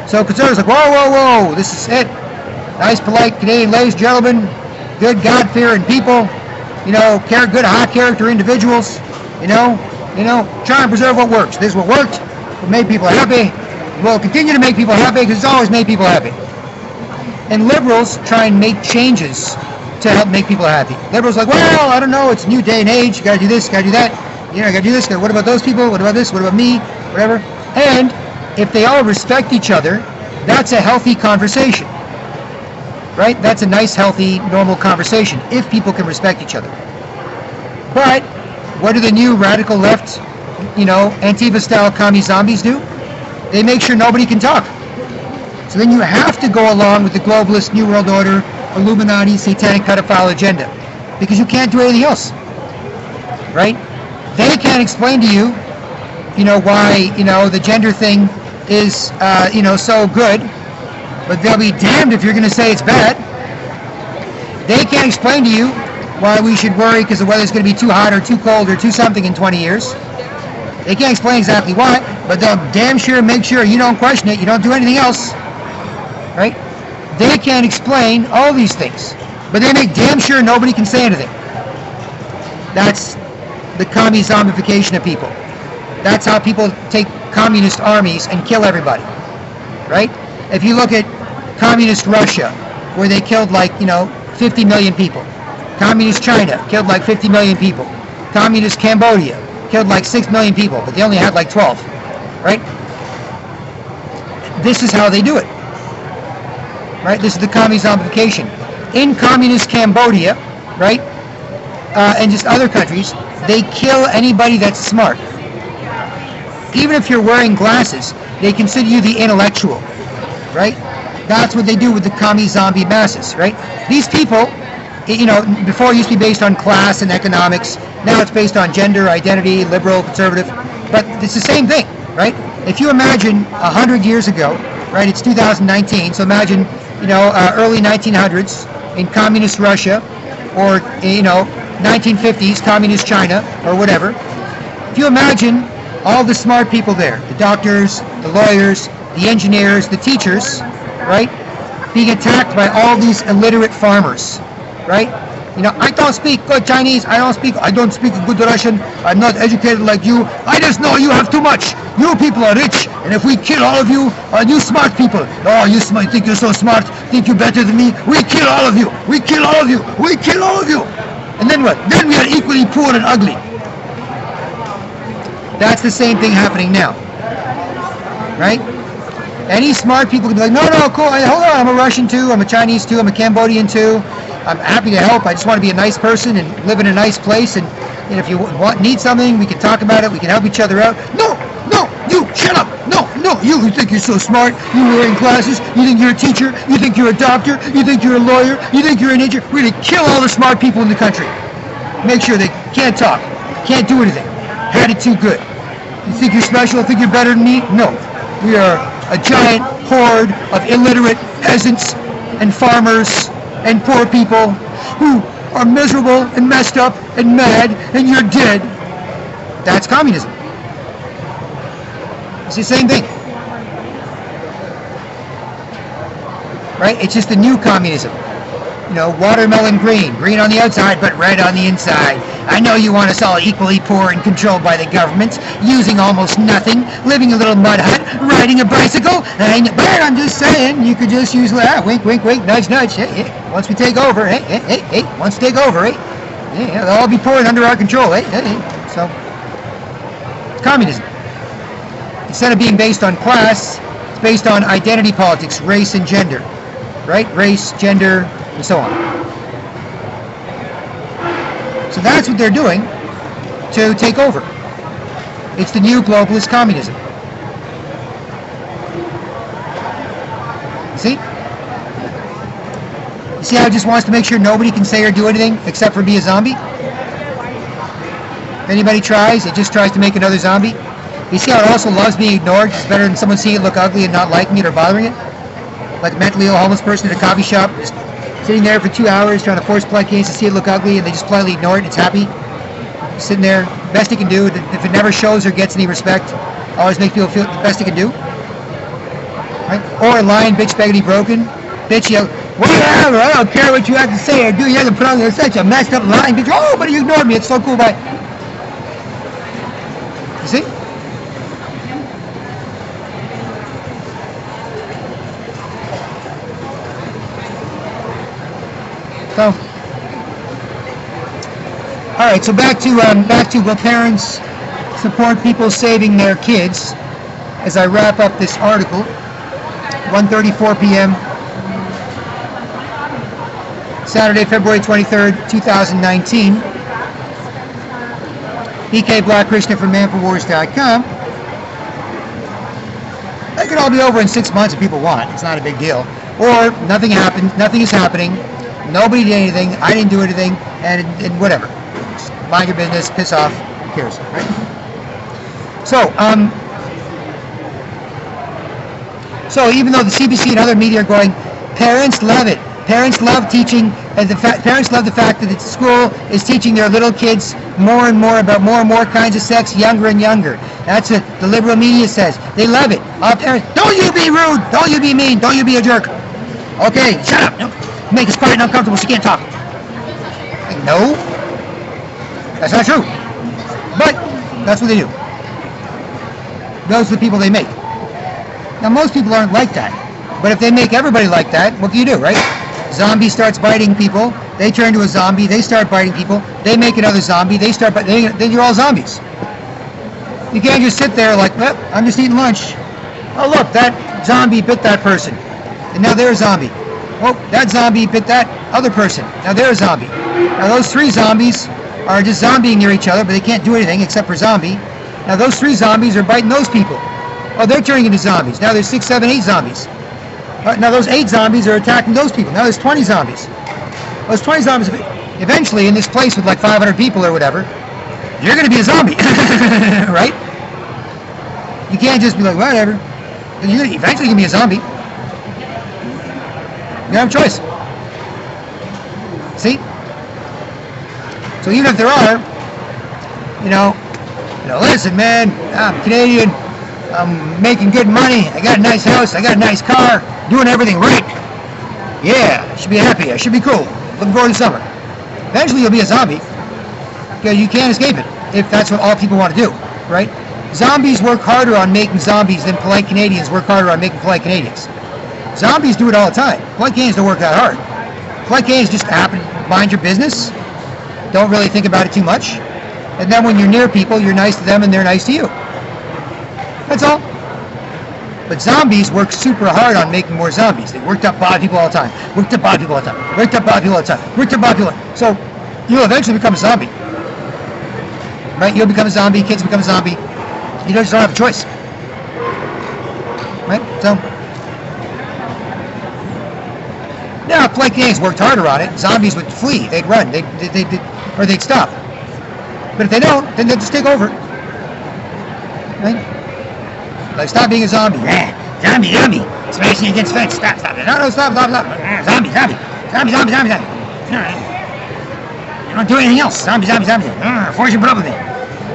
So conservatives are like, whoa, whoa, whoa, this is it. Nice, polite Canadian ladies and gentlemen, good God-fearing people. good, high character individuals, try and preserve what works. This is what worked, what made people happy. We'll continue to make people happy because it's always made people happy. And liberals try and make changes to help make people happy. Liberals are like, well, I don't know, it's a new day and age, you gotta do this, you gotta do that, you gotta do this, what about those people, what about this, what about me, whatever. And if they all respect each other, that's a healthy conversation, right? That's a nice, healthy, normal conversation, if people can respect each other. But what do the new radical left, Antifa-style commie zombies do? They make sure nobody can talk. So then you have to go along with the globalist, New World Order, Illuminati, satanic pedophile agenda, because you can't do anything else, right? They can't explain to you, why, the gender thing is, so good, but they'll be damned if you're going to say it's bad. They can't explain to you why we should worry because the weather's going to be too hot or too cold or too something in 20 years. They can't explain exactly why, but they'll damn sure make sure you don't question it, you don't do anything else, right? They can't explain all these things, but they make damn sure nobody can say anything. That's the commie zombification of people. That's how people take communist armies and kill everybody, right? If you look at communist Russia, where they killed 50 million people. Communist China killed 50 million people. Communist Cambodia killed 6 million people, but they only had 12, right? This is how they do it. Right? This is the commie zombification. In communist Cambodia, right, and just other countries, they kill anybody that's smart. Even if you're wearing glasses, they consider you the intellectual, right? That's what they do with the commie zombie masses, right? These people, before it used to be based on class and economics, now it's based on gender, identity, liberal, conservative, but it's the same thing, right? If you imagine 100 years ago, right, it's 2019, so imagine early 1900s in communist Russia, or 1950s communist China, or whatever. If you imagine all the smart people there, the doctors, the lawyers, the engineers, the teachers, right, being attacked by all these illiterate farmers, right? I don't speak good Chinese, I don't speak good Russian, I'm not educated like you, I just know you have too much. You people are rich, and if we kill all of you, you smart people, you think you're so smart, think you're better than me, we kill all of you, we kill all of you, we kill all of you. And then what? Then we are equally poor and ugly. That's the same thing happening now, right? Any smart people can be like, no, cool, hold on, I'm a Russian too, I'm a Chinese too, I'm a Cambodian too, I'm happy to help, I just want to be a nice person and live in a nice place, and if you need something, we can talk about it, we can help each other out. No, you, shut up, no, you think you're so smart, you're wearing glasses, you think you're a teacher, you think you're a doctor, you think you're a lawyer, you think you're an engineer. We're going to kill all the smart people in the country. Make sure they can't talk, can't do anything, had it too good. You think you're special, think you're better than me? No, we are a giant horde of illiterate peasants and farmers and poor people who are miserable and messed up and mad, and you're dead. That's communism. It's the same thing. Right? It's just a new communism. Watermelon green on the outside, but red on the inside. I know you want us all equally poor and controlled by the government, using almost nothing, living in a little mud hut, riding a bicycle, but I'm just saying, you could just use, wink, nudge, hey, once we take over, hey, once we take over, hey, they'll all be poor and under our control, hey. So, it's communism. Instead of being based on class, it's based on identity politics, race and gender, right? Race, gender, and so on. So that's what they're doing to take over. It's the new globalist communism. See? You see how it just wants to make sure nobody can say or do anything except for be a zombie? If anybody tries, it just tries to make another zombie. You see how it also loves being ignored? It's better than someone seeing it look ugly and not liking it or bothering it? Like a mentally ill homeless person at a coffee shop, just sitting there for 2 hours trying to force polite games to see it look ugly, and they just politely ignore it and it's happy. Sitting there, best it can do. If it never shows or gets any respect, always make people feel the best it can do. Right? Or lying, bitch, beggity, broken. Bitch, Whatever, I don't care what you have to say or do. You have to put on such a messed up lying picture. Oh, but you ignored me. It's so cool. Bye. You see? So, all right. So back to will parents support people saving their kids? As I wrap up this article, 1:34 p.m. Saturday, February 23rd, 2019. PK Black Krishna from manforwars.com. That could all be over in 6 months if people want. It's not a big deal. Or nothing happened. Nothing is happening. Nobody did anything. I didn't do anything. And whatever. Just mind your business. Piss off. Who cares? Right? So even though the CBC and other media are going, parents love it. Parents love teaching, and parents love the fact that the school is teaching their little kids more and more about more and more kinds of sex, younger and younger. That's what the liberal media says. They love it. All parents, don't you be rude, don't you be mean, don't you be a jerk. Okay, shut up. No, make us quiet and uncomfortable. She can't talk. Like, no, that's not true. But that's what they do. Those are the people they make. Now most people aren't like that. But if they make everybody like that, what can you do, right? Zombie starts biting people. They turn to a zombie. They start biting people. They make another zombie. They start biting. Then you're all zombies. You can't just sit there like, well, I'm just eating lunch. Oh, look, that zombie bit that person. And now they're a zombie. Oh, that zombie bit that other person. Now they're a zombie. Now those three zombies are just zombieing near each other, but they can't do anything except for zombie. Now those three zombies are biting those people. Oh, they're turning into zombies. Now there's 6, 7, 8 zombies. Now those 8 zombies are attacking those people. Now there's 20 zombies. Those 20 zombies, eventually in this place with like 500 people or whatever, you're going to be a zombie, right? You can't just be like, whatever. You're eventually going to be a zombie. You don't have a choice. See? So even if there are, listen, man, I'm Canadian. I'm making good money. I got a nice house. I got a nice car. Doing everything right. Yeah, I should be happy. I should be cool. Looking forward to summer. Eventually you'll be a zombie. Because you can't escape it if that's what all people want to do, right? Zombies work harder on making zombies than polite Canadians work harder on making polite Canadians. Zombies do it all the time. Polite Canadians don't work that hard. Polite Canadians just happen to mind your business. Don't really think about it too much. And then when you're near people, you're nice to them and they're nice to you. That's all. But zombies work super hard on making more zombies. They worked up body people all the time. Worked up body people all the time. Worked up body people all the time. Worked up body people. So you'll eventually become a zombie. Right? You'll become a zombie. Kids become a zombie. You just don't have a choice. Right? So now, if polite Canadians worked harder on it, zombies would flee. They'd run. Or they'd stop. But if they don't, then they'll just take over. Right? Like, stop being a zombie. Zombie. Smashing against fence. Stop. No, stop. Zombie. You don't do anything else. Zombie. Force you put up with it.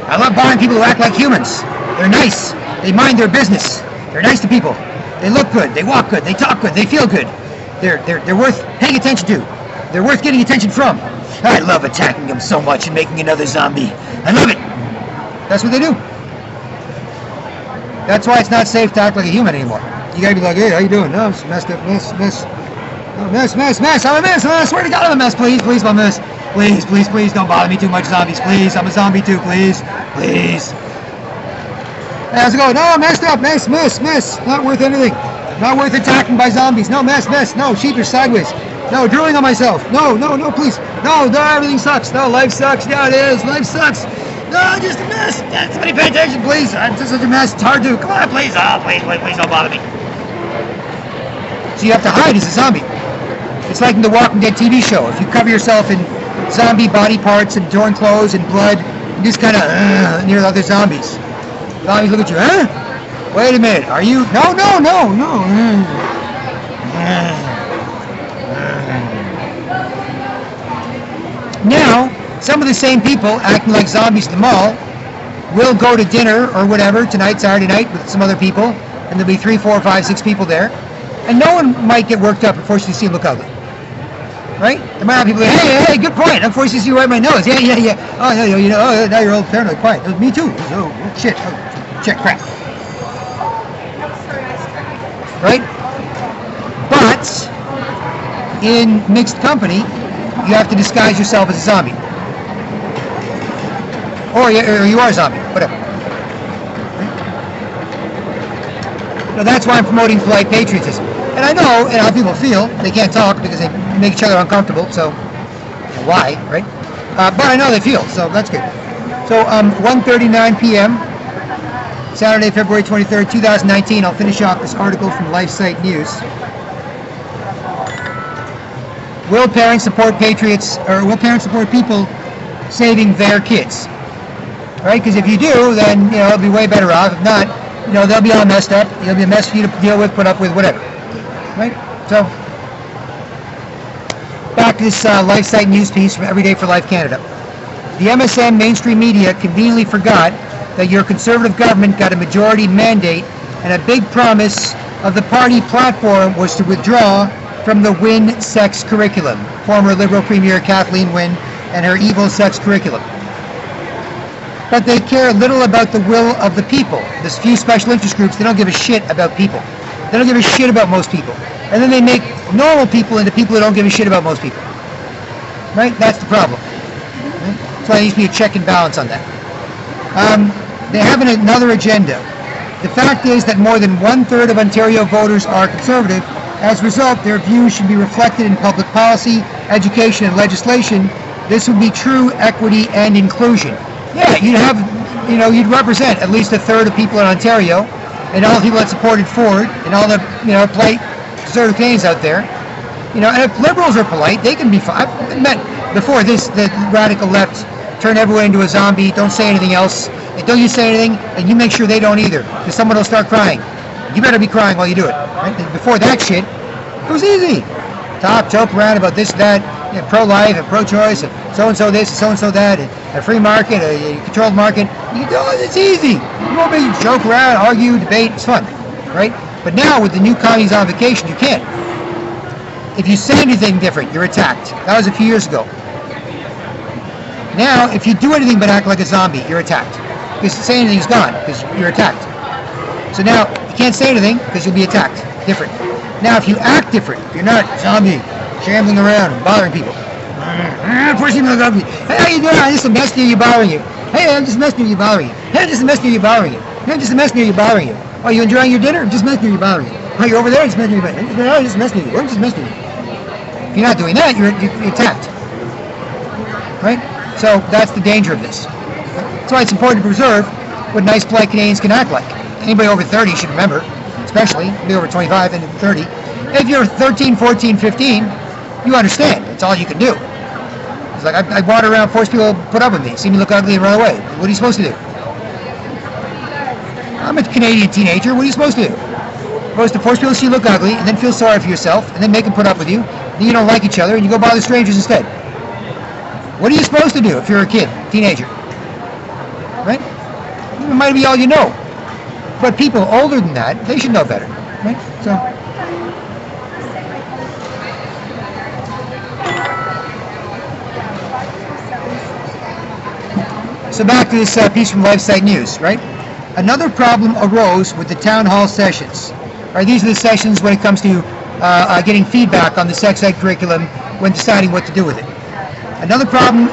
I love bothering people who act like humans. They're nice. They mind their business. They're nice to people. They look good. They walk good. They talk good. They feel good. They're worth paying attention to. They're worth getting attention from. I love attacking them so much and making another zombie. I love it. That's what they do. That's why it's not safe to act like a human anymore. You gotta be like, hey, how you doing? No, I'm just messed up. Mess. Oh, mess. I'm a mess. I swear to God, I'm a mess. Please, I'm a mess. Please, don't bother me too much, zombies. Please, I'm a zombie too. Please. Hey, how's it going? No, messed up. Mess. Not worth anything. Not worth attacking by zombies. No, mess. No, sheepish, sideways. No, drooling on myself. No, please. No, everything sucks. No, life sucks. Yeah, it is. Life sucks. No, just a mess. Somebody pay attention, please. I'm just such a mess. It's hard to. Come on, please. Oh, please, don't bother me. So you have to hide as a zombie. It's like in the Walking Dead TV show. If you cover yourself in zombie body parts and torn clothes and blood, you just kind of near other zombies. Zombies look at you, huh? Wait a minute. Are you? No. Now, some of the same people acting like zombies at the mall will go to dinner or whatever tonight, Saturday night, with some other people, and there'll be 3, 4, 5, 6 people there, and no one might get worked up before you see them look ugly. right? There might not be people like, hey, good point. Unfortunately, you see right my nose. Yeah. Oh, no, oh, now you're all paranoid. Quiet. Me too. Oh, shit. Oh, shit, crap. Right? But in mixed company, you have to disguise yourself as a zombie. Or you are a zombie, whatever. So that's why I'm promoting polite patriotism. And I know how people feel. They can't talk because they make each other uncomfortable, so why, right? But I know they feel, so that's good. So 1:39 p.m., Saturday, February 23rd, 2019. I'll finish off this article from LifeSite News. Will parents support patriots, or will parents support people saving their kids? Right? Because if you do, then it'll be way better off. If not, they'll be all messed up. It'll be a mess for you to deal with, put up with, whatever. Right? So, back to this LifeSite News piece from Everyday for Life Canada. The MSM mainstream media conveniently forgot that your conservative government got a majority mandate, and a big promise of the party platform was to withdraw from the Wynne sex curriculum. Former Liberal Premier Kathleen Wynne and her evil sex curriculum. But they care little about the will of the people. There's few special interest groups, they don't give a shit about people. They don't give a shit about most people. And then they make normal people into people who don't give a shit about most people. Right? That's the problem. Right? That's why there needs to be a check and balance on that. They have another agenda. The fact is that more than 1/3 of Ontario voters are conservative. As a result, their views should be reflected in public policy, education, and legislation. This would be true equity and inclusion. Yeah, you'd have, you'd represent at least 1/3 of people in Ontario, and all the people that supported Ford, and all the, polite conservative Canadians out there. And if liberals are polite, they can be fine. I've met before this, the radical left turn everyone into a zombie, don't say anything else, and don't you say anything, and you make sure they don't either, because someone will start crying. You better be crying while you do it. Right? Before that shit, it was easy. Joke around about this, that, pro-life and pro-choice, and so-and-so this, and so-and-so that, and a free market, a controlled market. It's easy. You won't be joke around, argue, debate. It's fun, right? But now with the new commie zombification, you can't. If you say anything different, you're attacked. That was a few years ago. Now, if you do anything but act like a zombie, you're attacked. Because saying anything's gone, because you're attacked. So now, you can't say anything, because you'll be attacked. Different. Now, if you act different, you're not zombie, shambling around, bothering people. Pushing the zombie. Hey, how you doing? I'm just a mess near you, bothering you. Hey, I'm just a mess near you, bothering you. Hey, I'm just a mess near you, bothering you. Hey, I'm just a mess near you, bothering you. Oh, you enjoying your dinner? I'm just a mess near you, bothering you. Oh, you're over there? I'm just a mess near you, bothering you. I'm just a mess near you. I'm just a mess near you. If you're not doing that, you're attacked. Right? So, that's the danger of this. That's why it's important to preserve what nice, polite Canadians can act like. Anybody over 30 should remember, especially, be over 25 and 30. If you're 13, 14, 15, you understand. That's all you can do. It's like, I wander around, force people to put up with me, see me look ugly and run away. What are you supposed to do? I'm a Canadian teenager. What are you supposed to do? You're supposed to force people to see you look ugly, and then feel sorry for yourself, and then make them put up with you. Then you don't like each other, and you go bother strangers instead. What are you supposed to do if you're a kid, teenager? Right? It might be all you know. But people older than that, they should know better. Right? So back to this piece from LifeSite News, right? Another problem arose with the town hall sessions. Right, these are the sessions when it comes to getting feedback on the sex ed curriculum when deciding what to do with it. Another problem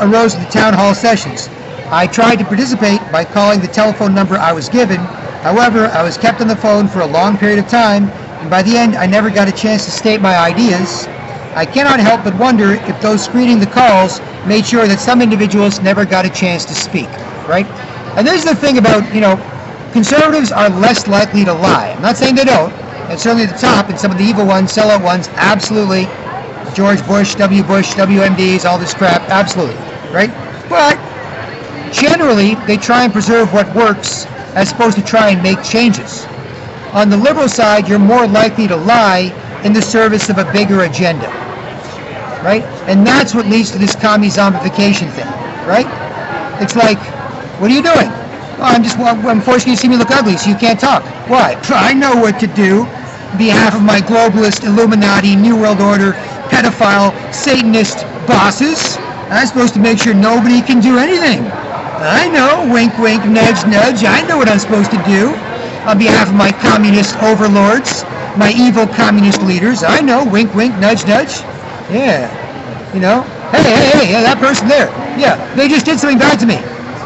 arose with the town hall sessions. I tried to participate by calling the telephone number I was given. However, I was kept on the phone for a long period of time, and by the end, I never got a chance to state my ideas. I cannot help but wonder if those screening the calls made sure that some individuals never got a chance to speak, right? And this is the thing about, conservatives are less likely to lie. I'm not saying they don't, and certainly at the top, and some of the evil ones, sellout ones, absolutely. George Bush, WMDs, all this crap, absolutely, right? But generally, they try and preserve what works as opposed to try and make changes. On the liberal side, you're more likely to lie in the service of a bigger agenda, right? And that's what leads to this commie zombification thing, right? It's like, what are you doing? Oh, I'm forcing you to see me look ugly so you can't talk. Why? I know what to do on behalf of my globalist, Illuminati, New World Order, pedophile, Satanist bosses. I'm supposed to make sure nobody can do anything. I know, wink, wink, nudge, nudge. I know what I'm supposed to do on behalf of my communist overlords, my evil communist leaders. I know, wink, wink, nudge, nudge. Yeah, you know. Hey, yeah, that person there. Yeah, they just did something bad to me.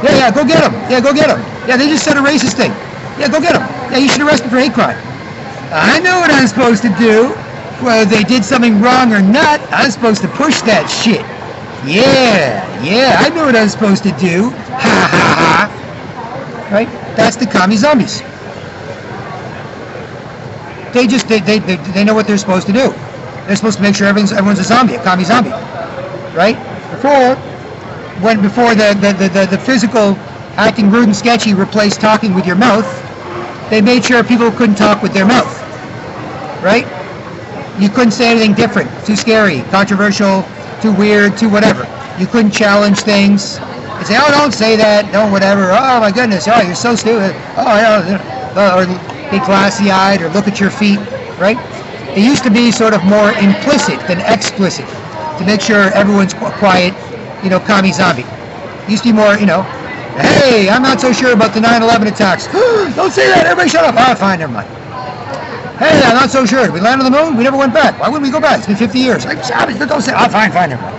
Yeah, go get them. Yeah, go get them. Yeah, they just said a racist thing. Yeah, go get them. Yeah, you should arrest them for hate crime. I know what I'm supposed to do. Whether they did something wrong or not, I'm supposed to push that shit. Yeah, I know what I'm supposed to do. Ha ha ha. Right? That's the commie zombies. They know what they're supposed to do. They're supposed to make sure everyone's a zombie, a commie zombie. Right? Before the physical acting rude and sketchy replaced talking with your mouth, they made sure people couldn't talk with their mouth. Right? You couldn't say anything different, too scary, controversial, too weird, too whatever. You couldn't challenge things. You say, oh, don't say that, no, whatever. Oh, my goodness, oh, you're so stupid. Oh, or be glassy-eyed, or look at your feet, right? It used to be sort of more implicit than explicit to make sure everyone's quiet, you know, commie zombie. It used to be more, you know, hey, I'm not so sure about the 9/11 attacks. Don't say that, everybody shut up. Oh, fine, never mind. Hey, I'm not so sure. Did we land on the moon? We never went back. Why wouldn't we go back? It's been 50 years. Don't say, oh, fine, never mind.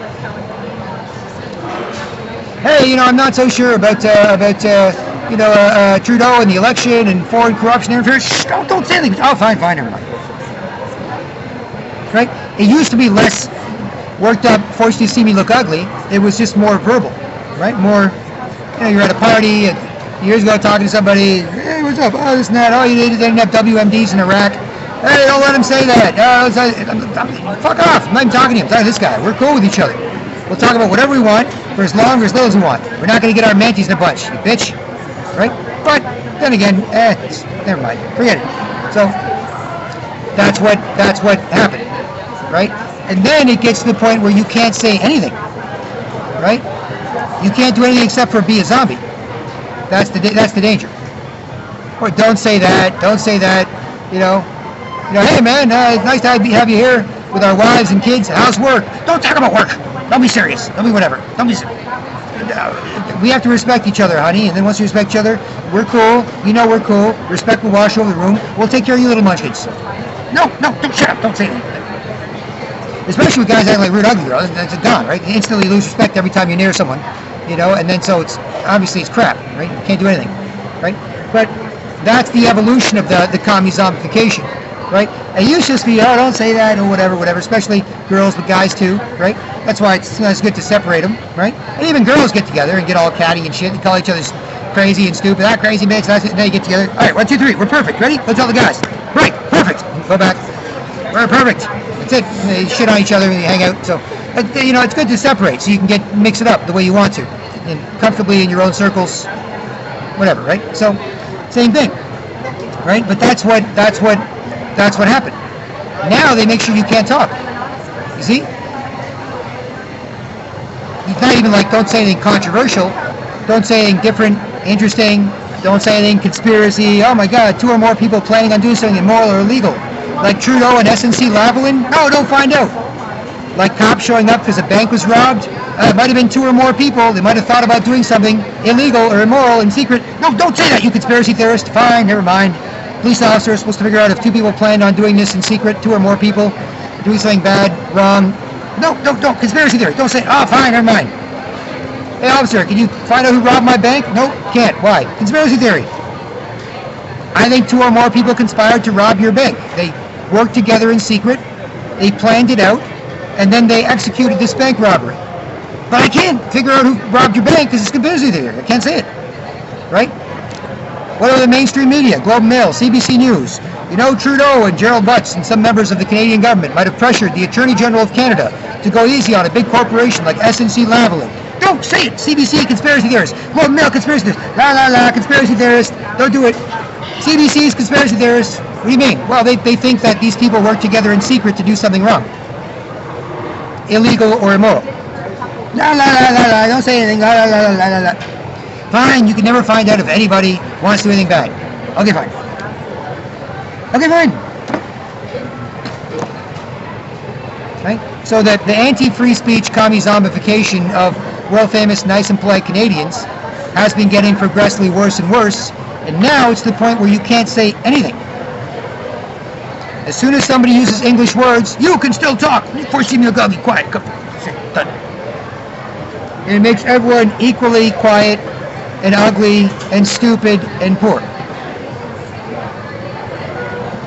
Hey, you know, I'm not so sure about Trudeau and the election and foreign corruption interference. Shh, don't say anything. Oh, fine, never mind. Right? It used to be less worked up, forced you to see me look ugly. It was just more verbal, right? More, you know, you're at a party and years ago talking to somebody, hey, what's up? Oh, this and that. Oh, you didn't have WMDs in Iraq. Hey, don't let him say that. Fuck off. I'm not even talking to him. I'm talking to this guy. We're cool with each other. We'll talk about whatever we want for as long or as little as we want. We're not going to get our manties in a bunch, you bitch. Right? But then again, never mind. Forget it. So that's what happened. Right? And then it gets to the point where you can't say anything. Right? You can't do anything except for be a zombie. That's the danger. Or don't say that. Don't say that. You know, hey man, it's nice to have you here with our wives and kids. How's work? Don't talk about work. Don't be serious. Don't be whatever. Don't be serious. We have to respect each other, honey. And then once we respect each other, we're cool. You know we're cool. Respect will wash over the room. We'll take care of you little munchkins. No, don't shut up. Don't say anything. Especially with guys acting like rude, ugly girls. That's gone, right? You instantly lose respect every time you're near someone. You know, and then so it's obviously it's crap, right? You can't do anything, right? But that's the evolution of the commie zombification, right? It used to just be, oh, don't say that, or whatever, especially girls with guys too, right? That's why it's good to separate them, right? And even girls get together and get all catty and shit and call each other crazy and stupid. That crazy bitch, that's it, and then you get together. All right, 1, 2, 3, we're perfect. Ready? Let's tell the guys. Right, perfect. Go back. We're perfect. That's it. They shit on each other and you hang out. So, you know, it's good to separate so you can mix it up the way you want to, and comfortably in your own circles, whatever, right? So, same thing, right? But that's what happened. Now they make sure you can't talk. You see? It's not even like don't say anything controversial, don't say anything different, interesting, don't say anything conspiracy. Oh my God, 2 or more people planning on doing something immoral or illegal, like Trudeau and SNC-Lavalin. No, don't find out. Like cops showing up because a bank was robbed. It might have been 2 or more people. They might have thought about doing something illegal or immoral in secret. No, don't say that, you conspiracy theorist. Fine, never mind. Police officer is supposed to figure out if 2 people planned on doing this in secret, 2 or more people doing something bad, wrong. No, don't. Conspiracy theory. Don't say, oh, fine, never mind. Hey, officer, can you find out who robbed my bank? Nope, can't. Why? Conspiracy theory. I think 2 or more people conspired to rob your bank. They worked together in secret. They planned it out. And then they executed this bank robbery. But I can't figure out who robbed your bank because it's conspiracy theory. I can't say it. Right? What are the mainstream media? Globe and Mail, CBC News. You know, Trudeau and Gerald Butts and some members of the Canadian government might have pressured the Attorney General of Canada to go easy on a big corporation like SNC-Lavalin. Don't say it! CBC, conspiracy theorist. Globe and Mail, conspiracy theorist. La, conspiracy theorist. Don't do it. CBC's conspiracy theorist. What do you mean? Well, they think that these people work together in secret to do something wrong. Illegal or immoral. La, don't say anything. La. Fine, you can never find out if anybody wants to do anything bad. Okay, fine. Okay, fine. Right? So that the anti-free speech commie zombification of world-famous nice and polite Canadians has been getting progressively worse and worse, and now it's to the point where you can't say anything. As soon as somebody uses English words, you can still talk. Force me to go, be quiet. Come. Done. And it makes everyone equally quiet and ugly and stupid and poor.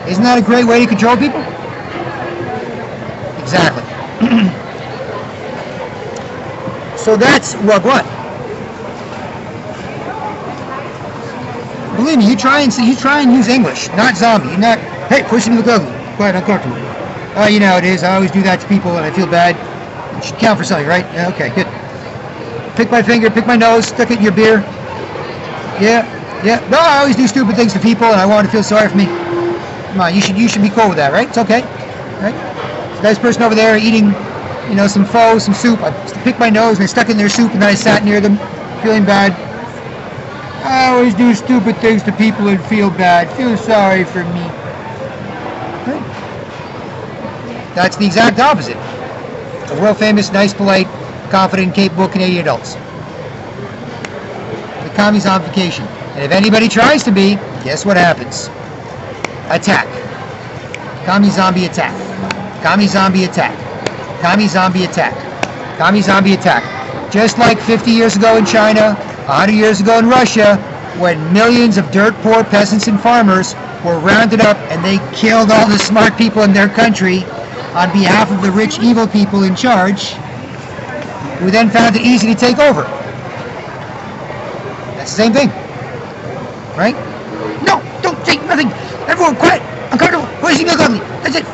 Isn't that a great way to control people? Exactly. So that's what. Believe me, you try and use English, not zombie. You're not. Hey, push him to the ugly. Quiet, uncomfortable. Oh, you know how it is. I always do that to people, and I feel bad. It should count for something, right? Yeah, okay, good. Pick my finger, pick my nose, stick it in your beer. Yeah. No, I always do stupid things to people, and I want to feel sorry for me. Come on, you should be cool with that, right? It's okay, right? This nice person over there eating, some pho, some soup. I picked my nose and I stuck it in their soup, and then I sat near them, feeling bad. I always do stupid things to people and feel bad. Feel sorry for me. Right? That's the exact opposite of world-famous, nice, polite, confident, capable Canadian adults. The commie zombification. And if anybody tries to be, guess what happens? Attack. Commie zombie attack. Commie zombie attack. Commie zombie attack. Commie zombie attack. Just like 50 years ago in China, 100 years ago in Russia, when millions of dirt poor peasants and farmers were rounded up and they killed all the smart people in their country on behalf of the rich evil people in charge, who then found it easy to take over. That's the same thing. Right? No, don't say nothing. Everyone quiet. Uncomfortable. Voicing me ugly. That's it.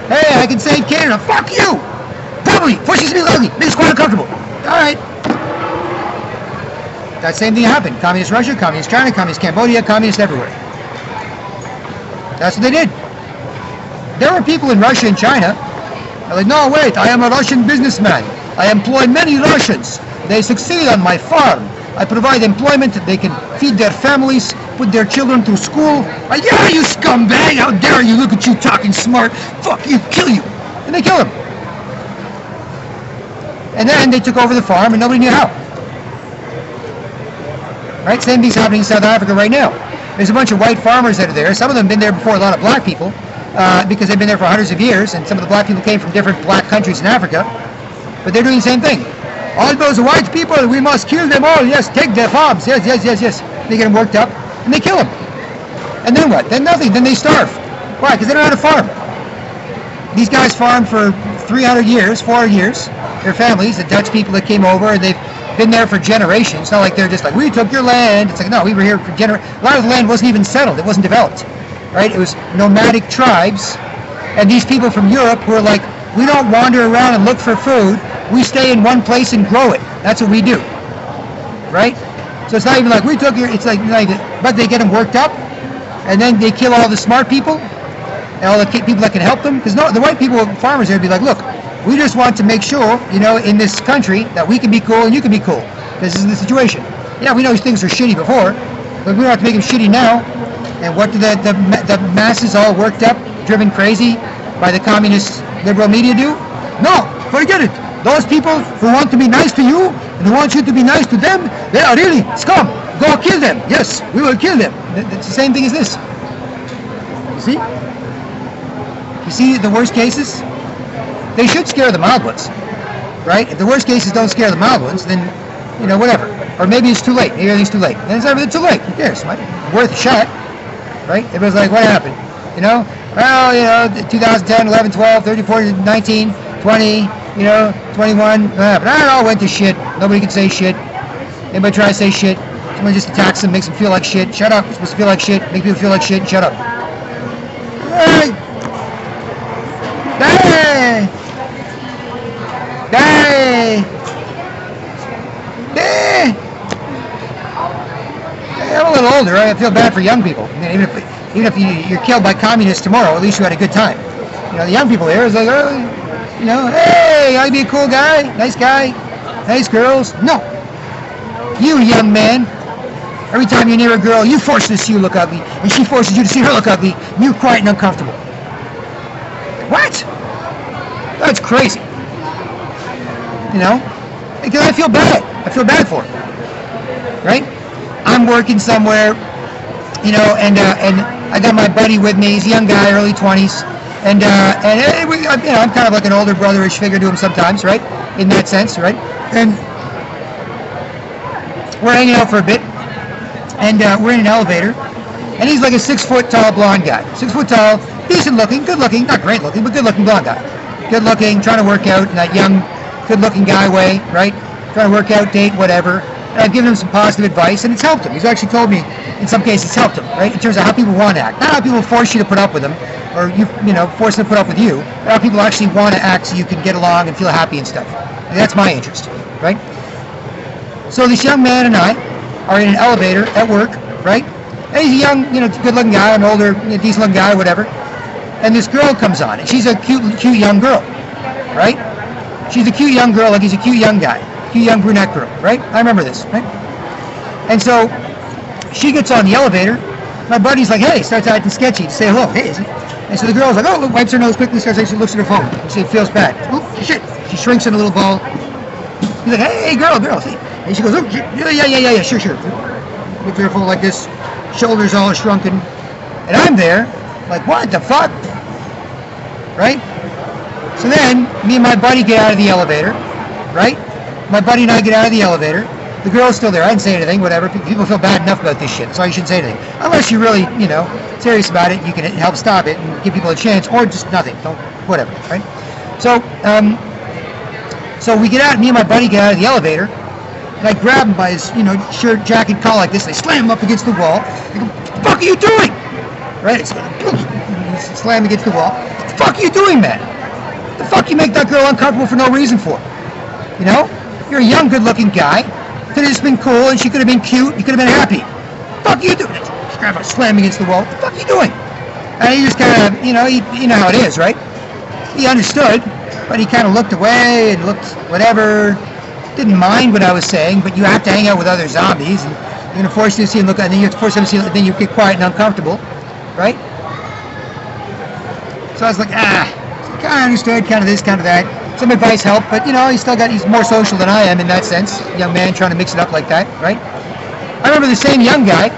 Hey, I can say in Canada, fuck you. Probably. Voicing me ugly. Makes us quite uncomfortable. Alright. That same thing happened. Communist Russia, Communist China, Communist Cambodia, Communist everywhere. That's what they did. There were people in Russia and China. They're like, no, wait, I am a Russian businessman. I employ many Russians. They succeed on my farm. I provide employment. They can feed their families, put their children through school. Yeah, you scumbag! How dare you! Look at you talking smart. Fuck you! Kill you! And they kill him. And then they took over the farm, and nobody knew how. Right? Same thing's happening in South Africa right now. There's a bunch of white farmers that are there. Some of them have been there before a lot of black people, because they've been there for hundreds of years, and some of the black people came from different black countries in Africa. But they're doing the same thing. All those white people, we must kill them all. Yes, take their farms. Yes. They get them worked up, and they kill them. And then what? Then nothing. Then they starve. Why? Because they don't know how to farm. These guys farmed for 300 years, 400 years. Their families, the Dutch people that came over, and they've been there for generations. It's not like they're just like, we took your land. It's like, no, we were here for generations. A lot of the land wasn't even settled. It wasn't developed. Right? It was nomadic tribes. And these people from Europe who are like, we don't wander around and look for food. We stay in one place and grow it. That's what we do. Right? So it's not even like we took your, it's like, but they get them worked up, and then they kill all the smart people, and all the people that can help them. Because no, the white people, farmers, they'd be like, look, we just want to make sure, in this country, that we can be cool and you can be cool. This is the situation. Yeah, we know things were shitty before, but we don't have to make them shitty now. And what do the masses all worked up, driven crazy by the communist liberal media do? No, forget it. Those people who want to be nice to you and who want you to be nice to them, they are really scum. Go kill them. Yes, we will kill them. It's the same thing as this. You see? You see the worst cases? They should scare the mild ones, right? If the worst cases don't scare the mild ones, then, whatever. Or maybe it's too late. Maybe everything's too late. Then it's never too late. Who cares? Worth a shot, right? Everybody's like, what happened? Well, 2010, 11, 12, 13, 14, 19, 20, 21, but it all went to shit. Nobody can say shit. Anybody try to say shit, someone just attacks them, makes them feel like shit. Shut up. You're supposed to feel like shit. Make people feel like shit. Shut up. Hey! Hey! Hey! Hey! I'm a little older. Right? I feel bad for young people. Even if you're killed by communists tomorrow, at least you had a good time. The young people here is like, hey, I'd be a cool guy, nice girls. No. You, young man, every time you're near a girl, you force her to see you look ugly, and she forces you to see her look ugly, and you're quiet and uncomfortable. What? That's crazy. you know, because I feel bad. I feel bad for him, right? I'm working somewhere, you know, and I got my buddy with me. He's a young guy, early 20s, and you know, I'm kind of like an older brotherish figure to him sometimes, right? In that sense, right? And we're hanging out for a bit, and we're in an elevator, and he's like a 6 foot tall blonde guy, 6 foot tall, decent looking, good looking, not great looking, but good looking blonde guy, good looking, trying to work out in that young, good looking guy way, right? Trying to work out, date, whatever. And I've given him some positive advice, and it's helped him. He's actually told me, in some cases, it's helped him, right? In terms of how people want to act. Not how people force you to put up with them, or you know, force them to put up with you, but how people actually want to act so you can get along and feel happy and stuff. And that's my interest, right? So this young man and I are in an elevator at work, right? And he's a young, you know, good-looking guy, an older, you know, decent-looking guy, whatever. And this girl comes on, and she's a cute young girl, right? She's a cute young girl, like he's a cute young guy. Cute young brunette girl, right? I remember this, right? And so she gets on the elevator. My buddy's like, hey, starts acting sketchy to say hello. Hey, is it? And so the girl's like, oh, wipes her nose quickly, starts actually looks at her phone. And she feels bad. Oh, shit. She shrinks in a little ball. He's like, hey, girl. See? And she goes, oh, yeah, sure. Looks at her phone like this, shoulders all shrunken. And I'm there, like, what the fuck? Right? So then, me and my buddy get out of the elevator, right? My buddy and I get out of the elevator. The girl's still there. I didn't say anything, whatever. People feel bad enough about this shit, so you shouldn't say anything. Unless you're really, you know, serious about it, you can help stop it and give people a chance, or just nothing. Don't, whatever, right? So, so we get out, me and my buddy get out of the elevator, and I grab him by his, you know, shirt, jacket, collar like this, and I slam him up against the wall. I go, what the fuck are you doing? Right? Slam him against the wall. What the fuck are you doing, man? What the fuck you make that girl uncomfortable for no reason for? You know? You're a young, good-looking guy. Could have just been cool, and she could have been cute. You could have been happy. What the fuck are you doing? Just grab her, slam against the wall. What the fuck are you doing? And he just kind of, you know, you know how it is, right? He understood, but he kind of looked away and looked whatever. Didn't mind what I was saying, but you have to hang out with other zombies, and you're going to force them to see and look, and then you have to force them to see, and then you get quiet and uncomfortable, right? So I was like, kind of understood, kind of this, kind of that. Some advice helped, but you know, he's more social than I am in that sense. Young man trying to mix it up like that, right? I remember the same young guy,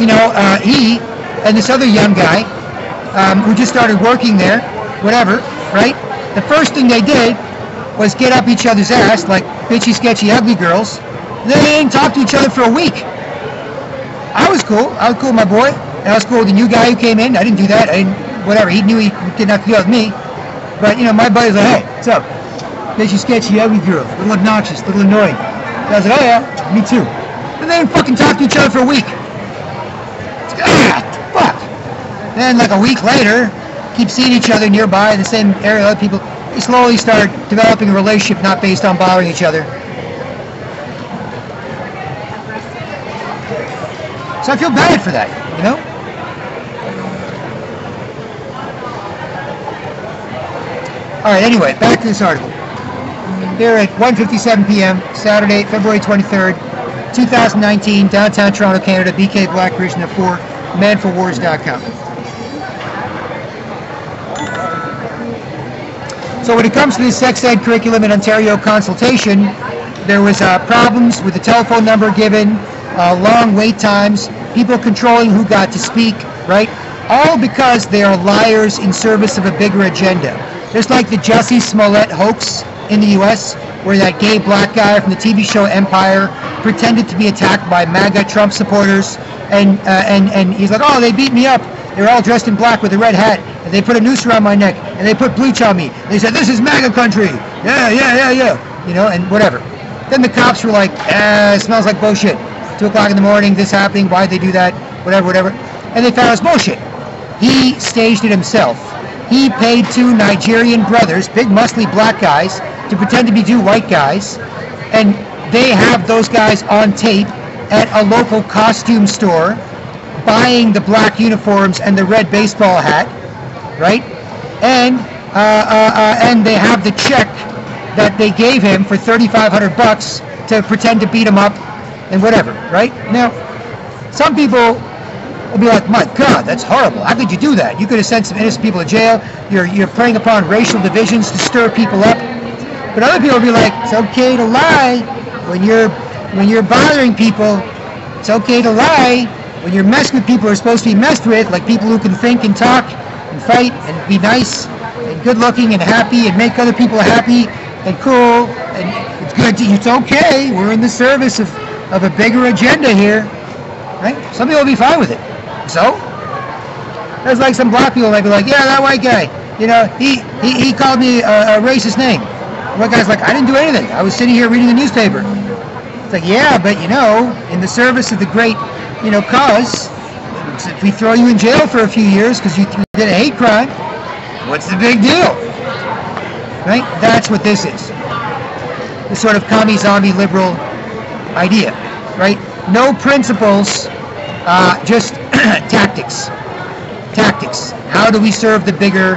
you know, he and this other young guy who just started working there, whatever, right? The first thing they did was get up each other's ass like bitchy, sketchy, ugly girls. And then they didn't talk to each other for a week. I was cool. I was cool with my boy. And I was cool with the new guy who came in. I didn't do that. I didn't, whatever. He knew he didn't have to deal with me. But, you know, my buddy's like, hey, what's up? Bitchy, sketchy, ugly girl. Little obnoxious, little annoying. And I was like, oh yeah, me too. And they didn't fucking talk to each other for a week. Fuck. Then, like a week later, keep seeing each other nearby in the same area, other people, they slowly start developing a relationship not based on bothering each other. So I feel bad for that, you know? Alright, anyway, back to this article. Here at 1:57 p.m., Saturday, February 23rd, 2019, downtown Toronto, Canada, BK Black Krishna for manforwars.com. So when it comes to the sex ed curriculum in Ontario consultation, there was problems with the telephone number given, long wait times, people controlling who got to speak, right? All because they are liars in service of a bigger agenda. Just like the Jussie Smollett hoax in the U.S., where that gay black guy from the TV show Empire pretended to be attacked by MAGA Trump supporters, and he's like, oh, they beat me up. They were all dressed in black with a red hat, and they put a noose around my neck, and they put bleach on me. They said, this is MAGA country. Yeah. You know, and whatever. Then the cops were like, it smells like bullshit. 2 o'clock in the morning, this happening, why'd they do that? Whatever. And they found it was bullshit. He staged it himself. He paid 2 Nigerian brothers, big muscly black guys, to pretend to be 2 white guys, and they have those guys on tape at a local costume store buying the black uniforms and the red baseball hat, right? And they have the check that they gave him for $3,500 to pretend to beat him up and whatever, right? Now, some people will be like, my God, that's horrible. How could you do that? You could have sent some innocent people to jail. You're preying upon racial divisions to stir people up. But other people will be like, it's okay to lie when you're bothering people. It's okay to lie when you're messing with people who are supposed to be messed with, like people who can think and talk and fight and be nice and good looking and happy and make other people happy and cool. And it's good. It's okay. We're in the service of a bigger agenda here, right? Some people will be fine with it. So there's like some black people might be like, yeah, that white guy, you know, he called me a racist name. The white guy's like, I didn't do anything. I was sitting here reading the newspaper. It's like, yeah, but you know, in the service of the great, you know, cause, if we throw you in jail for a few years because you did a hate crime, what's the big deal? Right? That's what this is. This sort of commie zombie liberal idea, right? No principles, just tactics. Tactics. How do we serve the bigger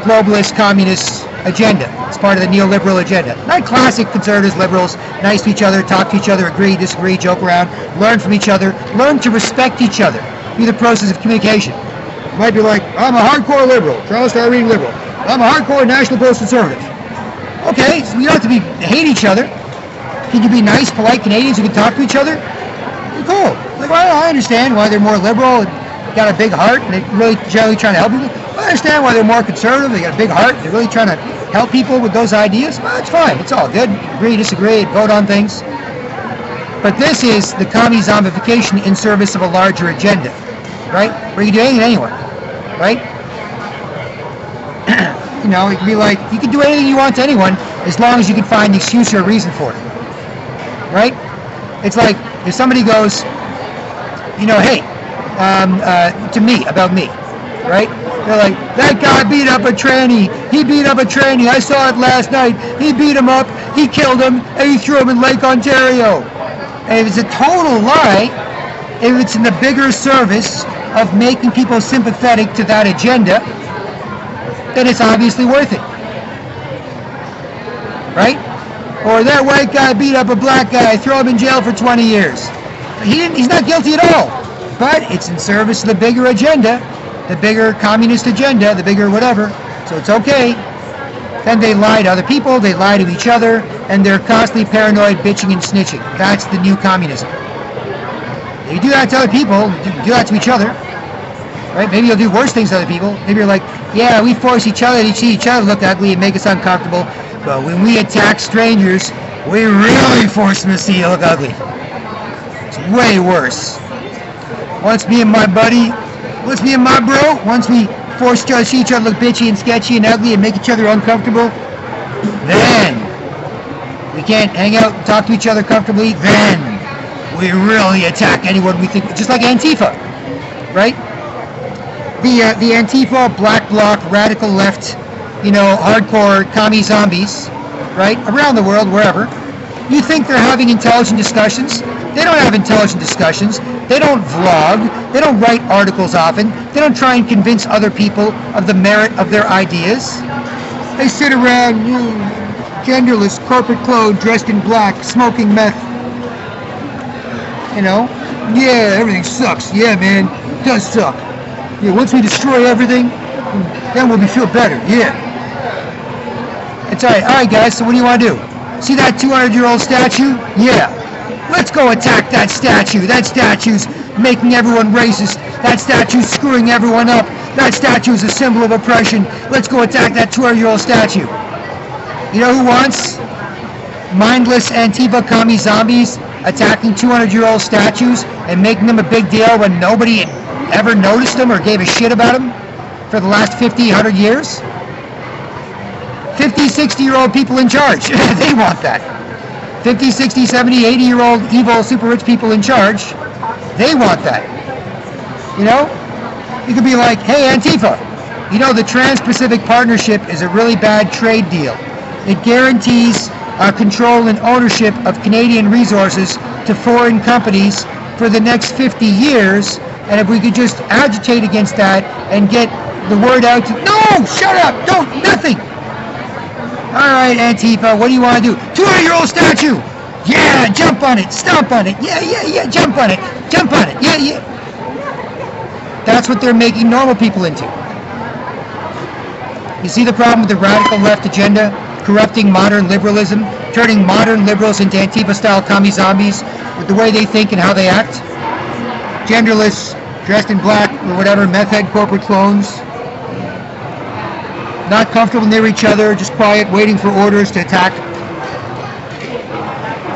globalist communist agenda? It's part of the neoliberal agenda. Not classic conservatives, liberals, nice to each other, talk to each other, agree, disagree, joke around, learn from each other, learn to respect each other through the process of communication. You might be like, I'm a hardcore liberal, Charles Darwin liberal. I'm a hardcore national post-conservative. Okay, so you don't have to hate each other. Can you be nice, polite Canadians who can talk to each other? Cool. Like, well, I understand why they're more liberal and got a big heart and they're really generally trying to help people. I understand why they're more conservative. They got a big heart. They're really trying to help people with those ideas. Well, it's fine. It's all good. Agree, disagree, vote on things. But this is the commie zombification in service of a larger agenda, right? Where you can do anything anywhere, right? You know, it can be like, you can do anything you want to anyone as long as you can find an excuse or a reason for it, right? It's like if somebody goes, you know, hey, to me, about me, right? They're like, that guy beat up a tranny. He beat up a tranny. I saw it last night. He beat him up. He killed him, and he threw him in Lake Ontario. And if it's a total lie, if it's in the bigger service of making people sympathetic to that agenda, then it's obviously worth it, right? Or that white guy beat up a black guy, throw him in jail for 20 years. He's not guilty at all, but it's in service of the bigger agenda, the bigger communist agenda, the bigger whatever, so it's okay. Then they lie to other people, they lie to each other, and they're constantly paranoid, bitching and snitching. That's the new communism. If you do that to other people, do that to each other, right? Maybe you'll do worse things to other people. Maybe you're like, yeah, we force each other to see each other look ugly and make us uncomfortable, but when we attack strangers, we really force them to see you look ugly. It's way worse. Once me and my buddy, once me and my bro, once we force each other to see each other look bitchy and sketchy and ugly and make each other uncomfortable, then we can't hang out and talk to each other comfortably, then we really attack anyone we think, just like Antifa, right? The Antifa, black bloc, radical left, you know, hardcore commie zombies, right, around the world, wherever, you think they're having intelligent discussions? They don't have intelligent discussions. They don't vlog. They don't write articles often. They don't try and convince other people of the merit of their ideas. They sit around, you know, genderless, corporate clothes, dressed in black, smoking meth. You know? Yeah, everything sucks. Yeah, man, it does suck. Yeah, once we destroy everything, then we'll feel better. Yeah. It's all right. All right, guys, so what do you want to do? See that 200-year-old statue? Yeah. Let's go attack that statue. That statue's making everyone racist. That statue's screwing everyone up. That statue is a symbol of oppression. Let's go attack that 200-year-old statue. You know who wants mindless Antifa commie zombies attacking 200-year-old statues and making them a big deal when nobody ever noticed them or gave a shit about them for the last 50, 100 years? 50, 60-year-old people in charge. They want that. 50, 60, 70, 80-year-old evil super rich people in charge. They want that. You know? You could be like, hey, Antifa, you know the Trans-Pacific Partnership is a really bad trade deal. It guarantees control and ownership of Canadian resources to foreign companies for the next 50 years, and if we could just agitate against that and get the word out to, no, shut up, don't, nothing. All right, Antifa, what do you want to do? 200-year-old statue. Yeah, jump on it, stomp on it. Yeah, jump on it, yeah. That's what they're making normal people into. You see the problem with the radical left agenda? corrupting modern liberalism, turning modern liberals into Antifa-style commie zombies with the way they think and how they act. Genderless, dressed in black or whatever, meth head corporate clones. Not comfortable near each other, just quiet, waiting for orders to attack.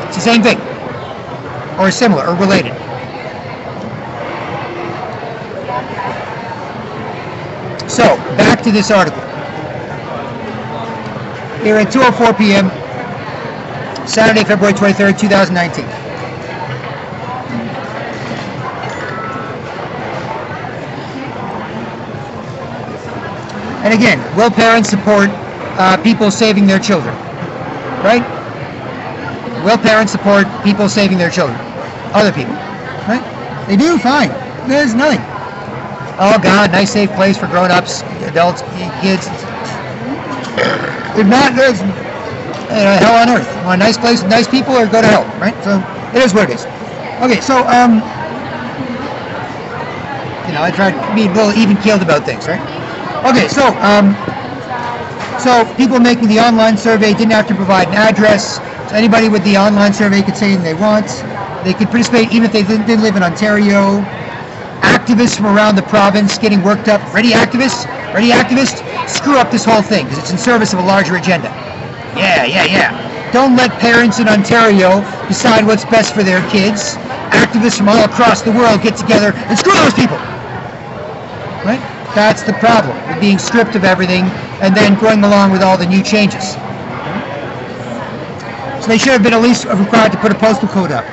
It's the same thing, or similar, or related. So, back to this article. Here at 2:04 p.m., Saturday, February 23rd, 2019. And again, will parents support people saving their children? Right? Will parents support people saving their children? Other people. Right? They do? Fine. There's nothing. Oh God, nice safe place for grown-ups, adults, kids. If not, there's hell on earth. You want a nice place with nice people or go to hell, right? So it is what it is. Okay, so I tried to be a little even-keeled about things, right? Okay, so people making the online survey didn't have to provide an address. So anybody with the online survey could say anything they want. They could participate even if they didn't live in Ontario. Activists from around the province getting worked up. Ready, activists? Ready, activists? Screw up this whole thing because it's in service of a larger agenda. Yeah. Don't let parents in Ontario decide what's best for their kids. Activists from all across the world get together and screw those people. Right? That's the problem with being stripped of everything and then going along with all the new changes. So they should have been at least required to put a postal code up.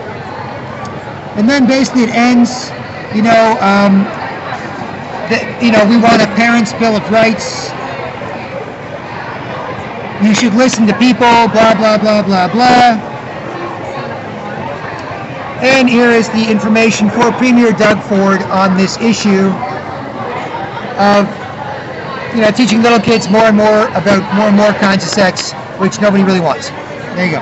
And then basically it ends, we want a parent's Bill of Rights. You should listen to people, blah, blah, blah, blah, blah. And here is the information for Premier Doug Ford on this issue of, teaching little kids more and more about more and more kinds of sex, which nobody really wants. There you go.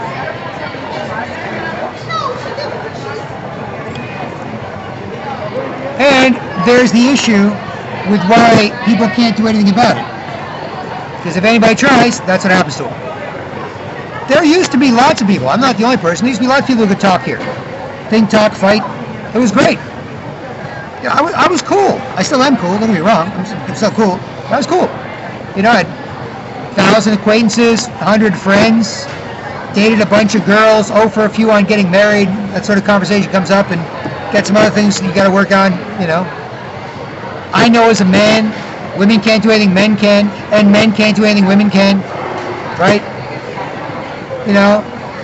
And there's the issue with why people can't do anything about it. Because if anybody tries, that's what happens to them. There used to be lots of people. I'm not the only person. There used to be lots of people who could talk here. Think, talk, fight. It was great. I was cool. I still am cool. Don't get me wrong. I'm still cool. I was cool. I had 1,000 acquaintances, 100 friends, dated a bunch of girls, for a few on getting married. That sort of conversation comes up, and got some other things you got to work on. I know as a man, women can't do anything men can, and men can't do anything women can. Right?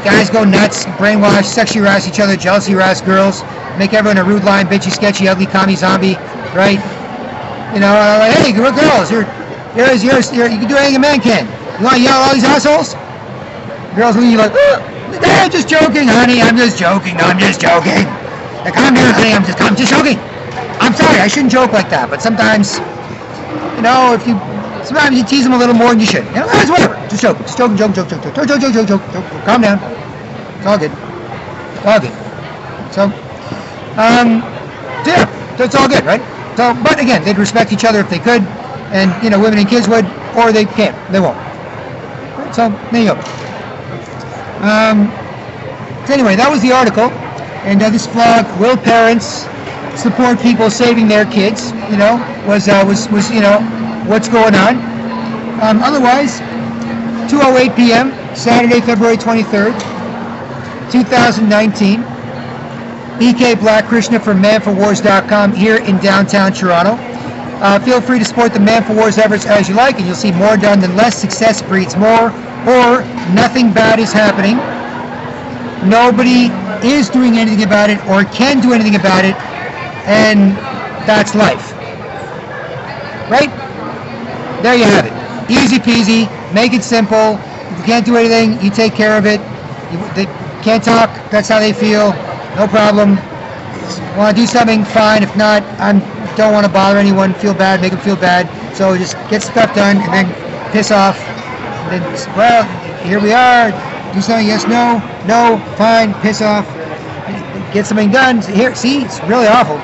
Guys go nuts, brainwash, sexually harass each other, jealousy harass girls, make everyone a rude, lying, bitchy, sketchy, ugly, commie, zombie, right? Like, hey, girls, you can do anything a man can. You want to yell at all these assholes? Girls look at you like, hey, I'm just joking, honey, I'm just joking, no, I'm just joking. Like, calm down, honey, I'm just joking. I'm sorry, I shouldn't joke like that, but sometimes, sometimes you tease them a little more than you should. It's whatever. Just joke. Joke. Calm down. It's all good. So, yeah, it's all good, right? So, but again, they'd respect each other if they could, and women and kids would, or they can't. They won't. So there you go. So anyway, that was the article, and this vlog, will parents support people saving their kids? Was what's going on. Otherwise, 2:08 p.m., Saturday, February 23rd, 2019. BK Black Krishna from manforwars.com here in downtown Toronto. Feel free to support the Man for Wars efforts as you like, and you'll see more done than less. Success breeds more, or nothing bad is happening. Nobody is doing anything about it or can do anything about it, and that's life. Right? There you have it. Easy peasy. Make it simple. If you can't do anything, you take care of it. They can't talk. That's how they feel. No problem. Want to do something? Fine. If not, I don't want to bother anyone. Feel bad. Make them feel bad. So just get stuff done and then piss off. And then, well, here we are. Do something. Yes. No. No. Fine. Piss off. Get something done. Here. See, it's really awful.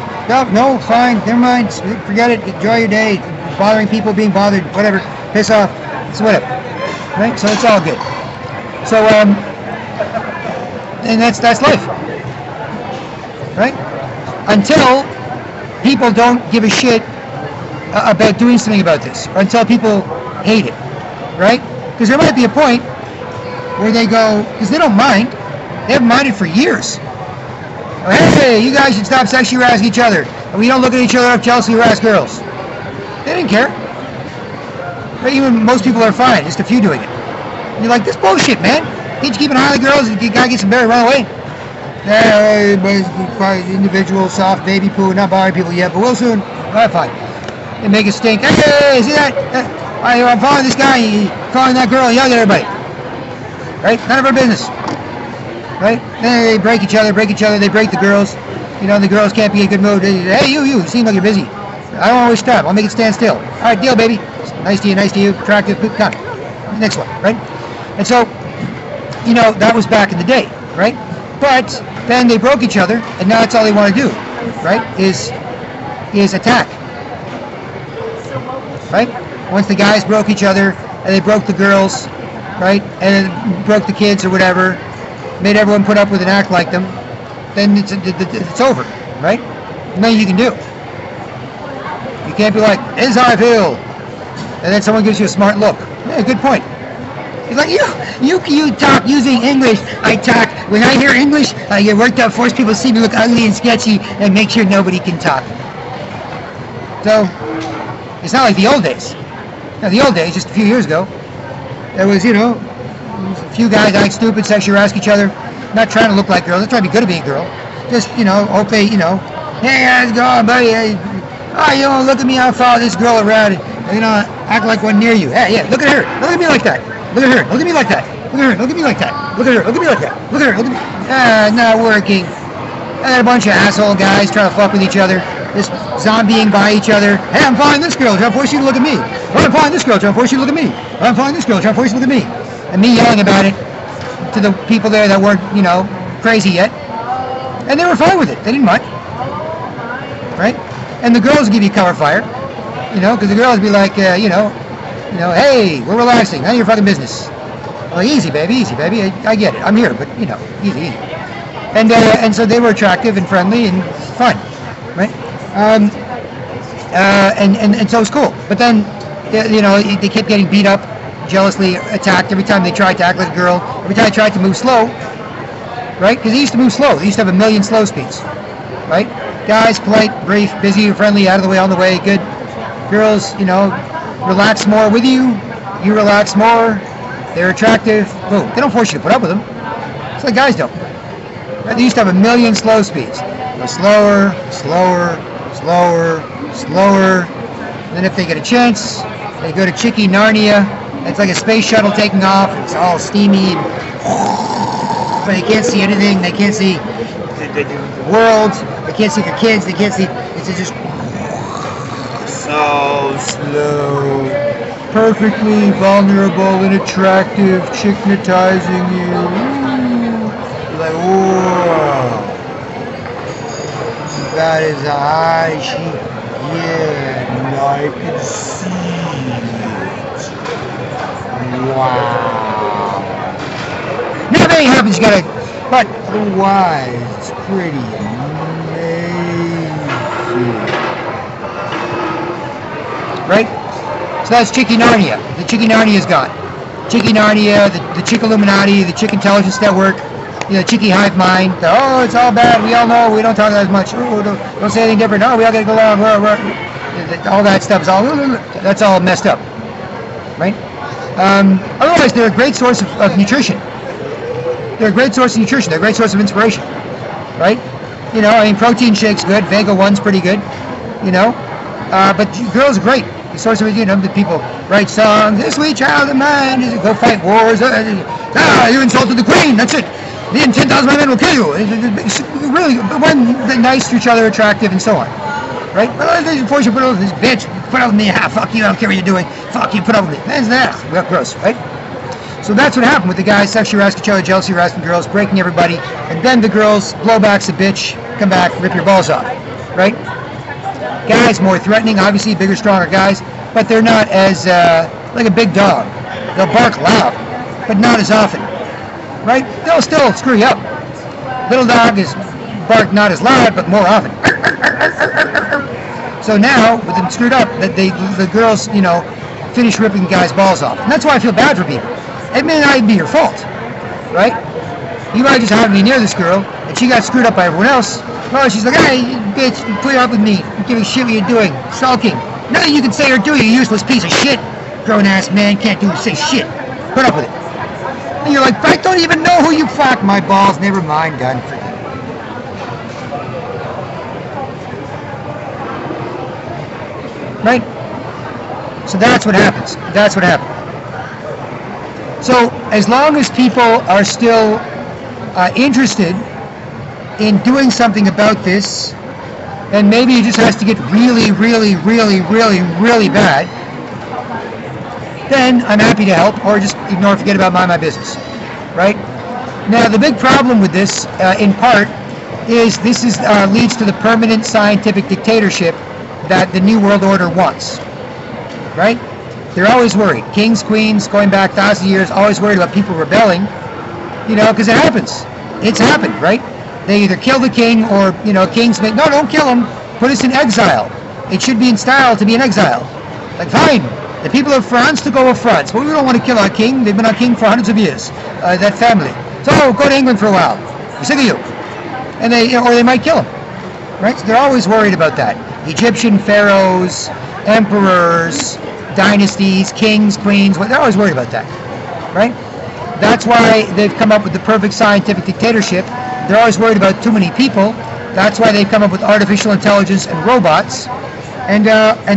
No. Fine. Never mind. Forget it. Enjoy your day. Bothering people, being bothered, whatever, piss off, it's whatever, right? So it's all good. So, and that's life, right? Until people don't give a shit about doing something about this, or until people hate it, right? Because there might be a point where they go, because they don't mind, they haven't minded for years. Hey, you guys should stop sexually harassing each other, and we don't look at each other up jealously harass girls. They didn't care. But even most people are fine, just a few doing it. And you're like, this bullshit, man. Can't you keep an eye on the girls? You gotta get some better, run away. Yeah, individual, soft baby poo, not bothering people yet, but we'll soon. Alright, fine. And make it stink. Hey, see that? I'm following this guy, following that girl, yelling at everybody. Right? None of our business. Right? Then they break each other, they break the girls. You know, the girls can't be in a good mood. Hey, you seem like you're busy. I don't always stop. I'll make it stand still. Alright, deal, baby. Nice to you, attractive, come. Next one, right? And so, you know, that was back in the day, right? But then they broke each other, and now that's all they want to do, right? Is attack, right? Once the guys broke each other, and they broke the girls, right? And broke the kids or whatever, made everyone put up with an act like them, then it's over, right? Nothing you can do. You can't be like, this is how I feel. And then someone gives you a smart look. Yeah, good point. It's like, you talk using English. I talk. When I hear English, I get worked up, force people to see me look ugly and sketchy, and make sure nobody can talk. So, it's not like the old days. Now, the old days, just a few years ago, there was, a few guys acting stupid, sexually harass each other, not trying to look like girls, not trying to be good at being a girl. Just, hope they, hey, how's it going, buddy? Hey, look at me, I'll follow this girl around and, act like one near you. Hey, yeah, look at her. Look at me like that. Look at her. Look at me like that. Look at her. Look at me like that. Look at her. Look at me like that. Look at her. Look at me. Not working. I got a bunch of asshole guys trying to fuck with each other. Just zombieing by each other. Hey, I'm following this girl. Trying to force you to look at me. Oh, I'm following this girl. Trying to force you to look at me. Oh, I'm following this girl. Trying to force you to look at me. And me yelling about it to the people there that weren't, crazy yet. And they were fine with it. They didn't mind. Right? And the girls give you cover fire. Because the girls be like, hey, we're relaxing. None of your fucking business. I'm like, easy, baby. I get it. I'm here, but, easy. And so they were attractive and friendly and fun, right? And so it was cool. But then, they kept getting beat up, jealously attacked every time they tried to act like a girl, every time they tried to move slow, right? Because they used to move slow. They used to have 1 million slow speeds, right? Guys, polite, brief, busy, friendly, out of the way, on the way, good. Girls, relax more with you. You relax more. They're attractive. Boom. They don't force you to put up with them. It's like guys don't. They used to have 1 million slow speeds. Go slower. Then if they get a chance, they go to Chicky Narnia. It's like a space shuttle taking off. It's all steamy. But they can't see anything. They can't see the world. They can't see their kids. They can't see. It's just so slow, perfectly vulnerable and attractive, chicknetizing you. You're like, whoa, that is a high sheet. Yeah, I can see it. Wow. Now that happens, you gotta, but otherwise, it's pretty amazing. Right? So that's Chicky Narnia. The Chicky Narnia is gone. Chicky Narnia, the Chick Illuminati, the Chick Intelligence Network, the Chicky Hive Mind. It's all bad. We all know. We don't talk as much. Oh, don't say anything different. Oh, we all got to go along. All that stuff is that's all messed up. Right? Otherwise, they're a great source of nutrition. They're a great source of nutrition. They're a great source of inspiration. Right? Protein shake's good. Vega 1's pretty good. But girls are great. The source of the people write songs. This sweet child of mine, go fight wars. You insulted the queen. That's it. Me and 10,000 men will kill you. Really, when they're nice to each other, attractive, and so on. Right? Well, they force you to put up with this bitch. Put up with me. Fuck you. I don't care what you're doing. Fuck you. Put up with me. That's that. Gross, right? So that's what happened with the guys sexually harassing each other, jealousy harassing girls, breaking everybody, and then the girls blow back's a bitch, come back, rip your balls off. Right? Guys more threatening, obviously bigger, stronger guys, but they're not as like a big dog. They'll bark loud, but not as often. right? They'll still screw you up. Little dog is bark not as loud, but more often. So now, with them screwed up, that the girls, you know, finish ripping the guy's balls off. And that's why I feel bad for people. It may not even be your fault, right? You might just happen to be near this girl, and she got screwed up by everyone else. Well, she's like, hey, you bitch, you put up with me. You give a shit what you're doing. Sulking. Nothing you can say or do, you useless piece of shit. Grown-ass man can't say shit. Put up with it. And you're like, I don't even know who you fuck. My balls, never mind, done. Right? So that's what happens. That's what happened. So as long as people are still interested in doing something about this, and maybe it just has to get really, really, really, really, really bad, then I'm happy to help, or just ignore, forget about my business, right? Now the big problem with this, in part, is this leads to the permanent scientific dictatorship that the New World Order wants, right? They're always worried. Kings, queens, going back thousands of years, always worried about people rebelling, you know, because it happens. It's happened, right? They either kill the king, or, you know, kings make, no, don't kill him, put us in exile. It should be in style to be in exile. Like, fine, the people of France to go with France. Well, we don't want to kill our king. They've been our king for hundreds of years, that family. So go to England for a while. We're sick of you. And they, you know, or they might kill him, right? So they're always worried about that. Egyptian pharaohs, emperors, dynasties, kings, queens, they're always worried about that, right? That's why they've come up with the perfect scientific dictatorship. They're always worried about too many people. That's why they've come up with artificial intelligence and robots. And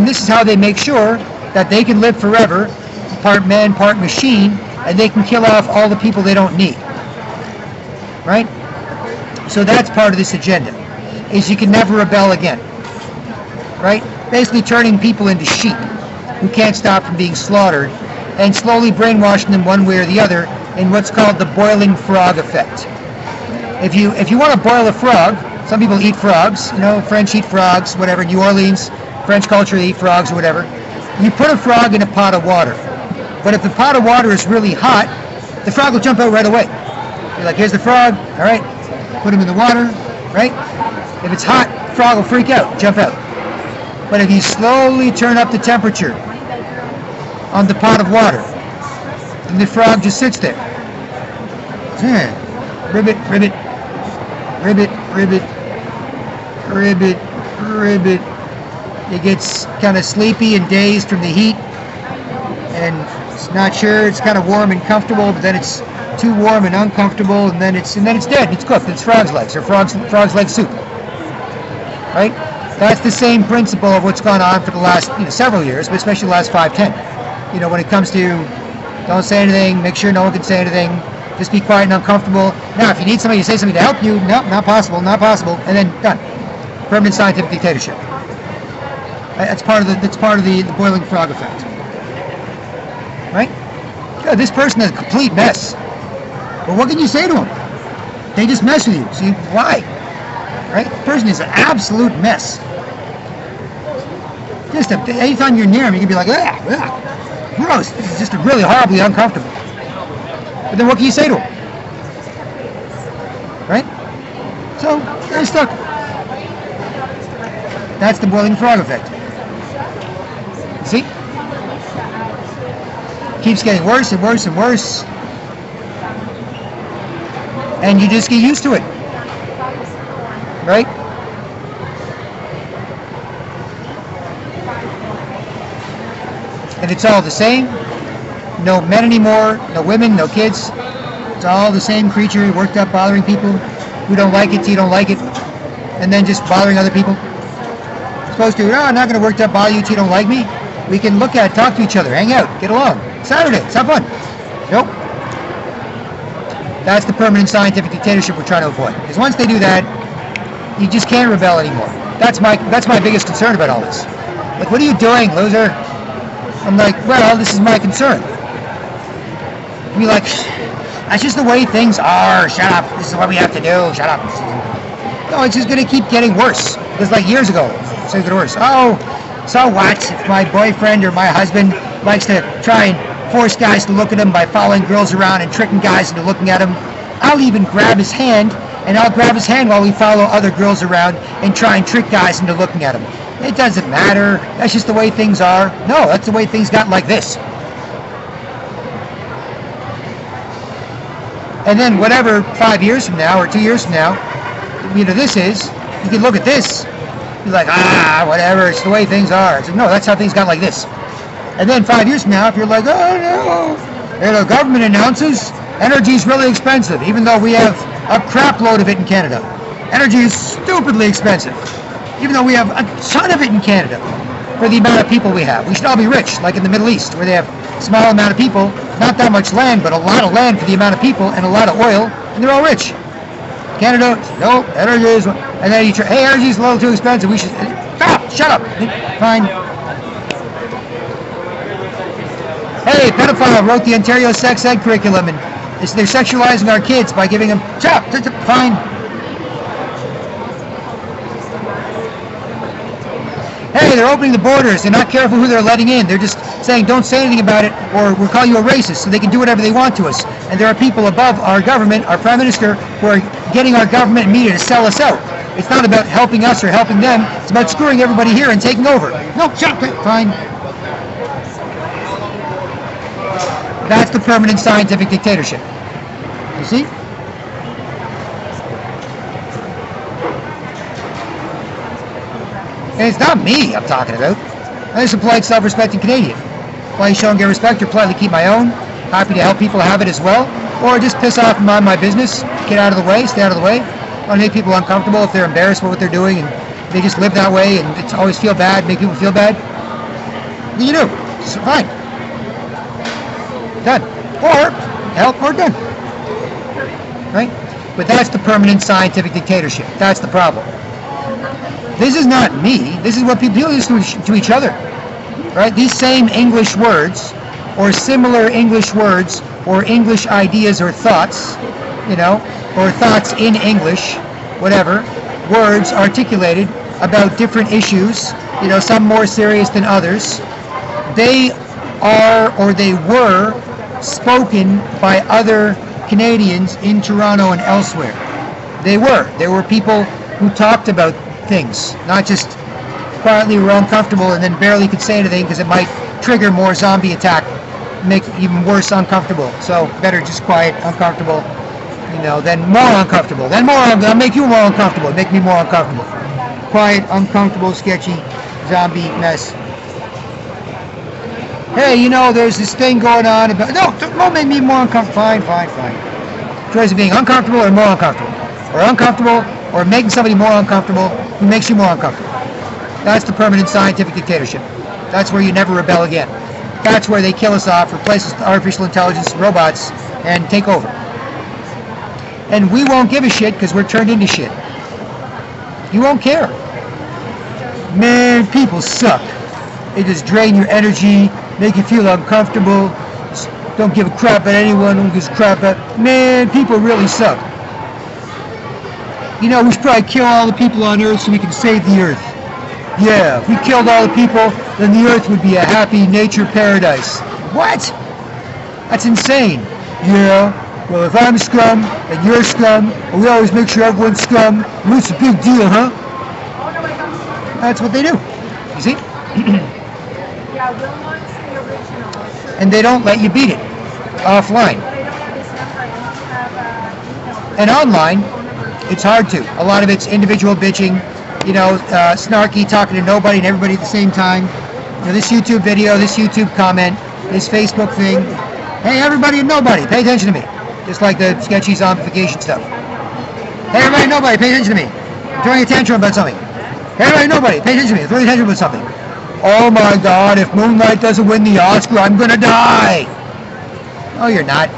this is how they make sure that they can live forever, part man, part machine, and they can kill off all the people they don't need, right? So that's part of this agenda, is you can never rebel again, right? Basically turning people into sheep who can't stop from being slaughtered, and slowly brainwashing them one way or the other in what's called the boiling frog effect. If you want to boil a frog, some people eat frogs, you know, French eat frogs, whatever, New Orleans, French culture, they eat frogs or whatever. You put a frog in a pot of water, but if the pot of water is really hot, the frog will jump out right away. You're like, here's the frog, all right, put him in the water, right? If it's hot, the frog will freak out, jump out. But if you slowly turn up the temperature on the pot of water, and the frog just sits there. Ribbit, ribbit, ribbit, ribbit, ribbit, ribbit. It gets kind of sleepy and dazed from the heat, and it's not sure. It's kind of warm and comfortable, but then it's too warm and uncomfortable, and then it's dead. It's cooked. It's frog's legs, or frog's leg soup. Right? That's the same principle of what's gone on for the last several years, but especially the last 5, 10. When it comes to don't say anything, make sure no one can say anything, just be quiet and uncomfortable. Now, if you need somebody to say something to help you, no, not possible, and then done. Permanent scientific dictatorship. That's part of the boiling frog effect. Right? God, this person is a complete mess. Well, what can you say to them? They just mess with you. See, why? Right? The person is an absolute mess. Just anytime you're near him, you can be like, gross. This is just really horribly uncomfortable. But then what can you say to him? Right? So, they're stuck. That's the boiling frog effect. See? Keeps getting worse and worse and worse. And you just get used to it. Right? And it's all the same. No men anymore, no women, no kids. It's all the same creature, worked up, bothering people who don't like it, so you don't like it, and then just bothering other people. Supposed to, I'm not going to work up, bother you, so you don't like me. We can look at, talk to each other, hang out, get along. Saturday, let's have fun. Nope. That's the permanent scientific dictatorship we're trying to avoid. Because once they do that, you just can't rebel anymore. That's my biggest concern about all this. Like, what are you doing, loser? I'm like, well, this is my concern. Be like, that's just the way things are. Shut up. This is what we have to do. Shut up. No, it's just going to keep getting worse. Because like years ago, it's going to get worse. Oh, so what? If my boyfriend or my husband likes to try and force guys to look at him by following girls around and tricking guys into looking at him, I'll even grab his hand, and I'll grab his hand while we follow other girls around and try and trick guys into looking at him. It doesn't matter. That's just the way things are. No, that's the way things got like this. And then whatever 5 years from now or 2 years from now, this is, you can look at this. You're like, whatever, it's the way things are. So, no, that's how things got like this. And then 5 years from now, if you're like, oh no, the government announces energy is really expensive, even though we have a crap load of it in Canada. Energy is stupidly expensive, even though we have a ton of it in Canada for the amount of people we have. We should all be rich, like in the Middle East, where they have a small amount of people, not that much land, but a lot of land for the amount of people, and a lot of oil, and they're all rich. Canada, no, energy is, and then you try, hey, energy is a little too expensive, we should, stop, shut up, fine. Hey, pedophile wrote the Ontario sex ed curriculum, and they're sexualizing our kids by giving them, shut up, fine. Hey, they're opening the borders. They're not careful who they're letting in. They're just saying, don't say anything about it, or we'll call you a racist, so they can do whatever they want to us. And there are people above our government, our prime minister, who are getting our government and media to sell us out. It's not about helping us or helping them. It's about screwing everybody here and taking over. No, shut up, fine. That's the permanent scientific dictatorship. You see? And it's not me I'm talking about. I'm just a polite, self-respecting Canadian. Politely show and get respect, or politely keep my own. Happy to help people have it as well. Or just piss off and mind my business. Get out of the way, stay out of the way. I want to make people uncomfortable if they're embarrassed by what they're doing and they just live that way and it's always feel bad, make people feel bad. What do you do? It's fine. Done. Or help or done. Right? But that's the permanent scientific dictatorship. That's the problem. This is not me. This is what people use to each other. Right? These same English words, or similar English words, or English ideas or thoughts, or thoughts in English, whatever, words articulated about different issues, some more serious than others, they are, or they were, spoken by other Canadians in Toronto and elsewhere. They were people who talked about things, not just quietly were uncomfortable and then barely could say anything because it might trigger more zombie attack, make it even worse uncomfortable. So better just quiet, uncomfortable, then more uncomfortable, then more, I'll make you more uncomfortable, make me more uncomfortable. Quiet, uncomfortable, sketchy, zombie mess. Hey, there's this thing going on about, no, don't make me more uncomfortable. Fine. Choice of being uncomfortable or more uncomfortable. Or uncomfortable, or making somebody more uncomfortable who makes you more uncomfortable. That's the permanent scientific dictatorship. That's where you never rebel again. That's where they kill us off, replace us with artificial intelligence, robots, and take over. And we won't give a shit because we're turned into shit. You won't care. Man, people suck. They just drain your energy, make you feel uncomfortable, don't give a crap about anyone, don't give a crap about... Man, people really suck. We should probably kill all the people on Earth so we can save the Earth. Yeah, if we killed all the people, then the Earth would be a happy nature paradise. What? That's insane. Yeah, well, if I'm scum, and you're scum, and we always make sure everyone's scum, it's a big deal, huh? That's what they do. You see? And they don't let you beat it offline. And online, it's hard to. A lot of it's individual bitching, snarky, talking to nobody and everybody at the same time. This YouTube video, this YouTube comment, this Facebook thing. Hey, everybody and nobody, pay attention to me. Just like the sketchy zombification stuff. Hey, everybody and nobody, pay attention to me. I'm throwing a tantrum about something. Hey, everybody and nobody, pay attention to me. I'm throwing a tantrum about something. Oh my God, if Moonlight doesn't win the Oscar, I'm gonna die. Oh, you're not.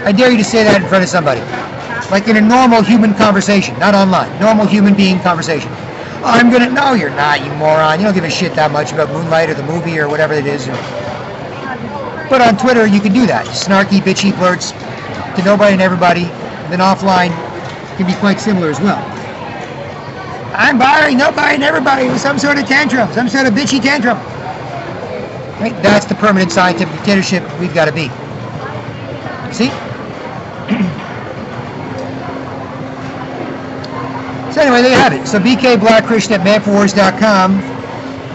I dare you to say that in front of somebody. Like in a normal human conversation, not online. Normal human being conversation. No, you're not, you moron. You don't give a shit that much about Moonlight or the movie or whatever it is. But on Twitter, you can do that. Snarky, bitchy blurts to nobody and everybody. And then offline can be quite similar as well. I'm bothering nobody and everybody with some sort of tantrum, some sort of bitchy tantrum. Right? That's the permanent scientific dictatorship we've got to be. See? So anyway, there you have it. So BK Black Krishna at manforwars.com.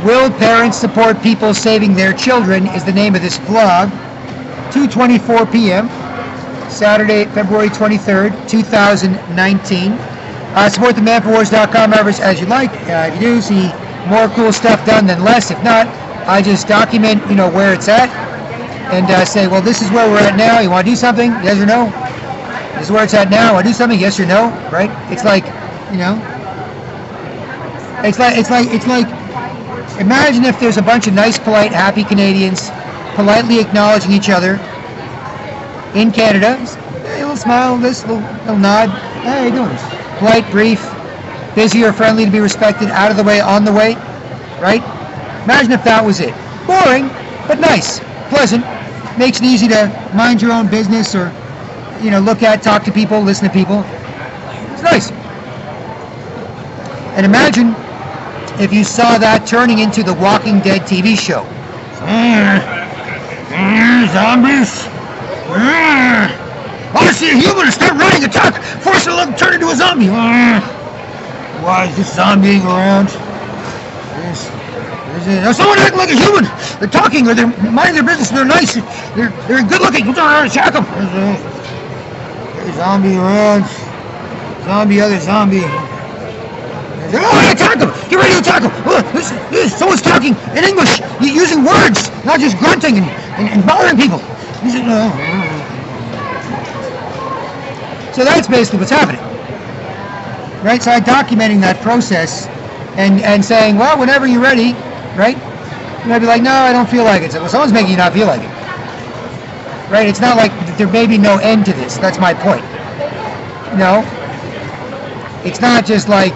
Will Parents Support People Saving Their Children is the name of this blog. 2:24 p.m. Saturday, February 23rd, 2019. Support the manforwars.com as you like. If you do see more cool stuff done than less. If not, I just document, where it's at and say, well, this is where we're at now. You want to do something? Yes or no? This is where it's at now. Want to do something? Yes or no? Right? It's like, it's like. Imagine if there's a bunch of nice, polite, happy Canadians politely acknowledging each other in Canada. Hey, a little smile, this little nod. Hey, how you doing? Polite, brief, busy or friendly to be respected, out of the way, on the way, right? Imagine if that was it. Boring, but nice, pleasant, makes it easy to mind your own business or, look at, talk to people, listen to people. It's nice. And imagine if you saw that turning into the Walking Dead TV show. Zombies. I see a human start running, attack, force it to turn into a zombie. Why is this zombieing around? Someone acting like a human. They're talking or they're minding their business. They're nice. They're good looking. Attack them. There's a zombie around. Zombie, other zombie. Oh, attack him! Get ready to attack him! Someone's talking in English, using words, not just grunting and bothering people. So that's basically what's happening. Right? So I'm documenting that process and saying, well, whenever you're ready, right? You might be like, no, I don't feel like it. So, well, someone's making you not feel like it. Right? It's not like there may be no end to this. That's my point. No. It's not just like,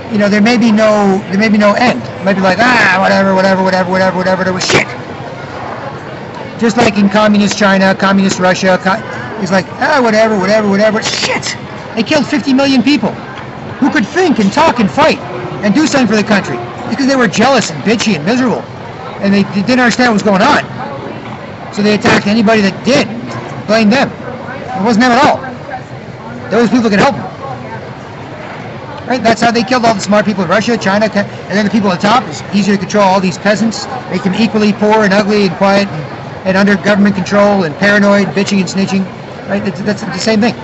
there may be no end. It might be like, whatever, there was shit. Just like in communist China, communist Russia, it's like, whatever, shit. They killed 50 million people who could think and talk and fight and do something for the country because they were jealous and bitchy and miserable and they didn't understand what was going on. So they attacked anybody that did, blamed them. It wasn't them at all. Those people can help them. Right? That's how they killed all the smart people in Russia, China, and then the people at the top. It's easier to control all these peasants, make them equally poor and ugly and quiet and under government control and paranoid, bitching and snitching. Right? That's the same thing.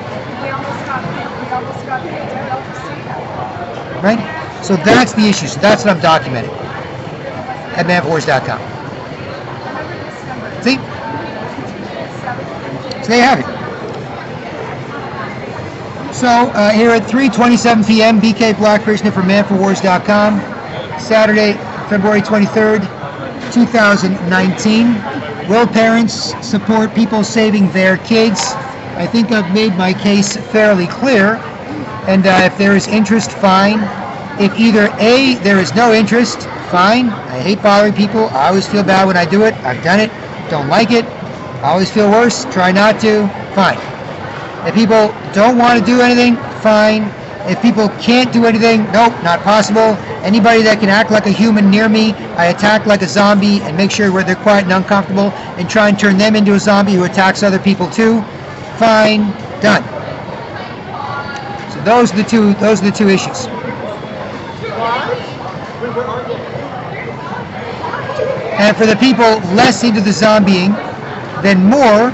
Right? So that's the issue. So that's what I'm documenting at manforwars.com. See? So there you have it. So here at 3:27 p.m., BK Black Krishna from manforwars.com, Saturday, February 23rd, 2019. Will parents support people saving their kids? I think I've made my case fairly clear. And if there is interest, fine. If either A, there is no interest, fine. I hate bothering people. I always feel bad when I do it. I've done it. Don't like it. I always feel worse. Try not to. Fine. If people don't want to do anything, fine. If people can't do anything, nope, not possible. Anybody that can act like a human near me, I attack like a zombie and make sure where they're quiet and uncomfortable and try and turn them into a zombie who attacks other people too. Fine, done. So those are the two issues. And for the people less into the zombieing than more,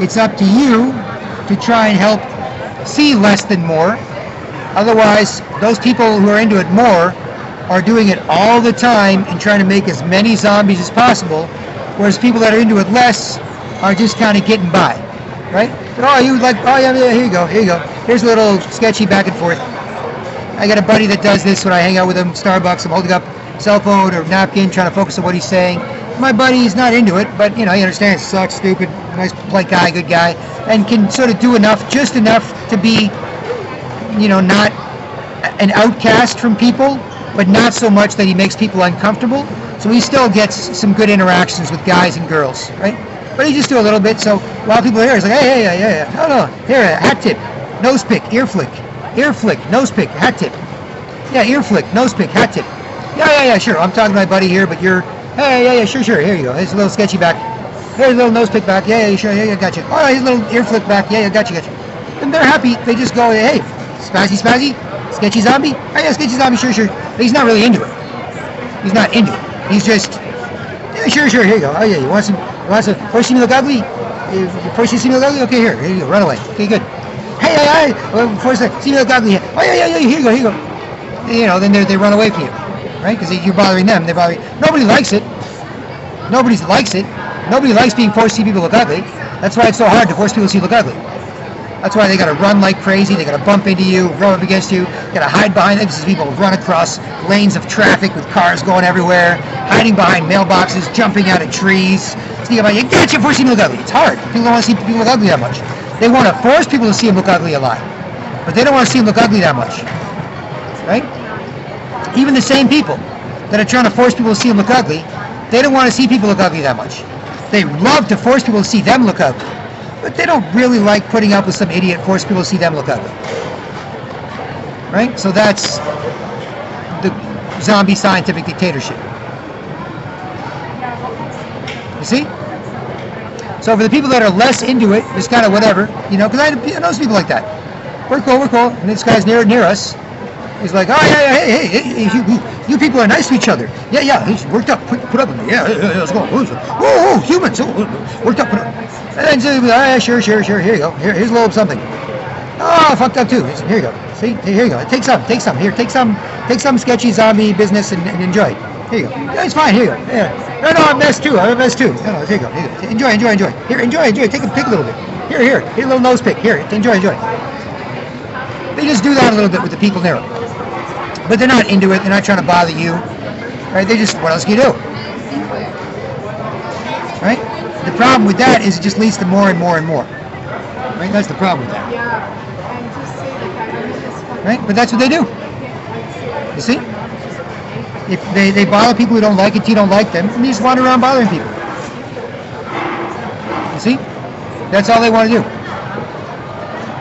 it's up to you to try and help see less than more. Otherwise, those people who are into it more are doing it all the time and trying to make as many zombies as possible, whereas people that are into it less are just kind of getting by, right? But, yeah, here you go. Here's a little sketchy back and forth. I got a buddy that does this when I hang out with him, Starbucks. I'm holding up cell phone or napkin, trying to focus on what he's saying. My buddy is not into it, but he understands. Sucks, stupid, nice, polite guy, good guy, and can sort of do enough, just enough to be, not an outcast from people, but not so much that he makes people uncomfortable. So he still gets some good interactions with guys and girls, right? But he just do a little bit. So while people are here, it's like, hey, no, here, hat tip, nose pick, ear flick, nose pick, hat tip. Yeah, ear flick, nose pick, hat tip. Yeah, sure. I'm talking to my buddy here, but you're. Hey, sure. Here you go. Here's a little sketchy back. Here's a little nose pick back. Yeah, sure. Yeah, got you. Oh, here's a little ear flick back. Yeah, got you. And they're happy. They just go, hey, spazzy, Sketchy zombie? Oh yeah, sketchy zombie, sure, sure. But he's not really into it. He's not into it. He's just, yeah, sure, sure, here you go. Oh yeah, you want some, first you see me look ugly? First you see me look ugly? Okay, here you go, run away. Okay, good. Hey, first see me look ugly. Oh yeah, here you go, here you go. You know, then they run away from you, right? Because you're bothering them, they bother you. Nobody likes it. Nobody likes it. Nobody likes being forced to see people look ugly. That's why it's so hard to force people to see you look ugly. That's why they gotta run like crazy, they gotta bump into you, run up against you, gotta hide behind them because people run across lanes of traffic with cars going everywhere, hiding behind mailboxes, jumping out of trees, sneaking by you, get you forcing people to look ugly. It's hard. People don't want to see people look ugly that much. They want to force people to see them look ugly a lot. But they don't want to see them look ugly that much. Right? Even the same people that are trying to force people to see them look ugly, they don't want to see people look ugly that much. They love to force people to see them look ugly. But they don't really like putting up with some idiot force people to see them look ugly. Right? So that's the zombie scientific dictatorship. You see? So for the people that are less into it, just kind of whatever, you know, because I know some people like that. We're cool. And this guy's near us. He's like, oh yeah, hey, you people are nice to each other. Yeah, he's worked up, put up with me. Yeah, let's go. Whoa, humans, worked up, put up. And then say, oh yeah, sure, here you go. Here's a little something. Oh, I fucked up too. Here you go. See, here you go. Take some. Here, take some sketchy zombie business and enjoy. Here you go. Yeah, it's fine. Here you go. Yeah. No, I'm a mess too. No, here you go. Enjoy. Here, enjoy. Take a little bit. Here, a little nose pick. Here, enjoy. They just do that a little bit with the people near them. But they're not into it. They're not trying to bother you. Right? They just, what else can you do? Right? The problem with that is it just leads to more and more. Right? That's the problem with that. Right? But that's what they do. You see? If they bother people who don't like it, you don't like them, and they just wander around bothering people. You see? That's all they want to do.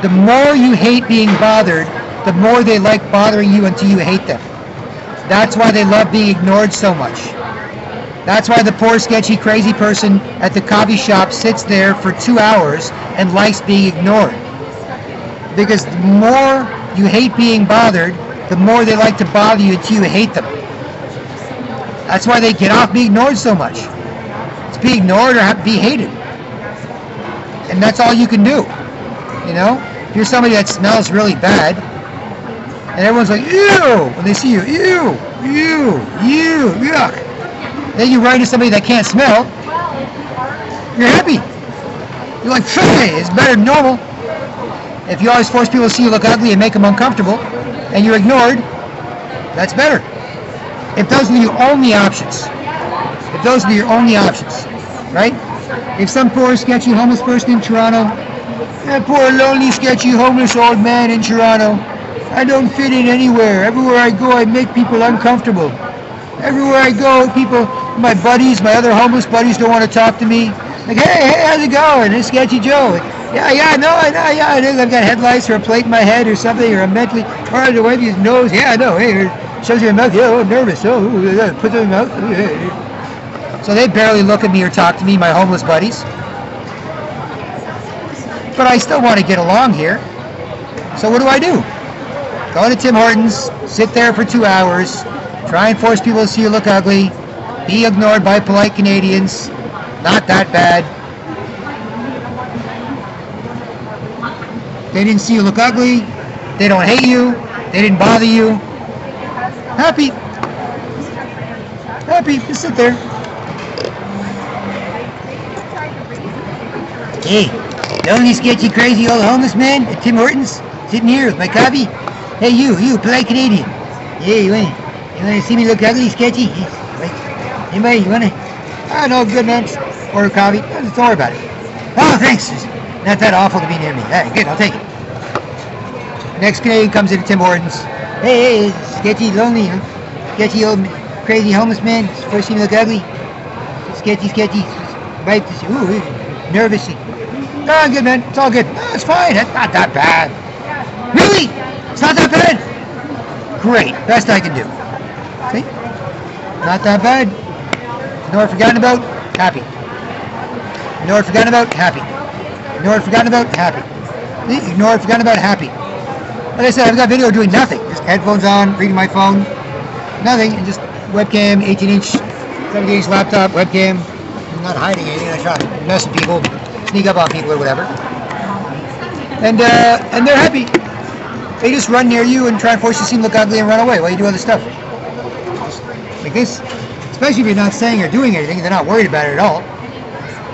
The more you hate being bothered, the more they like bothering you until you hate them. That's why they love being ignored so much. That's why the poor, sketchy, crazy person at the coffee shop sits there for 2 hours and likes being ignored. Because the more you hate being bothered, the more they like to bother you until you hate them. That's why they get off being ignored so much. It's be ignored or be hated. And that's all you can do. You know? If you're somebody that smells really bad, and everyone's like, ew, when they see you, ew, yuck. Then you run into somebody that can't smell, you're happy. You're like, hey, it's better than normal. If you always force people to see you look ugly and make them uncomfortable, and you're ignored, that's better. If those are your only options, right? If some poor, sketchy, homeless person in Toronto, that poor, lonely, sketchy, homeless old man in Toronto, I don't fit in anywhere. Everywhere I go, I make people uncomfortable. Everywhere I go, people, my buddies, my other homeless buddies don't want to talk to me. Like, hey, how's it going? It's Sketchy Joe. Yeah, I know. I've got headlights or a plate in my head or something, or I'm mentally, or the way of his nose. Yeah, I know. Hey, shows your mouth. Yeah, nervous. Put them in the mouth. So they barely look at me or talk to me, my homeless buddies. But I still want to get along here. So what do? Go to Tim Hortons, sit there for 2 hours, try and force people to see you look ugly, be ignored by polite Canadians. Not that bad. They didn't see you look ugly. They don't hate you. They didn't bother you. Happy. Just sit there. Hey, lonely, sketchy, crazy old homeless man at Tim Hortons, sitting here with my coffee. Hey, you, polite Canadian. Hey, you want to see me look ugly, sketchy? Anybody, you want to? Oh, no, good, man. Just order coffee. Don't worry about it. Oh, thanks. It's not that awful to be near me. All right, good, I'll take it. Next Canadian comes into Tim Hortons. Hey, sketchy, lonely, sketchy, old, crazy homeless man. First see me look ugly. Sketchy. Right, ooh, nervous. Oh, good, man. It's all good. Oh, it's fine. It's not that bad. Really? It's not that bad? Great. Best I can do. See? Not that bad. You know what I've forgotten about? Happy. You know what I've forgotten about? Happy. You know what I've forgotten about? Happy. See? Ignore what I've forgotten about? Happy. Like I said, I've got video doing nothing. Just headphones on, reading my phone, nothing, and just webcam, 18-inch, 17-inch laptop, webcam. I'm not hiding anything. I try to mess with people, sneak up on people or whatever. And they're happy. They just run near you and try and force you to see them look ugly and run away while you do other stuff. Like this. Especially if you're not saying or doing anything, they're not worried about it at all.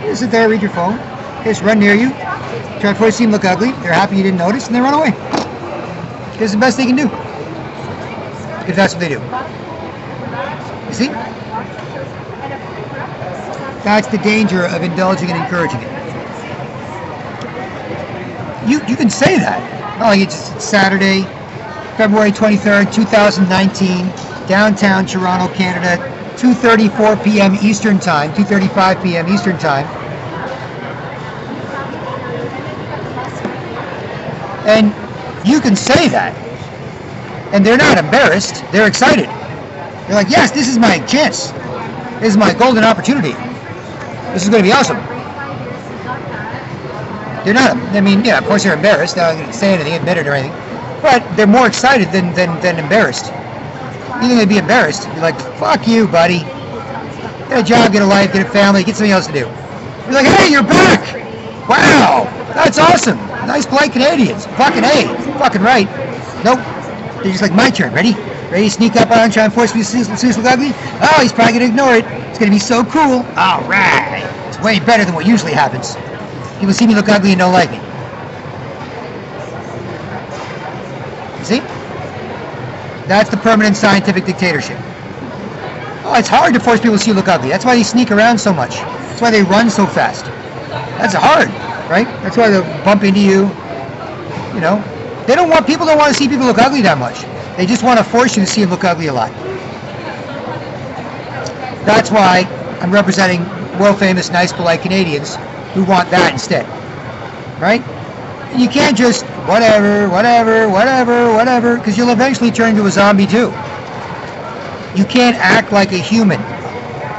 You just sit there, read your phone, they just run near you, try to force you to see them look ugly, they're happy you didn't notice, and they run away. It's the best they can do. If that's what they do. You see? That's the danger of indulging and encouraging it. You can say that. Oh, it's Saturday, February 23rd, 2019, downtown Toronto, Canada, 2:34 p.m. Eastern Time, 2:35 p.m. Eastern Time. And you can say that. And they're not embarrassed. They're excited. They're like, yes, this is my chance. This is my golden opportunity. This is going to be awesome. They're not, I mean, yeah, of course they're embarrassed. They're not going to say anything, admit it or anything. But they're more excited than embarrassed. You think they'd be embarrassed? You're like, fuck you, buddy. Get a job, get a life, get a family, get something else to do. You're like, hey, you're back! Wow, that's awesome. Nice, polite Canadians. Fucking A. Fucking right. Nope. They're just like, my turn. Ready? Ready to sneak up on, try and force me to see this look ugly? Oh, he's probably going to ignore it. It's going to be so cool. All right. It's way better than what usually happens. People see me look ugly and don't like me. You see? That's the permanent scientific dictatorship. Oh, it's hard to force people to see you look ugly. That's why they sneak around so much. That's why they run so fast. That's hard, right? That's why they'll bump into you. You know, people don't want to see people look ugly that much. They just want to force you to see them look ugly a lot. That's why I'm representing world famous, nice, polite Canadians who want that instead, right? You can't just whatever, because you'll eventually turn into a zombie too. You can't act like a human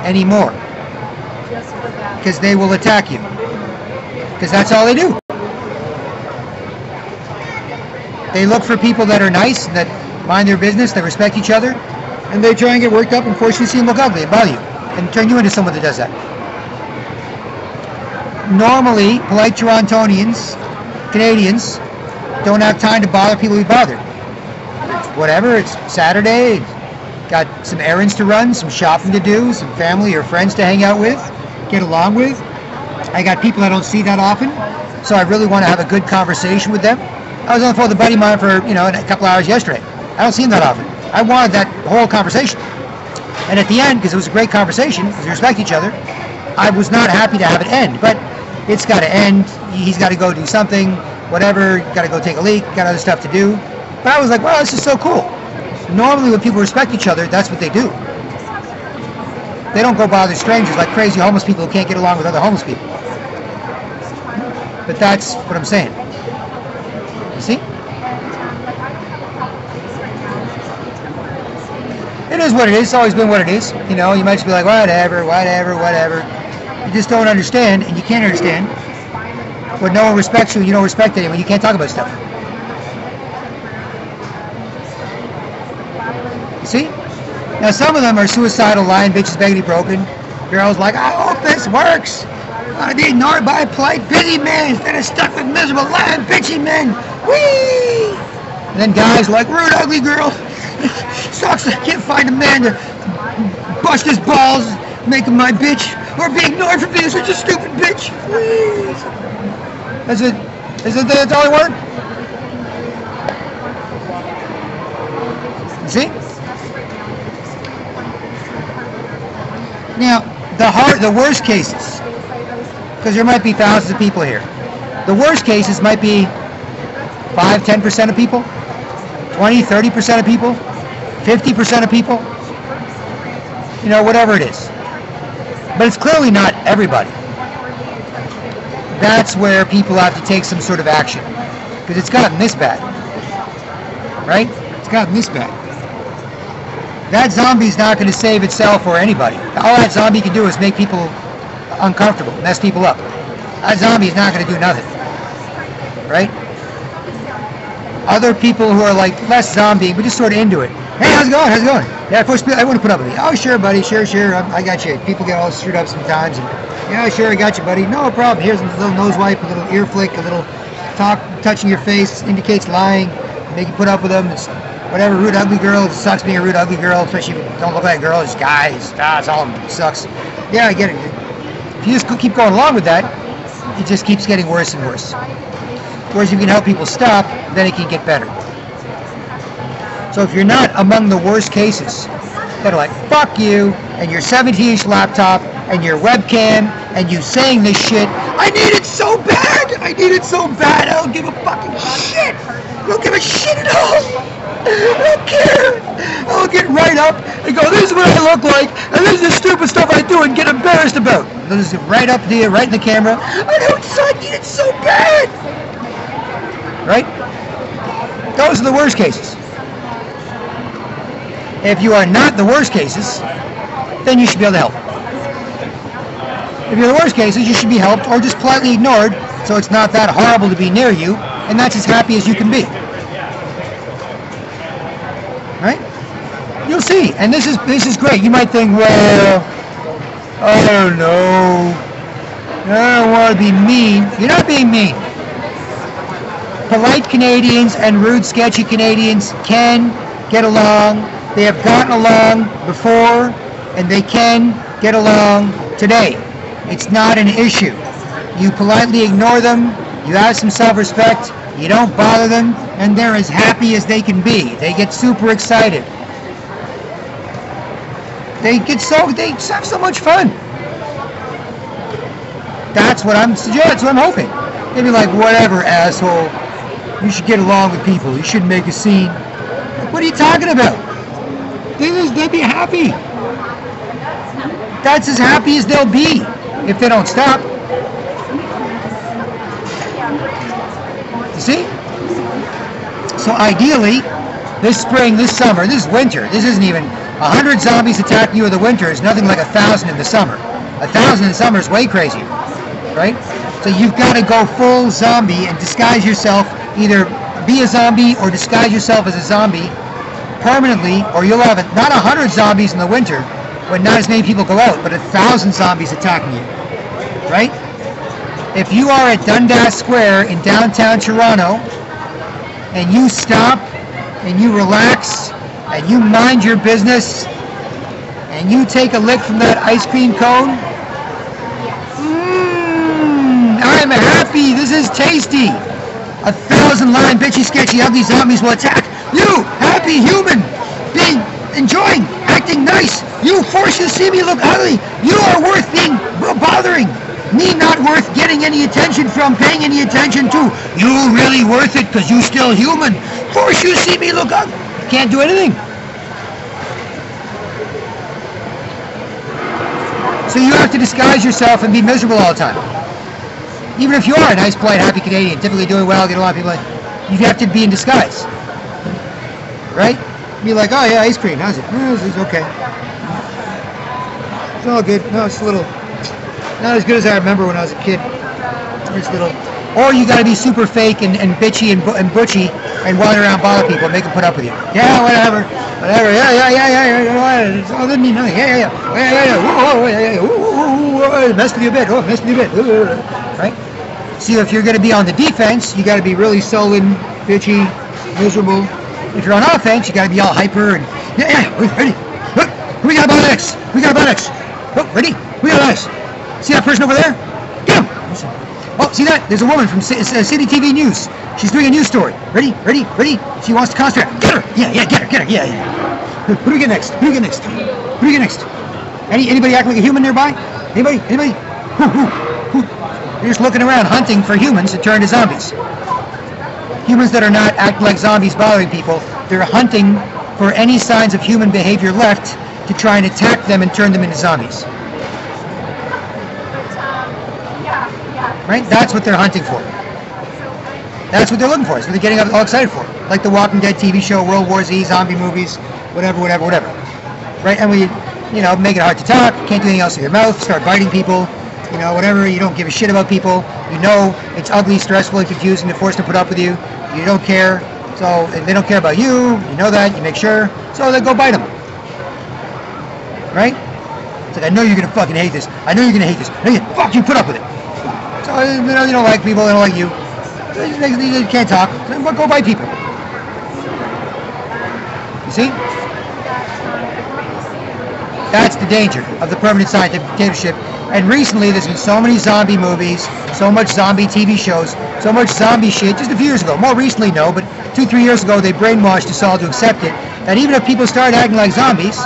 anymore, because they will attack you, because that's all they do. They look for people that are nice, that mind their business, that respect each other, and they try and get worked up and force you to see them look ugly and bother you, and turn you into someone that does that. Normally, polite Torontonians, Canadians, don't have time to bother people who bother. Whatever, it's Saturday, got some errands to run, some shopping to do, some family or friends to hang out with, get along with. I got people I don't see that often, so I really want to have a good conversation with them. I was on the phone with a buddy of mine for, a couple hours yesterday. I don't see him that often. I wanted that whole conversation. And at the end, because it was a great conversation, because we respect each other, I was not happy to have it end. But it's got to end. He's got to go do something, whatever, got to go take a leak, got other stuff to do. But I was like, wow, this is so cool. Normally when people respect each other, that's what they do. They don't go bother strangers like crazy homeless people who can't get along with other homeless people. But that's what I'm saying. You see? It is what it is. It's always been what it is. You might just be like, whatever. You just don't understand, and you can't understand. When no one respects you, you don't respect anyone. You can't talk about stuff. You see? Now some of them are suicidal, lying bitches, begging to be broken. Girls like, I hope this works. I want to be ignored by a polite, busy man instead of stuck with miserable, lying, bitchy men. Whee! And then guys are like, rude, ugly girl. Sucks. I can't find a man to bust his balls, make him my bitch, or be ignored for being such a stupid bitch. Whee! That's it. That's all I want? You see? Now, the worst cases, because there might be thousands of people here, the worst cases might be 5-10% of people, 20-30% of people, 50% of people, whatever it is. But it's clearly not everybody. That's where people have to take some sort of action, because it's gotten this bad, right? It's gotten this bad. That zombie's not going to save itself or anybody. All that zombie can do is make people uncomfortable, mess people up. That zombie's not going to do nothing, right? other people who are like less zombie, but just sort of into it. Hey, how's it going? How's it going? Yeah, of course, I want to put up with you. Oh, sure, buddy. Sure. I got you. People get all screwed up sometimes. And, yeah, sure, I got you, buddy. No problem. Here's a little nose wipe, a little ear flick, a little touching your face indicates lying. Make you put up with them. It's whatever, rude, ugly girl. It sucks being a rude, ugly girl, especially if you don't look like a girl. It's guys. It's all it sucks. Yeah, I get it. If you just keep going along with that, it just keeps getting worse and worse. Whereas if you can help people stop, then it can get better. So if you're not among the worst cases that are like, fuck you, and your 17-inch laptop, and your webcam, and you saying this shit, I need it so bad, I don't give a fucking shit, I don't give a shit at all, I don't care, I'll get right up and go, this is what I look like, and this is the stupid stuff I do and get embarrassed about. They'll just right up to you, right in the camera, I need it so bad. Right? Those are the worst cases. If you are not the worst cases, then you should be able to help. If you're the worst cases, you should be helped or just politely ignored so it's not that horrible to be near you and that's as happy as you can be. Right? You'll see. And this is great. You might think, well, I don't know. I don't want to be mean. You're not being mean. Polite Canadians and rude, sketchy Canadians can get along. They have gotten along before, and they can get along today. It's not an issue. You politely ignore them, you have some self-respect, you don't bother them, and they're as happy as they can be. They get super excited. They have so much fun. That's what I'm suggesting, that's what I'm hoping. They'd be like, whatever, asshole. You should get along with people. You shouldn't make a scene. What are you talking about? They'd be happy. That's as happy as they'll be if they don't stop. You see? So ideally, this spring, this summer, this is winter. This isn't even 100 zombies attacking you in the winter is nothing like 1,000 in the summer. 1,000 in the summer is way crazier, right? So you've got to go full zombie and disguise yourself. Either be a zombie or disguise yourself as a zombie permanently, or you'll have not 100 zombies in the winter when not as many people go out, but 1,000 zombies attacking you, right? If you are at Dundas Square in downtown Toronto and you stop and you relax and you mind your business and you take a lick from that ice cream cone, I'm happy, this is tasty. 1,000 lying, bitchy, sketchy, ugly zombies will attack you, happy human, being, enjoying, acting nice. You force you see me look ugly. You are worth being bothering. Me not worth getting any attention from, paying any attention to. You really worth it because you still human. Force you see me look ugly. Can't do anything. So you have to disguise yourself and be miserable all the time. Even if you are a nice, polite, happy Canadian, typically doing well, get a lot of people, you have to be in disguise. Right? Be like, oh yeah, ice cream, how's it? Oh, it's okay. It's all good. No, it's a little, not as good as I remember when I was a kid. It's a little, or you gotta be super fake and bitchy and butchy and wander around bother people and make them put up with you. Yeah, whatever, yeah, it's all doesn't mean nothing. Yeah, whoa, messed with you a bit, right? See, if you're gonna be on the defense, you gotta be really sullen, bitchy, miserable. If you're on offense, you gotta be all hyper and ready. Look, we got about X. Oh, ready? We got X. See that person over there? Get him. Oh, see that? There's a woman from City TV News. She's doing a news story. Ready? She wants to concentrate. Get her. Yeah, get her. Yeah. Who do we get next? Anybody act like a human nearby? Anybody? Who? You're just looking around hunting for humans to turn to zombies. Humans that are not acting like zombies bothering people, they're hunting for any signs of human behavior left to try and attack them and turn them into zombies. Right? That's what they're hunting for. That's what they're looking for. That's what they're getting all excited for. Like the Walking Dead TV show, World War Z, zombie movies, whatever. Right? And we, make it hard to talk, can't do anything else with your mouth, start biting people, whatever, you don't give a shit about people, it's ugly, stressful, and confusing to force to put up with you, you don't care, So if they don't care about you, you know that, you make sure, so they go bite them. Right? It's like, I know you're going to fucking hate this. I know you're going to hate this. No, fuck you, put up with it. So, you know, you don't like people, they don't like you. They can't talk. So go bite people. You see? That's the danger of the permanent scientific dictatorship. And recently, there's been so many zombie movies, so much zombie TV shows, so much zombie shit. Just a few years ago. More recently, no, but 2-3 years ago, they brainwashed us all to accept it. That even if people start acting like zombies,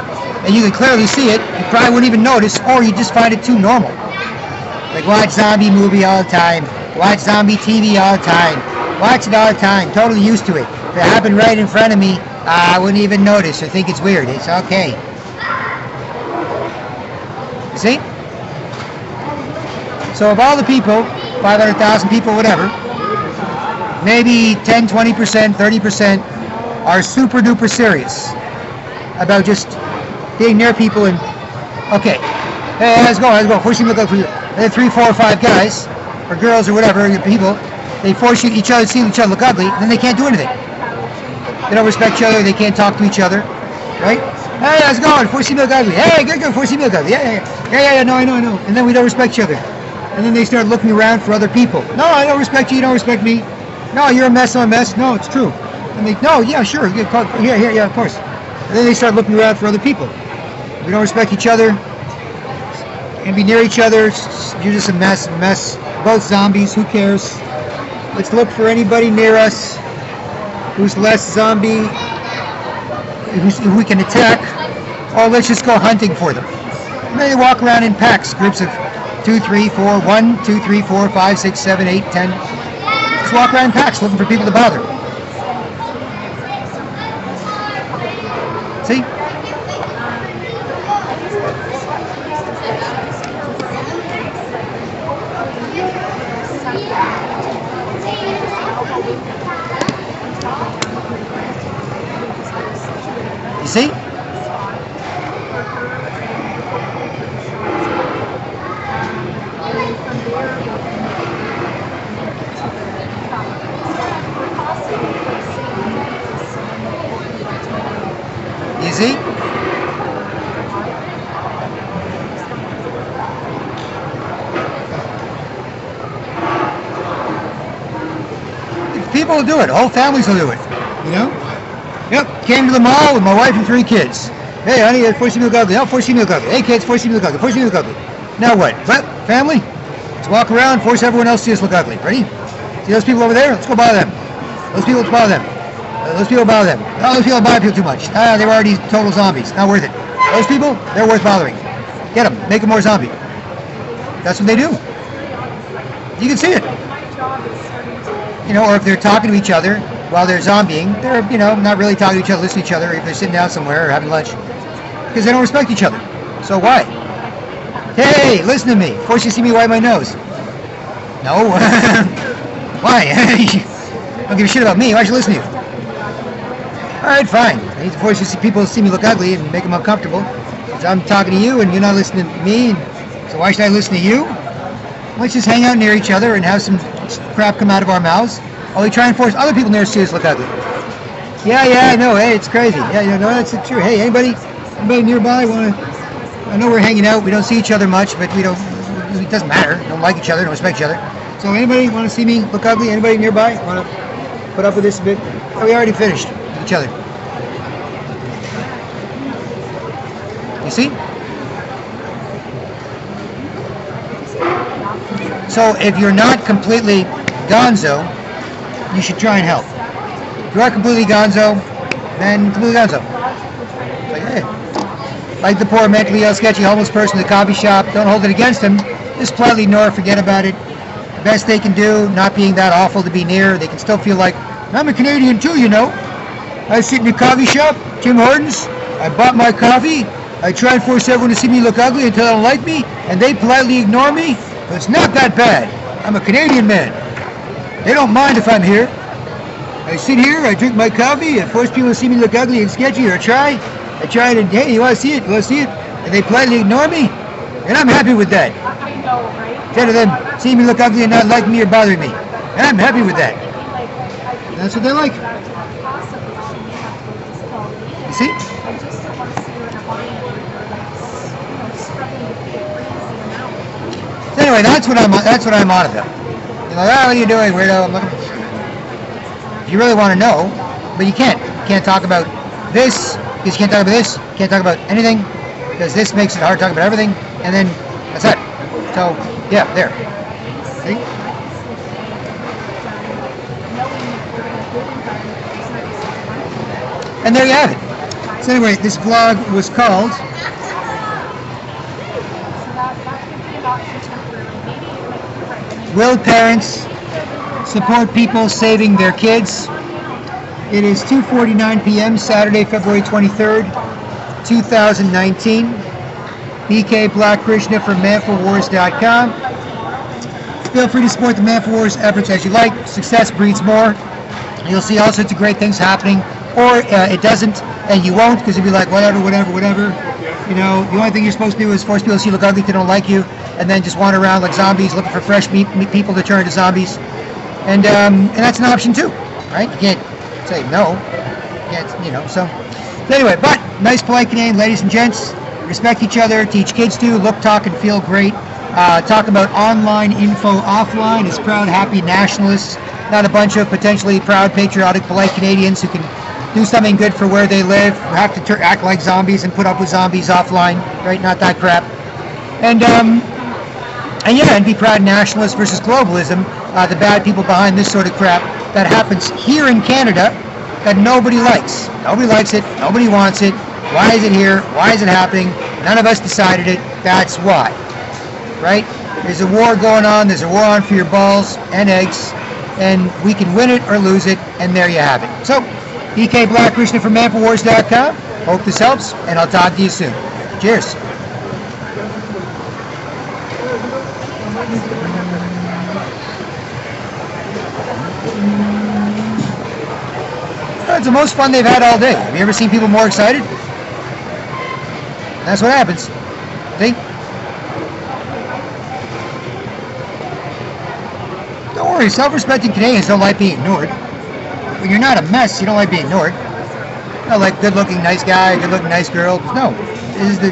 and you can clearly see it, you probably wouldn't even notice, or you just find it too normal. Like, watch zombie movie all the time. Watch zombie TV all the time. Watch it all the time. Totally used to it. If it happened right in front of me, I wouldn't even notice or think it's weird. It's okay. You see? So of all the people, 500,000 people, whatever, maybe 10, 20%, 30% are super duper serious about just being near people and, okay, hey, how's it going? How's it going? Force you to look up for you. And 3, 4, or 5 guys, or girls, or whatever, people, they force each other to see each other look ugly, then they can't do anything. They don't respect each other, they can't talk to each other, right? Hey, how's it going? Force you to look ugly. Hey, good, force you to look ugly. Yeah, no, I know. And then we don't respect each other. And then they start looking around for other people. No, I don't respect you, you don't respect me. No, you're a mess, I'm a mess. No, it's true. And they, no, yeah, sure, yeah, of course. And then they start looking around for other people. We don't respect each other. And be near each other. You're just a mess. Both zombies, who cares? Let's look for anybody near us who's less zombie, who we can attack, or let's just go hunting for them. And then they walk around in packs, groups of 2, 3, 4, 1, 2, 3, 4, 5, 6, 7, 8, 10. Just walk around in packs looking for people to bother. See? You see? You see? People will do it. Whole families will do it. You know? Yep. Came to the mall with my wife and 3 kids. Hey, honey, force you to look ugly. Oh, force you to look ugly. Hey, kids, force you to look ugly. Force you to look ugly. Now what? Well, family? Let's walk around, force everyone else to see us look ugly. Ready? See those people over there? Let's go bother them. Those people, let's bother them. Those people bother them. Oh, those people bother people too much. They were already total zombies. Not worth it. Those people, they're worth bothering. Get them. Make them more zombie. That's what they do. You can see it. You know, or if they're talking to each other while they're zombieing, they're, you know, not really talking to each other, listening to each other, if they're sitting down somewhere or having lunch, because they don't respect each other. So why? Hey, listen to me. Of course you see me wipe my nose. No. Why? Don't give a shit about me. Why should I listen to you? Alright, fine. I need to force you to see people see me look ugly and make them uncomfortable. So I'm talking to you and you're not listening to me, so why should I listen to you? Let's just hang out near each other and have some crap come out of our mouths while we try and force other people near us to see us look ugly. Yeah, I know. Hey, it's crazy. Yeah, you know, that's true. Hey, anybody nearby want to... I know we're hanging out. We don't see each other much, but we don't... It doesn't matter. We don't like each other. Don't respect each other. So anybody want to see me look ugly? Anybody nearby want to put up with this a bit? Oh, we already finished with each other. You see? So if you're not completely gonzo, you should try and help. If you are completely gonzo, then completely gonzo. Like, hey, like the poor mentally ill, sketchy homeless person in the coffee shop, don't hold it against them. Just politely ignore, forget about it. The best they can do, not being that awful to be near, they can still feel like, I'm a Canadian too, you know. I sit in a coffee shop, Tim Hortons, I bought my coffee, I try and force everyone to see me look ugly until they don't like me, and they politely ignore me. But it's not that bad. I'm a Canadian man. They don't mind if I'm here. I sit here, I drink my coffee, I force people to see me look ugly and sketchy, or I try and, hey, you want to see it? You want to see it? And they politely ignore me, and I'm happy with that. Instead of them seeing me look ugly and not liking me or bothering me. And I'm happy with that. And that's what they like. See? So anyway, that's what I'm on about. You're like, oh, what are you doing, weirdo? I'm looking. If you really want to know, but you can't. You can't talk about this, because you can't talk about this, you can't talk about anything, because this makes it hard to talk about everything, and then that's it. So, yeah, there. See? And there you have it. So anyway, this blog was called Will Parents Support People Saving Their Kids? It is 2:49 p.m. Saturday, February 23rd, 2019. BK Black Krishna from manforwars.com. Feel free to support the Man for Wars efforts as you like. Success breeds more. You'll see all sorts of great things happening. Or it doesn't, and you won't, because you'll be like, whatever. You know, the only thing you're supposed to do is force people to see you look ugly if they don't like you, and then just wander around like zombies looking for fresh meat people to turn into zombies. And that's an option too, right? You can't say no. You can't, you know, so. Anyway, but nice polite Canadian, ladies and gents. Respect each other, teach kids to look, talk, and feel great. Talk about online info offline as proud, happy nationalists, not a bunch of potentially proud, patriotic, polite Canadians who can do something good for where they live, have to act like zombies and put up with zombies offline, right? Not that crap. And yeah, and be proud nationalists versus globalism, the bad people behind this sort of crap that happens here in Canada that nobody likes. Nobody likes it. Nobody wants it. Why is it here? Why is it happening? None of us decided it. That's why. Right? There's a war going on. There's a war on for your balls and eggs. And we can win it or lose it. And there you have it. So, BK Black Krishna from manforwars.com. Hope this helps. And I'll talk to you soon. Cheers. It's the most fun they've had all day. Have you ever seen people more excited? That's what happens. See? Don't worry, self-respecting Canadians don't like being ignored. When you're not a mess, you don't like being ignored. Not like good-looking nice guy, good-looking nice girl. No. This is the...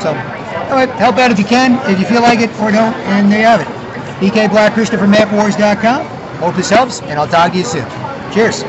So, anyway, help out if you can, if you feel like it, or don't, and there you have it. BK Black Krishna from manforwars.com. Hope this helps, and I'll talk to you soon. Cheers.